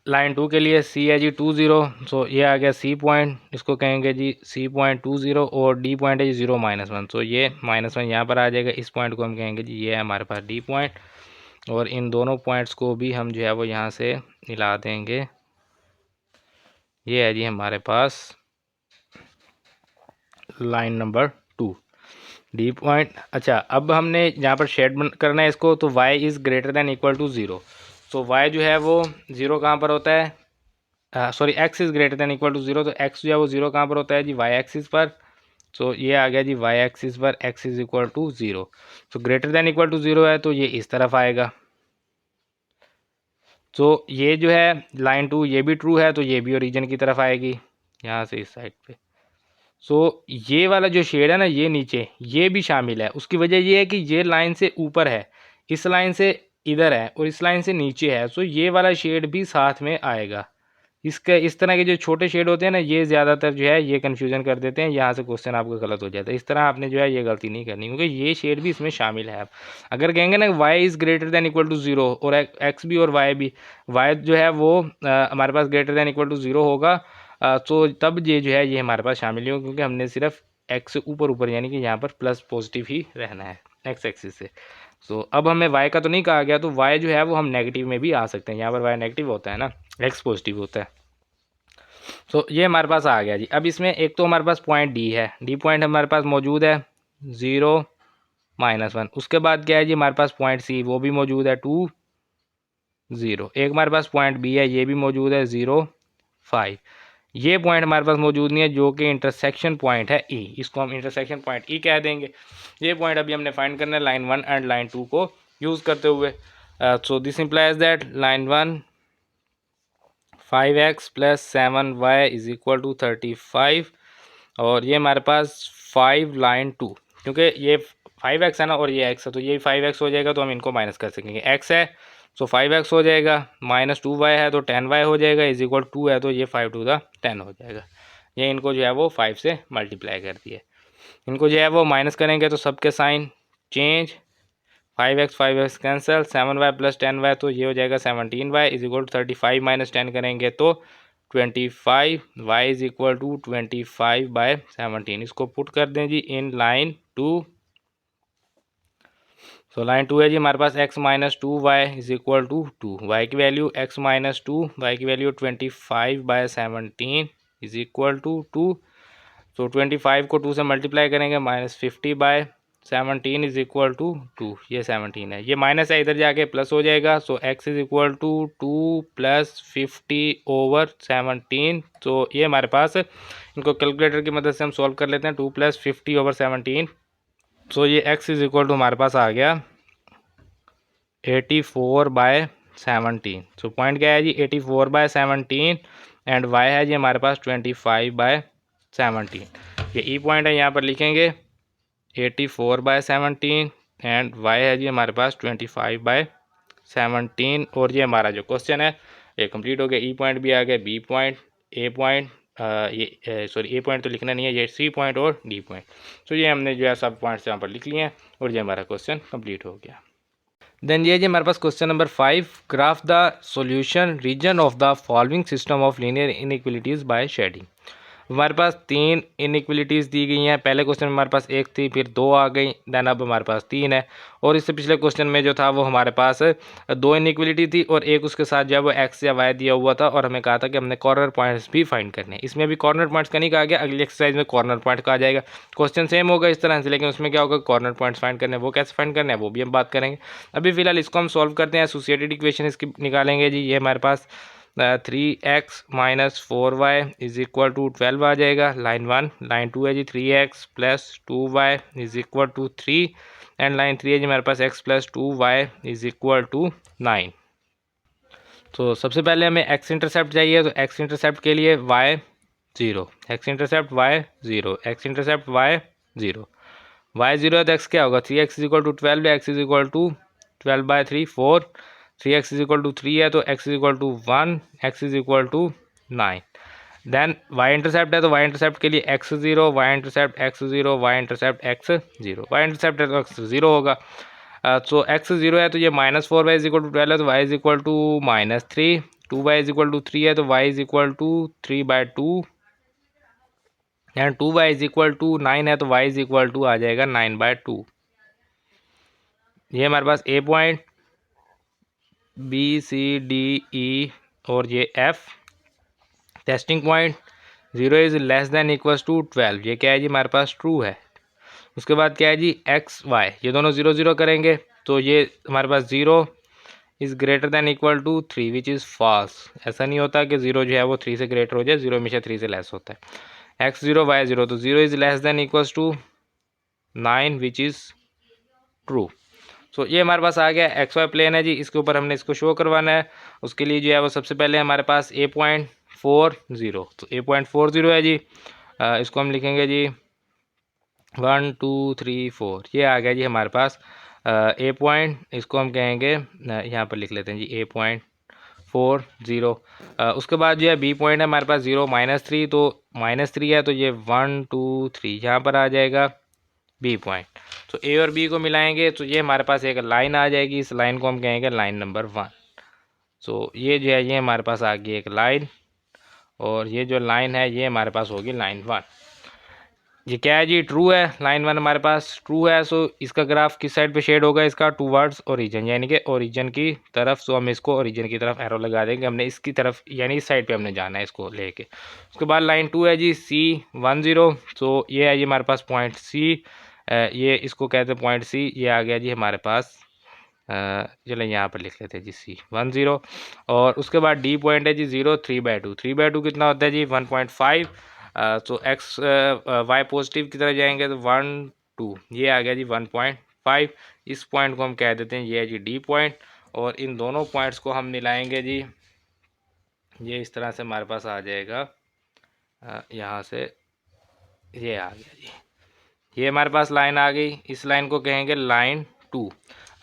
लाइन 2 के लिए सी है जी 2 0, सो ये आ गया सी पॉइंट, इसको कहेंगे जी सी पॉइंट 2 0, और डी पॉइंट है जी 0 -1, सो ये -1 यहाँ पर आ जाएगा, इस पॉइंट को हम कहेंगे जी ये है हमारे पास डी पॉइंट, और इन दोनों पॉइंट्स को भी हम जो है वो यहाँ से मिला देंगे, ये है जी हमारे पास लाइन नंबर 2 डी पॉइंट। अच्छा, अब हमने यहाँ पर शेड करना है इसको, तो y is greater than equal to 0। तो y जो है वो 0 कहाँ पर होता है, sorry x is greater than equal to 0, तो x जो है वो 0 कहाँ पर होता है जी, y एक्सिस पर। तो ये आ गया जी y एक्सिस पर x इज़ इक्वल टू 0। तो ग्रेटर देन इक्वल टू 0 है तो ये इस तरफ आएगा। तो ये जो है लाइन 2 ये भी ट्रू है, तो ये भी ओरिजिन की तरफ आएगी यहाँ से इस साइड पे। सो ये वाला जो शेड है ना, ये नीचे ये भी शामिल है। उसकी वजह ये है कि ये लाइन से ऊपर है, इस लाइन से इधर है और इस लाइन से नीचे है। सो ये वाला शेड भी साथ में आएगा। इसके इस तरह के जो छोटे शेड होते हैं ना, ये ज़्यादातर जो है ये कन्फ्यूज़न कर देते हैं, यहाँ से क्वेश्चन आपका गलत हो जाता है। इस तरह आपने जो है ये गलती नहीं करनी, क्योंकि ये शेड भी इसमें शामिल है। अगर कहेंगे ना y is greater than equal to 0 और x भी और y भी, y जो है वो हमारे पास ग्रेटर दैन इक्वल टू 0 होगा, तो तब ये जो है ये हमारे पास शामिल हो, क्योंकि हमने सिर्फ x से ऊपर ऊपर यानी कि यहाँ पर प्लस पॉजिटिव ही रहना है x एक्सिस से। सो अब हमें y का तो नहीं कहा गया, तो y जो है वो हम नेगेटिव में भी आ सकते हैं। यहाँ पर y नेगेटिव होता है ना, x पॉजिटिव होता है। तो ये हमारे पास आ गया जी। अब इसमें एक तो हमारे पास पॉइंट डी है, डी पॉइंट हमारे पास मौजूद है 0 -1। उसके बाद क्या है जी, हमारे पास पॉइंट सी वो भी मौजूद है 2 0। एक हमारे पास पॉइंट बी है, ये भी मौजूद है 0 5। ये पॉइंट हमारे पास मौजूद नहीं है, जो कि इंटरसेक्शन पॉइंट है ई, इसको हम इंटरसेक्शन पॉइंट ई कह देंगे। ये पॉइंट अभी हमने फाइंड करना है लाइन 1 एंड लाइन 2 को यूज़ करते हुए। So this implies that line 1 5x plus 7y is equal to 35, और ये हमारे पास 5 लाइन 2, क्योंकि ये 5x है ना और ये x है, तो ये 5x हो जाएगा, तो हम इनको माइनस कर सकेंगे। x है तो 5x हो जाएगा, माइनस 2y है तो 10y हो जाएगा, इज इक्वल 2 है तो ये 5 टू द 10 हो जाएगा। ये इनको जो है वो 5 से मल्टीप्लाई कर दिए। इनको जो है वो माइनस करेंगे तो सबके sign change, 5x cancel, 7y plus 10y, तो ये हो जाएगा 17y is equal to 35 minus 10 करेंगे तो 25, y इज इक्वल टू 25/17। इसको पुट कर दें जी इन लाइन 2। तो लाइन 2 है जी हमारे पास x minus 2y is equal to 2, y की वैल्यू x माइनस 2, वाई की वैल्यू 25/17 इज इक्वल टू 2। तो 25 को 2 से मल्टीप्लाई करेंगे, -50/17 इज इक्वल टू 2। ये 17 है, ये माइनस है, इधर जाके प्लस हो जाएगा। So x is equal to 2 plus 50/17। तो ये हमारे पास, इनको कैलकुलेटर की मदद से हम सॉल्व कर लेते हैं, 2 प्लस 50/17। सो ये x इज इक्वल टू हमारे पास आ गया 84/17। सो पॉइंट क्या है जी 84/17, एंड y है जी हमारे पास 25/17। ये ई पॉइंट है, यहाँ पर लिखेंगे 84/17 एंड y है जी हमारे पास 25/17। और ये हमारा जो क्वेश्चन है ये कंप्लीट हो गया। ई पॉइंट भी आ गया, बी पॉइंट, ए पॉइंट, ये सॉरी ए पॉइंट तो लिखना नहीं है, ये सी पॉइंट और डी पॉइंट। तो ये हमने जो है सब पॉइंट्स यहाँ पर लिख लिए हैं और ये हमारा क्वेश्चन कंप्लीट हो गया। देन ये जी हमारे पास question number 5, graph the solution region of the following system of linear inequalities by shading. हमारे पास 3 इनइक्वलिटीज़ दी गई हैं। पहले क्वेश्चन में हमारे पास 1 थी, फिर 2 आ गई, देन अब हमारे पास 3 है। और इससे पिछले क्वेश्चन में जो था वो हमारे पास 2 इनइक्वलिटी थी और एक उसके साथ जो है वो x या y दिया हुआ था, और हमें कहा था कि हमने कॉर्नर पॉइंट्स भी फाइंड करने हैं। इसमें अभी कॉर्नर पॉइंट्स का नहीं कहा गया, अगली एक्सरसाइज में कॉर्नर पॉइंट का आ जाएगा। क्वेश्चन सेम होगा इस तरह से, लेकिन उसमें क्या होगा, कॉर्नर पॉइंट्स फाइंड करने, वो कैसे फाइंड करने हैं वो भी हम बात करेंगे। अभी फिलहाल इसको हम सॉल्व करते हैं, एसोसिएटेड इक्वेशन इसकी निकालेंगे जी। ये हमारे पास 3x minus 4y is equal to 12 आ जाएगा, लाइन 1। लाइन 2 है जी 3x plus 2y is equal to 3, and line 3 है जी हमारे पास x plus 2y is equal to 9। तो सबसे पहले हमें x इंटरसेप्ट चाहिए, तो x इंटरसेप्ट के लिए y 0, x intercept y 0, x intercept y 0, y 0 है तो x क्या होगा, 3x इज इक्वल टू 12 है, x is equal to 12/3 4, 3x is equal to 3 है तो x is equal to 1, x is equal to 9। Then y intercept है तो y intercept के लिए x 0, y intercept x 0, y intercept x 0, y intercept है तो x 0 होगा। सो x 0 है तो ये -4y इज इक्वल टू 12 है तो y is equal to -3, 2y is equal to 3 है तो y is equal to 3/2, and 2y is equal to 9 है तो y इज इक्वल टू आ जाएगा 9/2। ये हमारे पास A point, B C D E और ये F, testing point 0 is less than equals to 12, ये क्या है जी हमारे पास ट्रू है। उसके बाद क्या है जी एक्स वाई, ये दोनों 0 0 करेंगे तो ये हमारे पास 0 is greater than equal to 3 which is false. ऐसा नहीं होता कि 0 जो है वो 3 से ग्रेटर हो जाए, 0 हमेशा 3 से लेस होता है। एक्स 0 वाई 0, तो 0 is less than equals to 9 which is true. So ये हमारे पास आ गया एक्स वाई प्लेन है जी, इसके ऊपर हमने इसको शो करवाना है। उसके लिए जो है वो सबसे पहले हमारे पास A.40, तो A.40 है जी। इसको हम लिखेंगे जी 1 2 3 4, ये आ गया जी हमारे पास ए पॉइंट, इसको हम कहेंगे यहाँ पर लिख लेते हैं जी A.40। उसके बाद जो है बी पॉइंट है हमारे पास 0 -3, तो -3 है तो ये 1 2 3 यहाँ पर आ जाएगा बी पॉइंट। तो ए और बी को मिलाएंगे तो ये हमारे पास एक लाइन आ जाएगी, इस लाइन को हम कहेंगे लाइन नंबर 1। सो ये जो है ये हमारे पास आ गई एक लाइन, और ये जो लाइन है ये हमारे पास होगी लाइन 1। ये क्या है जी ट्रू है, लाइन 1 हमारे पास ट्रू है। सो इसका ग्राफ किस साइड पे शेड होगा, इसका टूवर्ड्स ओरिजिन, यानी कि ओरिजिन की तरफ। सो हम इसको ओरिजिन की तरफ एरो लगा देंगे, हमने इसकी तरफ यानी इस साइड पे हमने जाना है इसको लेके। उसके बाद लाइन 2 है जी C10। सो ये है जी हमारे पास पॉइंट C, ये इसको कहते हैं पॉइंट C, ये आ गया जी हमारे पास। चलें यहाँ पर लिख लेते हैं जी C10। और उसके बाद D पॉइंट है जी 0 3/2, 3/2 कितना होता है जी 1.5। तो एक्स वाई पॉजिटिव की तरह जाएंगे तो 1 2, ये आ गया जी 1.5। इस पॉइंट को हम कह देते हैं ये है जी डी पॉइंट, और इन दोनों पॉइंट्स को हम मिलाएंगे जी, ये इस तरह से हमारे पास आ जाएगा। यहाँ से ये आ गया जी, ये हमारे पास लाइन आ गई, इस लाइन को कहेंगे लाइन 2।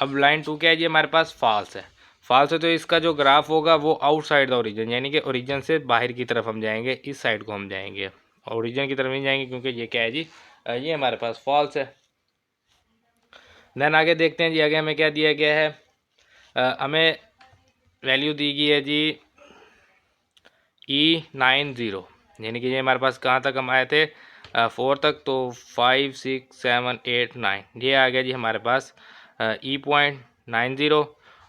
अब लाइन 2 क्या है जी हमारे पास फॉल्स है, फॉल्स है तो इसका जो ग्राफ होगा वो आउटसाइड द ओरिजिन, यानी कि ओरिजिन से बाहर की तरफ हम जाएंगे, इस साइड को हम जाएंगे, ओरिजिन की तरफ नहीं जाएंगे क्योंकि ये क्या है जी ये हमारे पास फॉल्स है। देन आगे देखते हैं जी, आगे हमें क्या दिया गया है, हमें वैल्यू दी गई है जी E90, यानी कि ये हमारे पास कहाँ तक हम आए थे 4 तक, तो 5 6 7 8 9, ये आ गया जी हमारे पास E.90।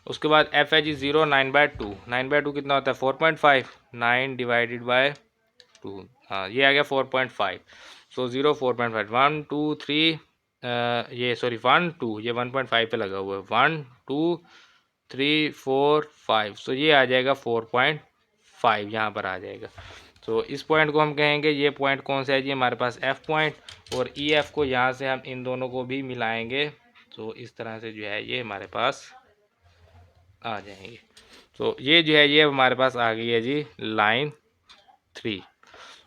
उसके बाद F है जी 0 9/2, 9/2 कितना होता है 4.5, 9 डिवाइडेड बाय 2, हाँ ये आ गया 4.5। सो 0 4.5 1 2 3, ये सॉरी 1 2, ये 1.5 पे लगा हुआ है, 1 2 3 4 5, सो ये आ जाएगा 4.5, यहाँ पर आ जाएगा। तो इस पॉइंट को हम कहेंगे, ये पॉइंट कौन सा है जी हमारे पास F पॉइंट, और EF को यहाँ से हम इन दोनों को भी मिलाएंगे, तो इस तरह से जो है ये हमारे पास आ जाएंगे। तो ये जो है ये हमारे पास आ गई है जी लाइन 3,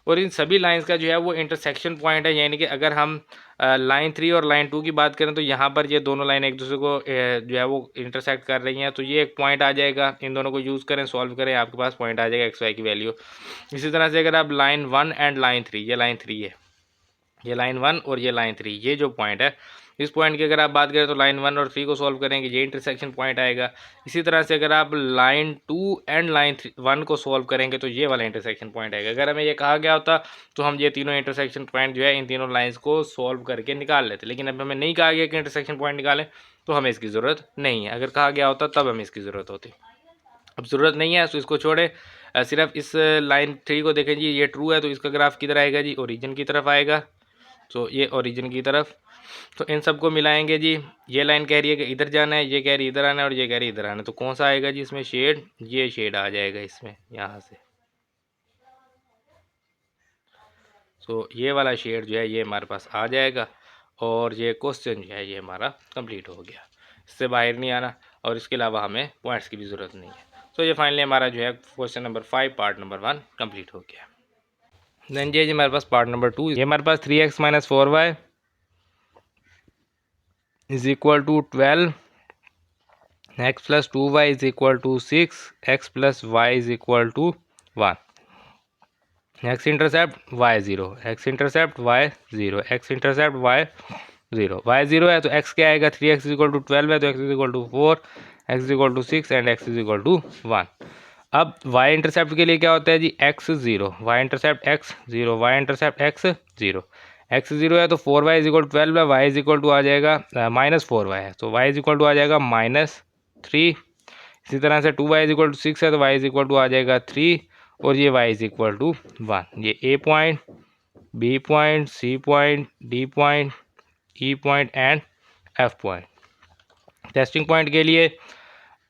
और इन सभी लाइंस का जो है वो इंटरसेक्शन पॉइंट है, यानी कि अगर हम लाइन 3 और लाइन 2 की बात करें तो यहाँ पर ये दोनों लाइन एक दूसरे को जो है वो इंटरसेक्ट कर रही हैं, तो ये एक पॉइंट आ जाएगा, इन दोनों को यूज़ करें सॉल्व करें, आपके पास पॉइंट आ जाएगा एक्स वाई की वैल्यू। इसी तरह से अगर आप लाइन 1 एंड लाइन 3, ये लाइन 3 है, ये लाइन 1 और ये लाइन 3, ये जो पॉइंट है, इस पॉइंट की अगर आप बात करें तो लाइन 1 और 3 को सॉल्व करेंगे, ये इंटरसेक्शन पॉइंट आएगा। इसी तरह से अगर आप लाइन 2 एंड लाइन 1 को सॉल्व करेंगे तो ये वाला इंटरसेक्शन पॉइंट आएगा। अगर हमें ये कहा गया होता तो हम ये तीनों इंटरसेक्शन पॉइंट जो है इन तीनों लाइंस को सॉल्व करके निकाल लेते, लेकिन अब हमें नहीं कहा गया कि इंटरसेक्शन पॉइंट निकालें, तो हमें इसकी ज़रूरत नहीं है। अगर कहा गया होता तब हमें इसकी ज़रूरत होती, अब ज़रूरत नहीं है तो इसको छोड़े, सिर्फ इस लाइन 3 को देखें जी, ये ट्रू है तो इसका ग्राफ किधर आएगा जी ओरिजिन की तरफ आएगा, तो ये ओरिजिन की तरफ। तो इन सबको मिलाएंगे जी, ये लाइन कह रही है कि इधर जाना है, ये कह रही है इधर आना है, और ये कह रही है इधर आना है, तो कौन सा आएगा जी इसमें शेड, ये शेड आ जाएगा इसमें यहाँ से। तो ये वाला शेड जो है ये हमारे पास आ जाएगा, और ये क्वेश्चन जो है ये हमारा कंप्लीट हो गया, इससे बाहर नहीं आना, और इसके अलावा हमें पॉइंट्स की भी ज़रूरत नहीं है। तो ये फाइनली हमारा जो है question number 5 part number 1 complete हो गया। देन जी हमारे पास पार्ट नंबर 2, ये हमारे पास 3x - 4y is equal to 12, x + 2y is equal to 6, x + y is equal to 1, x intercept y 0, x intercept y 0, x intercept y 0, y 0 है तो x क्या आएगा 3x इज इक्वल टू 12 है तो x is equal to 4, x is equal to 6 and x is equal to 1। अब y intercept के लिए क्या होता है जी x 0, y intercept x 0, y intercept x 0, x 0 है तो 4y इज इक्वल टू 12 है, y इज इक्वल टू आ जाएगा -4y है तो y इज इक्वल टू आ जाएगा -3। इसी तरह से 2y इज इक्वल टू 6 है तो y इज इक्वल टू आ जाएगा 3, और ये y इज़ इक्वल टू 1। ये A point, B point, C point, D point, E point and F point. Testing point के लिए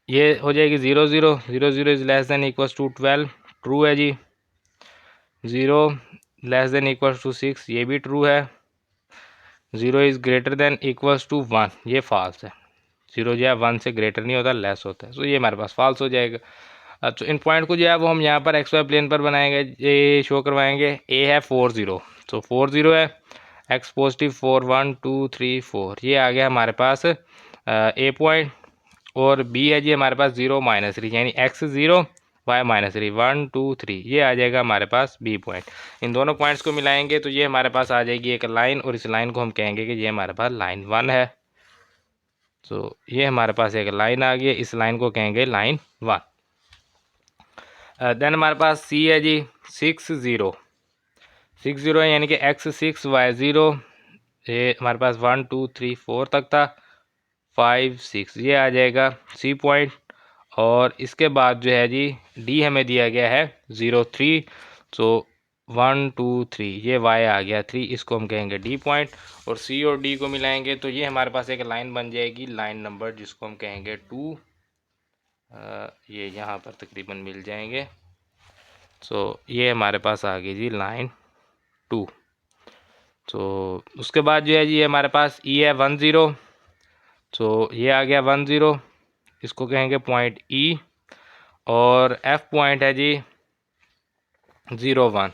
ये हो जाएगी 0 0, 0 0 is less than equals to 12, true है जी। 0 लेस देन इक्वल्स टू 6, ये भी ट्रू है। 0 is greater than equals to 1, ये फॉल्स है। 0 जो है 1 से ग्रेटर नहीं होता, लेस होता है, तो ये हमारे पास फॉल्स हो जाएगा। तो इन पॉइंट को जो है वो हम यहाँ पर एक्स वाई प्लेन पर बनाएंगे, ये शो करवाएंगे। ए है 4 0, तो 4 0 है, एक्स पॉजिटिव 4 1 2 3 4, ये आ गया हमारे पास ए पॉइंट। और बी है जी हमारे पास 0 -3, यानी एक्स 0 वाई -3 1 2 3, ये आ जाएगा हमारे पास बी पॉइंट। इन दोनों पॉइंट्स को मिलाएंगे तो ये हमारे पास आ जाएगी एक लाइन, और इस लाइन को हम कहेंगे कि ये हमारे पास लाइन 1 है। तो ये हमारे पास एक लाइन आ गई, इस लाइन को कहेंगे लाइन 1। देन हमारे पास सी है जी 6 0, 6 0 है, यानी कि एक्स 6 वाई 0, ये हमारे पास 1 2 3 4 तक था, 5 6, ये आ जाएगा सी पॉइंट। और इसके बाद जो है जी डी हमें दिया गया है 0 3, तो 1 2 3, ये वाई आ गया 3, इसको हम कहेंगे डी पॉइंट। और सी और डी को मिलाएंगे तो ये हमारे पास एक लाइन बन जाएगी, लाइन नंबर जिसको हम कहेंगे 2, ये यहाँ पर तकरीबन मिल जाएंगे। सो ये हमारे पास आ गई जी लाइन 2। तो उसके बाद जो है जी ये हमारे पास ई है 1 0, तो ये आ गया 1 0, इसको कहेंगे पॉइंट ई। और एफ पॉइंट है जी 0 1,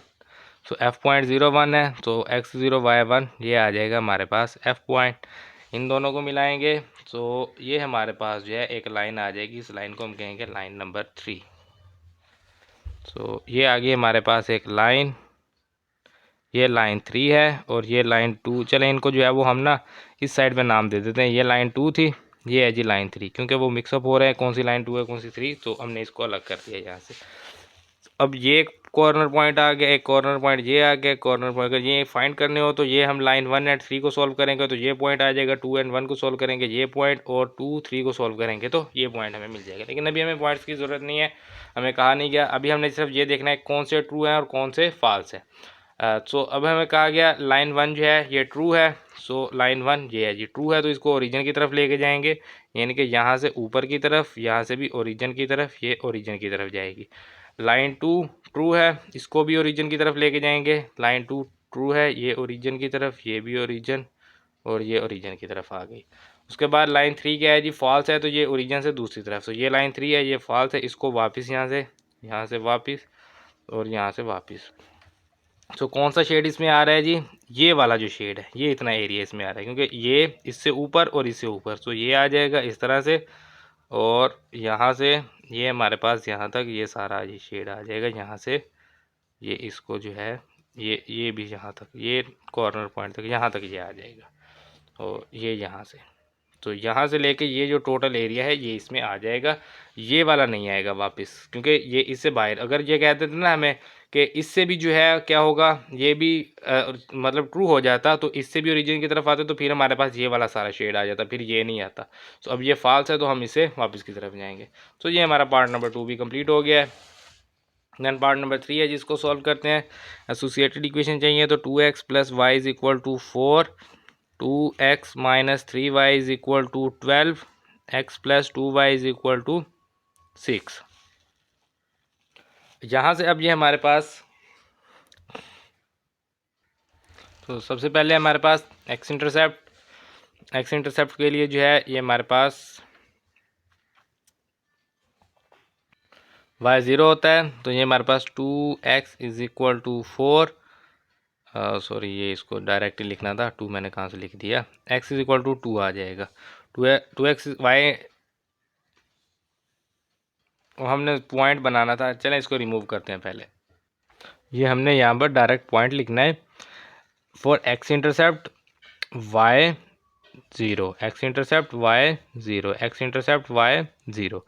तो एफ पॉइंट 0 1 है, तो एक्स 0 वाई 1, ये आ जाएगा हमारे पास एफ पॉइंट। इन दोनों को मिलाएंगे तो ये हमारे पास जो है एक लाइन आ जाएगी, इस लाइन को हम कहेंगे लाइन नंबर 3। तो ये आ गई हमारे पास एक लाइन, ये लाइन 3 है और ये लाइन 2। चलें इनको जो है वो हम ना इस साइड पे नाम दे देते हैं, ये लाइन 2 थी, ये है जी लाइन 3, क्योंकि वो मिक्सअप हो रहे हैं कौन सी लाइन 2 है कौन सी 3, तो हमने इसको अलग कर दिया यहाँ से। अब ये एक कॉर्नर पॉइंट आ गया, एक कॉर्नर पॉइंट ये आ गया, कॉर्नर पॉइंट अगर ये फाइंड करने हो तो ये हम लाइन 1 एंड 3 को सॉल्व करेंगे तो ये पॉइंट आ जाएगा, 2 एंड 1 को सॉल्व करेंगे ये पॉइंट, और 2 3 को सॉल्व करेंगे तो ये पॉइंट हमें मिल जाएगा। लेकिन अभी हमें पॉइंट्स की ज़रूरत नहीं है, हमें कहा नहीं गया, अभी हमने सिर्फ ये देखना है कौन से ट्रू हैं और कौन से फॉल्स है। सो अब हमें कहा गया लाइन 1 जो है ये ट्रू है, सो लाइन 1 ये है जी ट्रू है, तो इसको ओरिजिन की तरफ लेके जाएंगे, यानी कि यहाँ से ऊपर की तरफ, यहाँ से भी ओरिजिन की तरफ, ये ओरिजिन की तरफ जाएगी। लाइन 2 ट्रू है, इसको भी ओरिजिन की तरफ लेके जाएंगे, लाइन 2 ट्रू है, ये ओरिजिन की तरफ, ये भी ओरिजिन, और ये ओरिजिन की तरफ आ गई। उसके बाद लाइन 3 क्या है जी फॉल्स है, तो ये ओरिजिन से दूसरी तरफ, तो ये लाइन 3 है, ये फॉल्स है, इसको वापस यहाँ से वापस और यहाँ से वापस। तो कौन सा शेड इसमें आ रहा है जी, ये वाला जो शेड है, ये इतना एरिया इसमें आ रहा है, क्योंकि ये इससे ऊपर और इससे ऊपर, तो ये आ जाएगा इस तरह से, और यहाँ से ये हमारे पास यहाँ तक ये सारा ये शेड आ जाएगा, यहाँ से ये इसको जो है ये भी यहाँ तक, ये कॉर्नर पॉइंट तक यहाँ तक ये आ जाएगा, और ये यहाँ से, तो यहाँ से लेके ये जो टोटल एरिया है ये इसमें आ जाएगा, ये वाला नहीं आएगा वापस, क्योंकि ये इससे बाहर, अगर ये कहते थे ना हमें कि इससे भी जो है क्या होगा, ये भी मतलब ट्रू हो जाता, तो इससे भी ओरिजिन की तरफ आते तो फिर हमारे पास ये वाला सारा शेड आ जाता, फिर ये नहीं आता। तो अब ये फॉल्स है तो हम इसे वापस की तरफ जाएंगे। तो ये हमारा पार्ट नंबर 2 भी कंप्लीट हो गया है। देन पार्ट नंबर 3 है जिसको सॉल्व करते हैं। एसोसिएटेड इक्वेशन चाहिए, तो 2x + y is equal to 4, 2x - 3y is equal to 12, x + 2y is equal to 6। यहाँ से अब ये हमारे पास, तो सबसे पहले हमारे पास एक्स इंटरसेप्ट के लिए जो है ये हमारे पास y 0 होता है, तो ये हमारे पास 2x is equal to 4, sorry ये इसको डायरेक्टली लिखना था, 2 मैंने कहाँ से लिख दिया, x इज इक्वल टू 2 आ जाएगा, 2x y, हमने पॉइंट बनाना था, चलें इसको रिमूव करते हैं पहले। ये हमने यहाँ पर डायरेक्ट पॉइंट लिखना है, for x intercept y 0, x intercept y 0, x intercept y 0,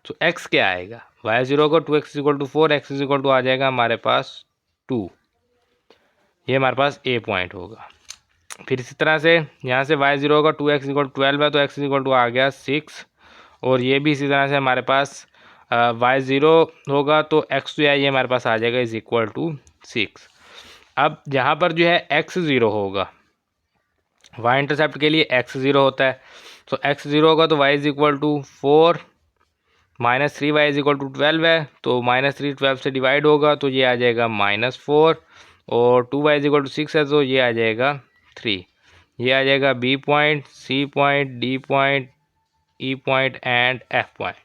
तो x क्या आएगा, y 0 को 2x equal to 4, x is equal to आ जाएगा हमारे पास 2, ये हमारे पास a पॉइंट होगा। फिर इसी तरह से यहाँ से y 0 का 2x इक्वल टू 12 है, तो x इक्वल टू आ गया 6, और ये भी इसी तरह से हमारे पास वाई ज़ीरो होगा तो एक्स जो है ये हमारे पास आ जाएगा इज़ इक्वल टू 6। अब जहाँ पर जो है एक्स ज़ीरो होगा, वाई इंटरसेप्ट के लिए एक्स ज़ीरो होता है, तो एक्स ज़ीरो होगा तो y is equal to 4 minus 3 y is equal to 12 है, तो -3 12 से डिवाइड होगा तो ये आ जाएगा -4, और 2 वाई इज इक्वल टू 6 है तो ये आ जाएगा 3। ये आ जाएगा B point, C point, D point, E point and F point.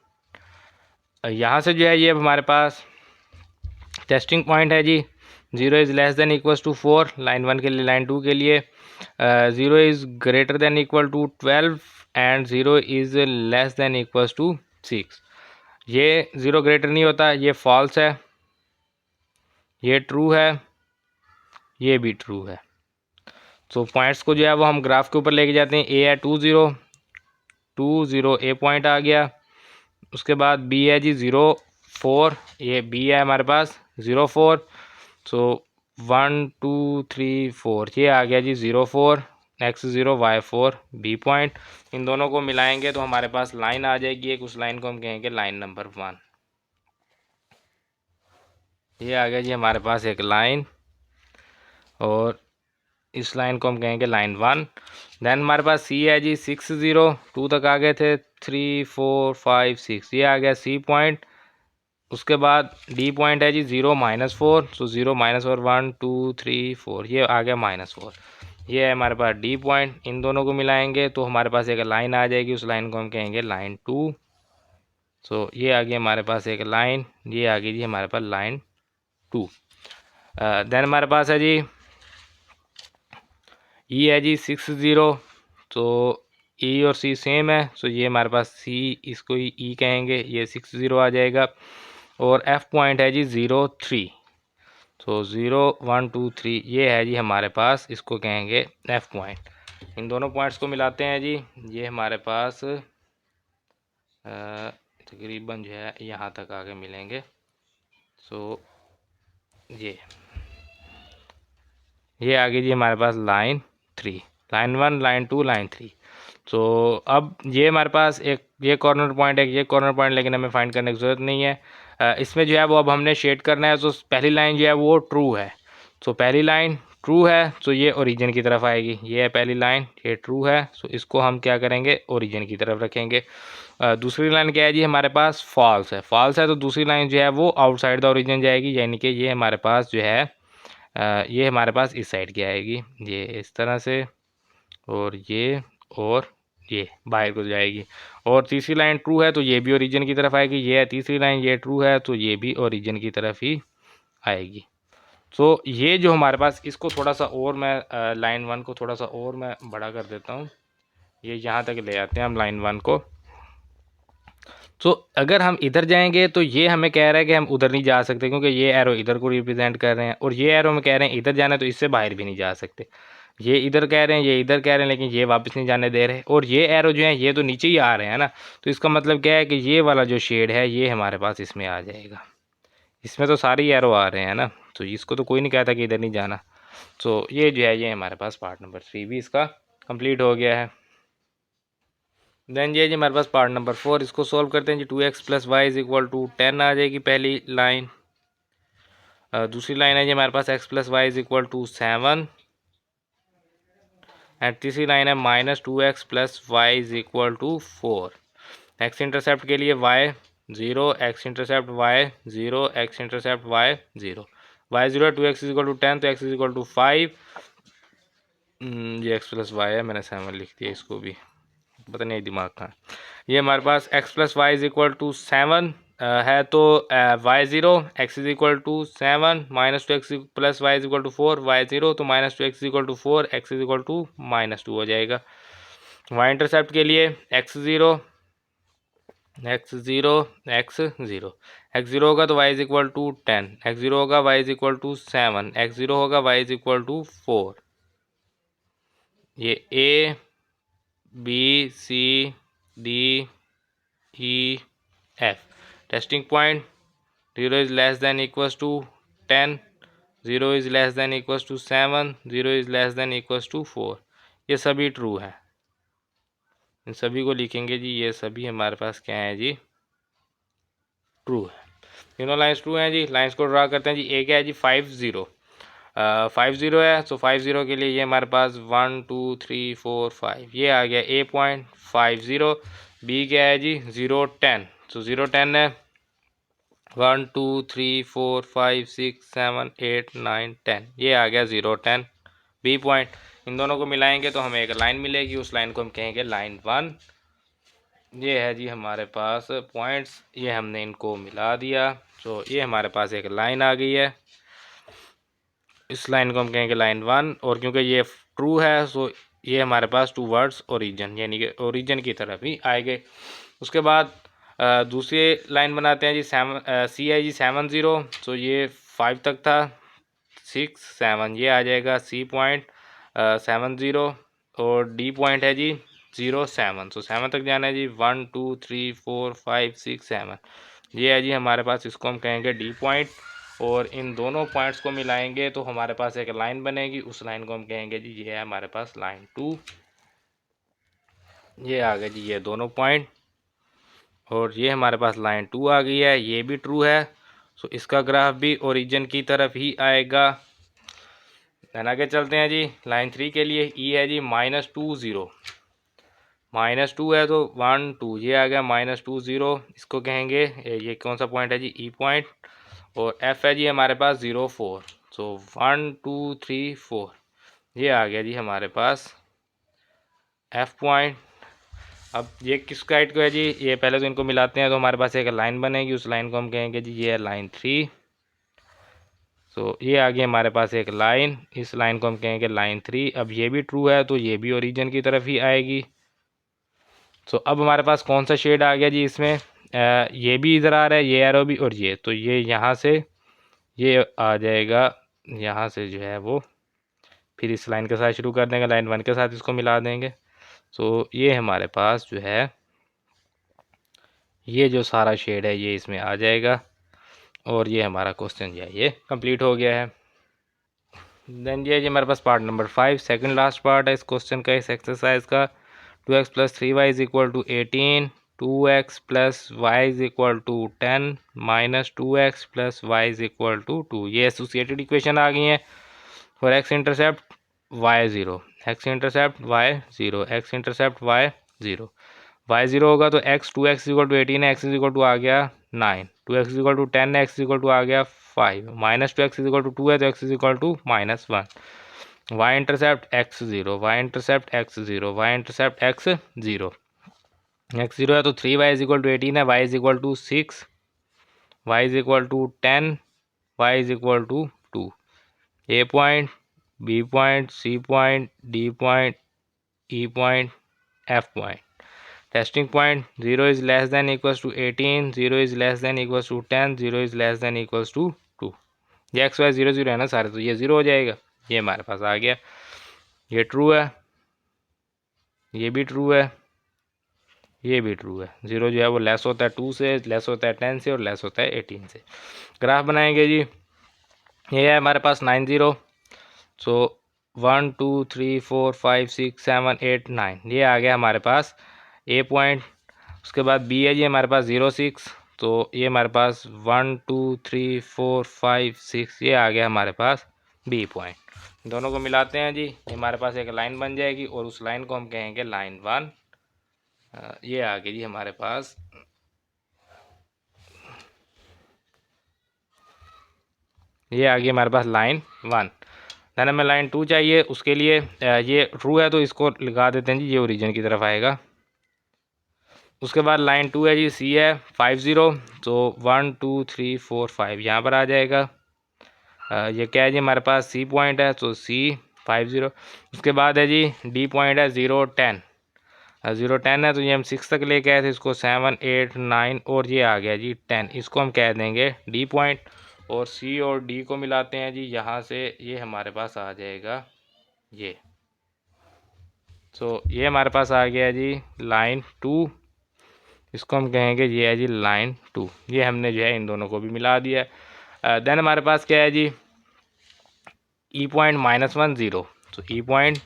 यहाँ से जो है ये हमारे पास टेस्टिंग पॉइंट है जी। 0 is less than equals to 4 line 1 के लिए, लाइन 2 के लिए 0 is greater than equal to 12 and 0 is less than equals to 6। ये 0 ग्रेटर नहीं होता, ये फॉल्स है, ये ट्रू है, ये भी ट्रू है। तो पॉइंट्स को जो है वो हम ग्राफ के ऊपर लेके जाते हैं। ए है 2 0 2 0 ए पॉइंट आ गया, उसके बाद बी है जी 0 4, ये बी है हमारे पास 0 4, सो 1 2 3 4 ये आ गया जी 0 4 एक्स 0 वाई 4 बी पॉइंट। इन दोनों को मिलाएंगे तो हमारे पास लाइन आ जाएगी एक, उस लाइन को हम कहेंगे लाइन नंबर 1। ये आ गया जी हमारे पास एक लाइन, और इस लाइन को हम कहेंगे लाइन 1। देन हमारे पास सी है जी 6 0 2 तक आ गए थे, 3 4 5 6 ये आ गया सी पॉइंट। उसके बाद डी पॉइंट है जी 0 -4, सो 0 -4 1 2 3 4 ये आ गया -4। ये है हमारे पास डी पॉइंट। इन दोनों को मिलाएंगे तो हमारे पास एक लाइन आ जाएगी, उस लाइन को हम कहेंगे लाइन 2। सो ये आ गई हमारे पास एक लाइन, ये आ गई जी हमारे पास लाइन 2। देन हमारे पास है जी ई है जी 6 0, तो ई और सी सेम है, सो ये हमारे पास सी, इसको ही ई कहेंगे, ये 6 0 आ जाएगा। और एफ पॉइंट है जी 0 3, तो 0 1 2 3 ये है जी हमारे पास, इसको कहेंगे एफ पॉइंट। इन दोनों पॉइंट्स को मिलाते हैं जी, ये हमारे पास तकरीबन जो है यहाँ तक आके मिलेंगे। सो ये आ गई जी हमारे पास लाइन 3, लाइन 1 लाइन 2 लाइन 3। तो अब ये हमारे पास एक ये कॉर्नर पॉइंट है, ये कॉर्नर पॉइंट, लेकिन हमें फाइंड करने की ज़रूरत नहीं है। इसमें जो है वो अब हमने शेड करना है। तो पहली लाइन जो है वो ट्रू है, तो पहली लाइन ट्रू है तो ये ओरिजिन की तरफ आएगी। ये है पहली लाइन, ये ट्रू है, तो इसको हम क्या करेंगे, ओरिजिन की तरफ रखेंगे। दूसरी लाइन क्या है जी हमारे पास, फॉल्स है। फॉल्स है तो दूसरी लाइन जो है वो आउटसाइड द ओरिजिन जाएगी, यानी कि ये हमारे पास जो है ये हमारे पास इस साइड की आएगी, ये इस तरह से, और ये बाहर को जाएगी। और तीसरी लाइन ट्रू है तो ये भी ओरिजिन की तरफ आएगी। ये है तीसरी लाइन, ये ट्रू है तो ये भी ओरिजिन की तरफ ही आएगी। तो ये जो हमारे पास, इसको थोड़ा सा और मैं लाइन 1 को थोड़ा सा और मैं बड़ा कर देता हूँ, ये यहाँ तक ले आते हैं हम लाइन 1 को। तो अगर हम इधर जाएंगे तो ये हमें कह रहा है कि हम उधर नहीं जा सकते, क्योंकि ये एरो इधर को रिप्रेजेंट कर रहे हैं, और ये एरो में कह रहे हैं इधर जाना है, तो इससे बाहर भी नहीं जा सकते। ये इधर कह रहे हैं, ये इधर कह रहे हैं, लेकिन ये वापस नहीं जाने दे रहे। और ये एरो जो है ये तो नीचे ही आ रहे हैं ना, तो इसका मतलब क्या है कि ये वाला जो शेड है ये हमारे पास इसमें आ जाएगा। इसमें तो सारे ही एरो आ रहे हैं ना, तो इसको तो कोई नहीं कहता कि इधर नहीं जाना। तो ये जो है ये हमारे पास पार्ट नंबर 3 भी इसका कंप्लीट हो गया है। देन ये जी हमारे पास पार्ट नंबर 4, इसको सॉल्व करते हैं जी। 2x + y is equal to 10 आ जाएगी पहली लाइन। दूसरी लाइन है जी हमारे पास x + y is equal to 7, and तीसरी लाइन है -2x + y is equal to 4। X intercept के लिए y 0, x intercept y 0, x intercept y 0, y 0 है, 2x इज इक्वल टू 10, तो x इज इक्वल टू 5। ये x + y है, मैंने 7 लिख दिया, इसको भी पता नहीं दिमाग का। ये हमारे पास x + y is equal to 7 है, तो y 0, x is equal to 7, -2x + y is equal to 4, y 0, तो -2x is equal to 4, x is equal to -2 हो जाएगा। y इंटरसेप्ट के लिए x 0 x 0 x 0, x 0 होगा तो y is equal to 10, x 0 होगा y is equal to 7, x 0 होगा y is equal to 4। ये a B C D E F testing point 0 is less than equals to 10, 0 is less than equals to 7, 0 is less than equals to 4। ये सभी true हैं, इन सभी को लिखेंगे जी, ये सभी हमारे पास क्या है जी, ट्रू है, तीनों लाइंस ट्रू हैं जी। लाइंस को ड्रा करते हैं जी। ए क्या है जी 50, 50 है, सो 50 के लिए ये हमारे पास 1 2 3 4 5 ये आ गया ए पॉइंट 50। बी क्या है जी 0 10, सो 0 10 है 1 2 3 4 5 6 7 8 9 10 ये आ गया 0 10 बी पॉइंट। इन दोनों को मिलाएंगे तो हमें एक लाइन मिलेगी, उस लाइन को हम कहेंगे लाइन 1। ये है जी हमारे पास पॉइंट्स, ये हमने इनको मिला दिया, तो ये हमारे पास एक लाइन आ गई है। इस लाइन को हम कहेंगे लाइन 1, और क्योंकि ये ट्रू है सो ये हमारे पास टूवर्ड्स ओरिजिन, यानी कि ओरिजिन की तरफ ही आएंगे। उसके बाद दूसरी लाइन बनाते हैं जी। सी है जी 70, सो ये 5 तक था, 6 7 ये आ जाएगा सी पॉइंट 70, और डी पॉइंट है जी 0 7, सो 7 तक जाना है जी। 1 2 3 4 5 6 7 ये है जी हमारे पास, इसको हम कहेंगे डी पॉइंट। और इन दोनों पॉइंट्स को मिलाएंगे तो हमारे पास एक लाइन बनेगी, उस लाइन को हम कहेंगे जी ये है हमारे पास लाइन 2। ये आ गए जी ये दोनों पॉइंट, और ये हमारे पास लाइन 2 आ गई है, ये भी ट्रू है, सो इसका ग्राफ भी ओरिजिन की तरफ ही आएगा। देन आगे चलते हैं जी लाइन 3 के लिए। ई है जी -2 0, -2 है तो 1 2 ये आ गया -2 0, इसको कहेंगे ये कौन सा पॉइंट है जी ई पॉइंट। और एफ है जी हमारे पास 0 4, सो 1 2 3 4 ये आ गया जी हमारे पास एफ पॉइंट। अब ये किस साइड को है जी, ये पहले तो इनको मिलाते हैं तो हमारे पास एक लाइन बनेगी, उस लाइन को हम कहेंगे जी ये है लाइन 3। सो ये आ गई हमारे पास एक लाइन, इस लाइन को हम कहेंगे लाइन 3। अब ये भी ट्रू है तो ये भी ओरिजिन की तरफ ही आएगी। सो अब हमारे पास कौन सा शेड आ गया जी इसमें, ये भी इधर आ रहा है, ये एरो भी, और ये तो ये यहाँ से ये आ जाएगा, यहाँ से जो है वो फिर इस लाइन के साथ शुरू कर देंगे, लाइन 1 के साथ इसको मिला देंगे। सो ये हमारे पास जो है ये जो सारा शेड है ये इसमें आ जाएगा, और ये हमारा क्वेश्चन जो है ये कंप्लीट हो गया है। देन ये जी हमारे पास part number 5, second last part है इस क्वेश्चन का, इस एक्सरसाइज का। 2x + 3y = 18, 2x + y = 10 - 2x + y = 2 ये एसोसिएटेड इक्वेशन आ गई हैं for x intercept y 0, x intercept y 0, x intercept y 0। y 0 होगा तो x 2x = 18 है, x आ गया 9, 2x = 10 है, x आ गया 5, -2x = 2 है तो x -1। y intercept x 0, y intercept x 0, y intercept x 0, x 0 है तो 3y = 18 है, y 6, y 10, y 2, a point, b point, c point, d point, e point, f point. Testing point 0 is less than equals to 18, 0 is less than equals to 10, 0 is less than equals to 2। ये x y 0 0 है ना सारे, तो ये 0 हो जाएगा, ये हमारे पास आ गया। ये ट्रू है, ये भी ट्रू है, ये भी ट्रू है। 0 जो है वो लेस होता है 2 से, लेस होता है 10 से, और लेस होता है 18 से। ग्राफ बनाएंगे जी। ये है हमारे पास 9 0, सो 1 2 3 4 5 6 7 8 9 ये आ गया हमारे पास ए पॉइंट। उसके बाद बी है जी हमारे पास 0 6, तो ये हमारे पास 1 2 3 4 5 6 ये आ गया हमारे पास बी पॉइंट। दोनों को मिलाते हैं जी, ये हमारे पास एक लाइन बन जाएगी, और उस लाइन को हम कहेंगे लाइन 1। ये आ गई जी हमारे पास, ये आ गई हमारे पास लाइन 1। देन हमें लाइन 2 चाहिए, उसके लिए ये ट्रू है तो इसको लगा देते हैं जी, ये ओरिजिन की तरफ आएगा। उसके बाद लाइन 2 है जी, सी है 50, तो 1 2 3 4 5 यहाँ पर आ जाएगा। ये क्या है जी हमारे पास सी पॉइंट है, तो सी 50। उसके बाद है जी डी पॉइंट है 0 10, 0 10 है तो ये हम 6 तक लेके आए थे, इसको 7 8 9 और ये आ गया जी 10, इसको हम कह देंगे डी पॉइंट। और सी और डी को मिलाते हैं जी, यहाँ से ये हमारे पास आ जाएगा ये। सो ये हमारे पास आ गया जी लाइन 2, इसको हम कहेंगे ये है जी लाइन 2। ये हमने जो है इन दोनों को भी मिला दिया है। देन हमारे पास क्या है जी ई पॉइंट -1 0, तो ई पॉइंट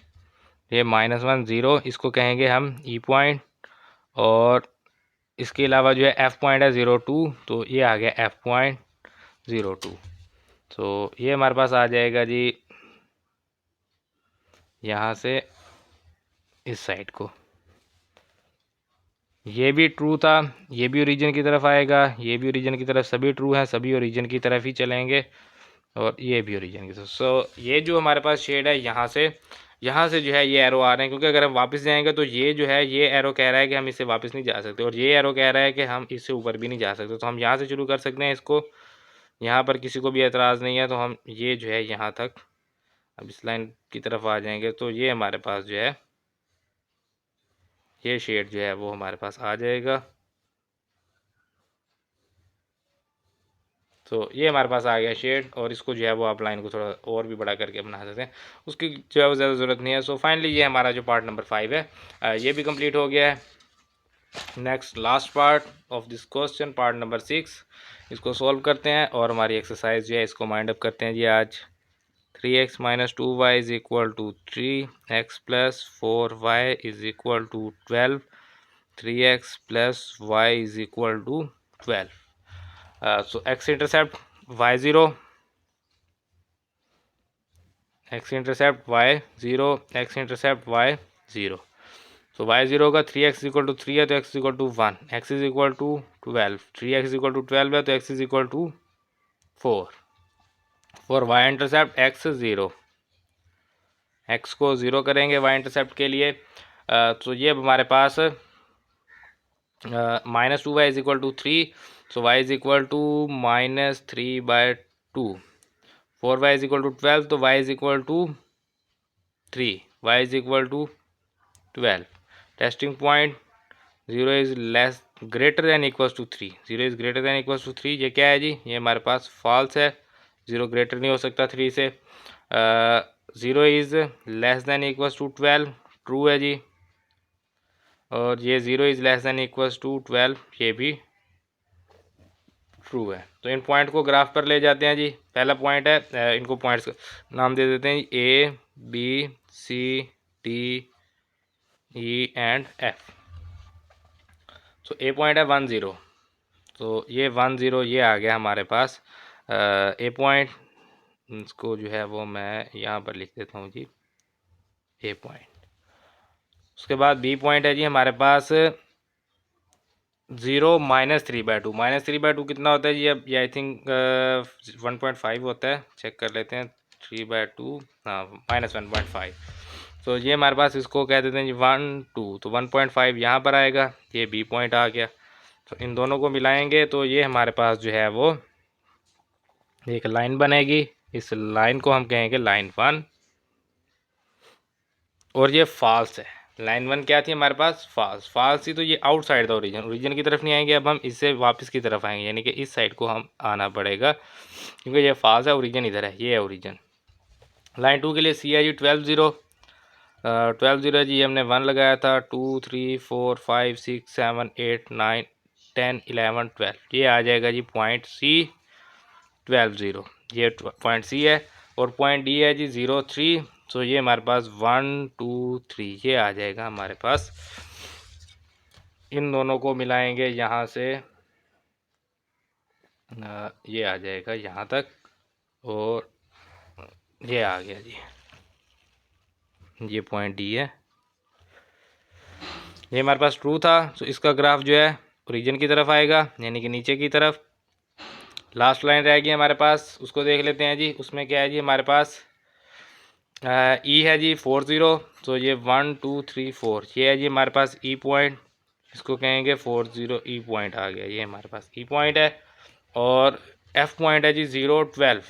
ये -1 0, इसको कहेंगे हम ई पॉइंट। और इसके अलावा जो है एफ पॉइंट है 0.2, तो ये आ गया f.02। तो ये हमारे पास आ जाएगा जी यहाँ से इस साइड को। ये भी ट्रू था, ये भी ओरिजिन की तरफ आएगा, ये भी ओरिजिन की तरफ, सभी ट्रू हैं, सभी ओरिजिन की तरफ ही चलेंगे, और ये भी ओरिजिन की तरफ। सो ये जो हमारे पास शेड है यहाँ से जो है ये एरो आ रहे हैं, क्योंकि अगर हम वापस जाएंगे तो ये जो है ये एरो कह रहा है कि हम इससे वापस नहीं जा सकते, और ये एरो कह रहा है कि हम इससे ऊपर भी नहीं जा सकते। तो हम यहाँ से शुरू कर सकते हैं इसको, यहाँ पर किसी को भी एतराज़ नहीं है, तो हम ये जो है यहाँ तक अब इस लाइन की तरफ आ जाएंगे, तो ये हमारे पास जो है ये शेड जो है वो हमारे पास आ जाएगा। तो ये हमारे पास आ गया शेड, और इसको जो है वो आप लाइन को थोड़ा और भी बड़ा करके बना सकते हैं, उसकी जो है वो ज़्यादा ज़रूरत नहीं है। सो फाइनली ये हमारा जो पार्ट नंबर 5 है ये भी कंप्लीट हो गया है। Next last part of this question, part number 6, इसको सॉल्व करते हैं और हमारी एक्सरसाइज जो है इसको माइंड अप करते हैं जी आज। 3x - 2y is equal to 3x + 4y is equal to 12, 3x + y is equal to 12। so x intercept y0, x intercept y0, x intercept y0। so y0 का 3x = 3 है तो x = 1, x = 12, 3x = 12 है तो x = 4। For y intercept x 0, x को 0 करेंगे y intercept के लिए। तो ये हमारे पास -2y = 3, so y = -3/2। 4y = 12, तो y = 3, y = 12। Testing point 0 is less greater than equals to 3, 0 is greater than equals to 3, ये क्या है जी, ये हमारे पास फॉल्स है, 0 ग्रेटर नहीं हो सकता 3 से। 0 is less than equals to 12, true है जी, और ये 0 is less than equals to 12, ये भी ट्रू है। तो इन पॉइंट को ग्राफ पर ले जाते हैं जी। पहला पॉइंट है, इनको पॉइंट्स नाम दे देते हैं A, B, C, D, E and F। So A point है 1 0, तो ये 1 0 ये आ गया हमारे पास ए पॉइंट। इसको जो है वो मैं यहाँ पर लिख देता हूँ जी, ए पॉइंट। उसके बाद बी पॉइंट है जी हमारे पास 0 - 3/2, -3/2 कितना होता है जी, अब ये आई थिंक 1.5 होता है, चेक कर लेते हैं। 3/2, हाँ -1.5। तो ये हमारे पास इसको कह देते हैं जी 1 2, तो 1.5 यहाँ पर आएगा, ये बी पॉइंट आ गया। तो इन दोनों को मिलाएंगे तो ये हमारे पास जो है वो एक लाइन बनेगी, इस लाइन को हम कहेंगे लाइन 1, और ये फॉल्स है। लाइन 1 क्या थी हमारे पास, फॉल्स थी, तो ये आउटसाइड था ओरिजिन की तरफ नहीं आएंगे, अब हम इससे वापस की तरफ आएंगे, यानी कि इस साइड को हम आना पड़ेगा, क्योंकि ये फॉल्स है, ओरिजिन इधर है, ये है ओरिजिन। लाइन 2 के लिए सी है जी 12 0, 12 0 जी, हमने 1 लगाया था, 2 3 4 5 6 7 8 9 10 11 12, ये आ जाएगा जी पॉइंट सी 12 0, ये पॉइंट सी है। और पॉइंट डी है जी 0 3, तो ये हमारे पास 1 2 3, ये आ जाएगा हमारे पास। इन दोनों को मिलाएंगे यहाँ से, ये आ जाएगा यहाँ तक, और ये आ गया जी, ये पॉइंट डी है, ये हमारे पास ट्रू था। तो इसका ग्राफ जो है ओरिजिन की तरफ आएगा, यानी कि नीचे की तरफ। लास्ट लाइन रहेगी हमारे पास, उसको देख लेते हैं जी। उसमें क्या है जी हमारे पास, ई है जी 4 0, तो ये 1 2 3 4, ये है जी हमारे पास ई पॉइंट, इसको कहेंगे 4 0 ई पॉइंट आ गया, ये हमारे पास ई पॉइंट है। और एफ पॉइंट है जी 0 12,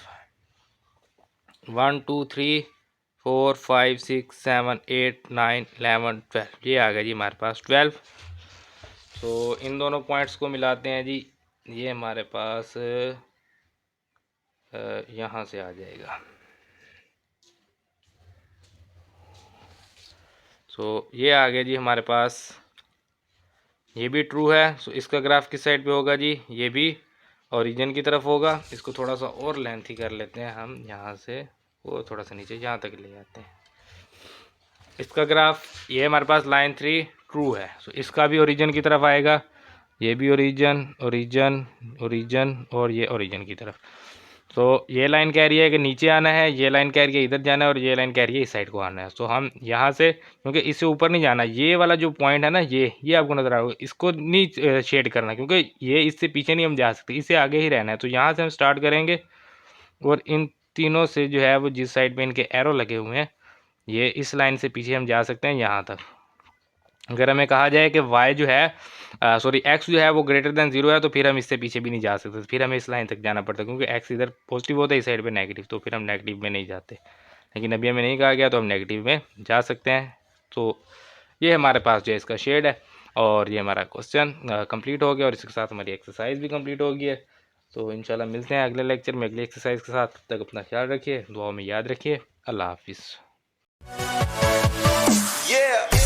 1 2 3 4 5 6 7 8 9 11 12, ये आ गया जी हमारे पास 12। तो इन दोनों पॉइंट्स को मिलाते हैं जी, ये हमारे पास यहाँ से आ जाएगा। सो ये आ गया जी हमारे पास, ये भी ट्रू है। सो इसका ग्राफ किस साइड पे होगा जी, ये भी ओरिजिन की तरफ होगा। इसको थोड़ा सा और लेंथी कर लेते हैं हम, यहाँ से वो थोड़ा सा नीचे यहाँ तक ले जाते हैं। इसका ग्राफ ये हमारे पास लाइन 3 ट्रू है, सो इसका भी ओरिजिन की तरफ आएगा। ये भी ओरिजन ओरिजन ओरिजन और ये ओरिजन की तरफ। तो ये लाइन कह रही है कि नीचे आना है, ये लाइन कह रही है इधर जाना है, और ये लाइन कह रही है इस साइड को आना है। तो हम यहाँ से, क्योंकि इससे ऊपर नहीं जाना, ये वाला जो पॉइंट है ना, ये आपको नजर आएगा, इसको नहीं शेड करना, क्योंकि ये इससे पीछे नहीं हम जा सकते, इससे आगे ही रहना है। तो यहाँ से हम स्टार्ट करेंगे और इन तीनों से जो है वो जिस साइड पे इनके एरो लगे हुए हैं, ये इस लाइन से पीछे हम जा सकते हैं यहाँ तक। अगर हमें कहा जाए कि y जो है सॉरी x जो है वो ग्रेटर देन 0 है, तो फिर हम इससे पीछे भी नहीं जा सकते, फिर हमें इस लाइन तक जाना पड़ता है, क्योंकि x इधर पॉजिटिव होता है, इस साइड पे नेगेटिव, तो फिर हम नेगेटिव में नहीं जाते। लेकिन अभी हमें नहीं कहा गया, तो हम नेगेटिव में जा सकते हैं। तो ये हमारे पास जो है इसका शेड है, और ये हमारा क्वेश्चन कंप्लीट हो गया, और इसके साथ हमारी एक्सरसाइज भी कंप्लीट हो गई है। तो इंशाल्लाह मिलते हैं अगले लेक्चर में अगली एक्सरसाइज के साथ। तब तक अपना ख्याल रखिए, दुआ में याद रखिए। अल्लाह हाफिज़। Yeah.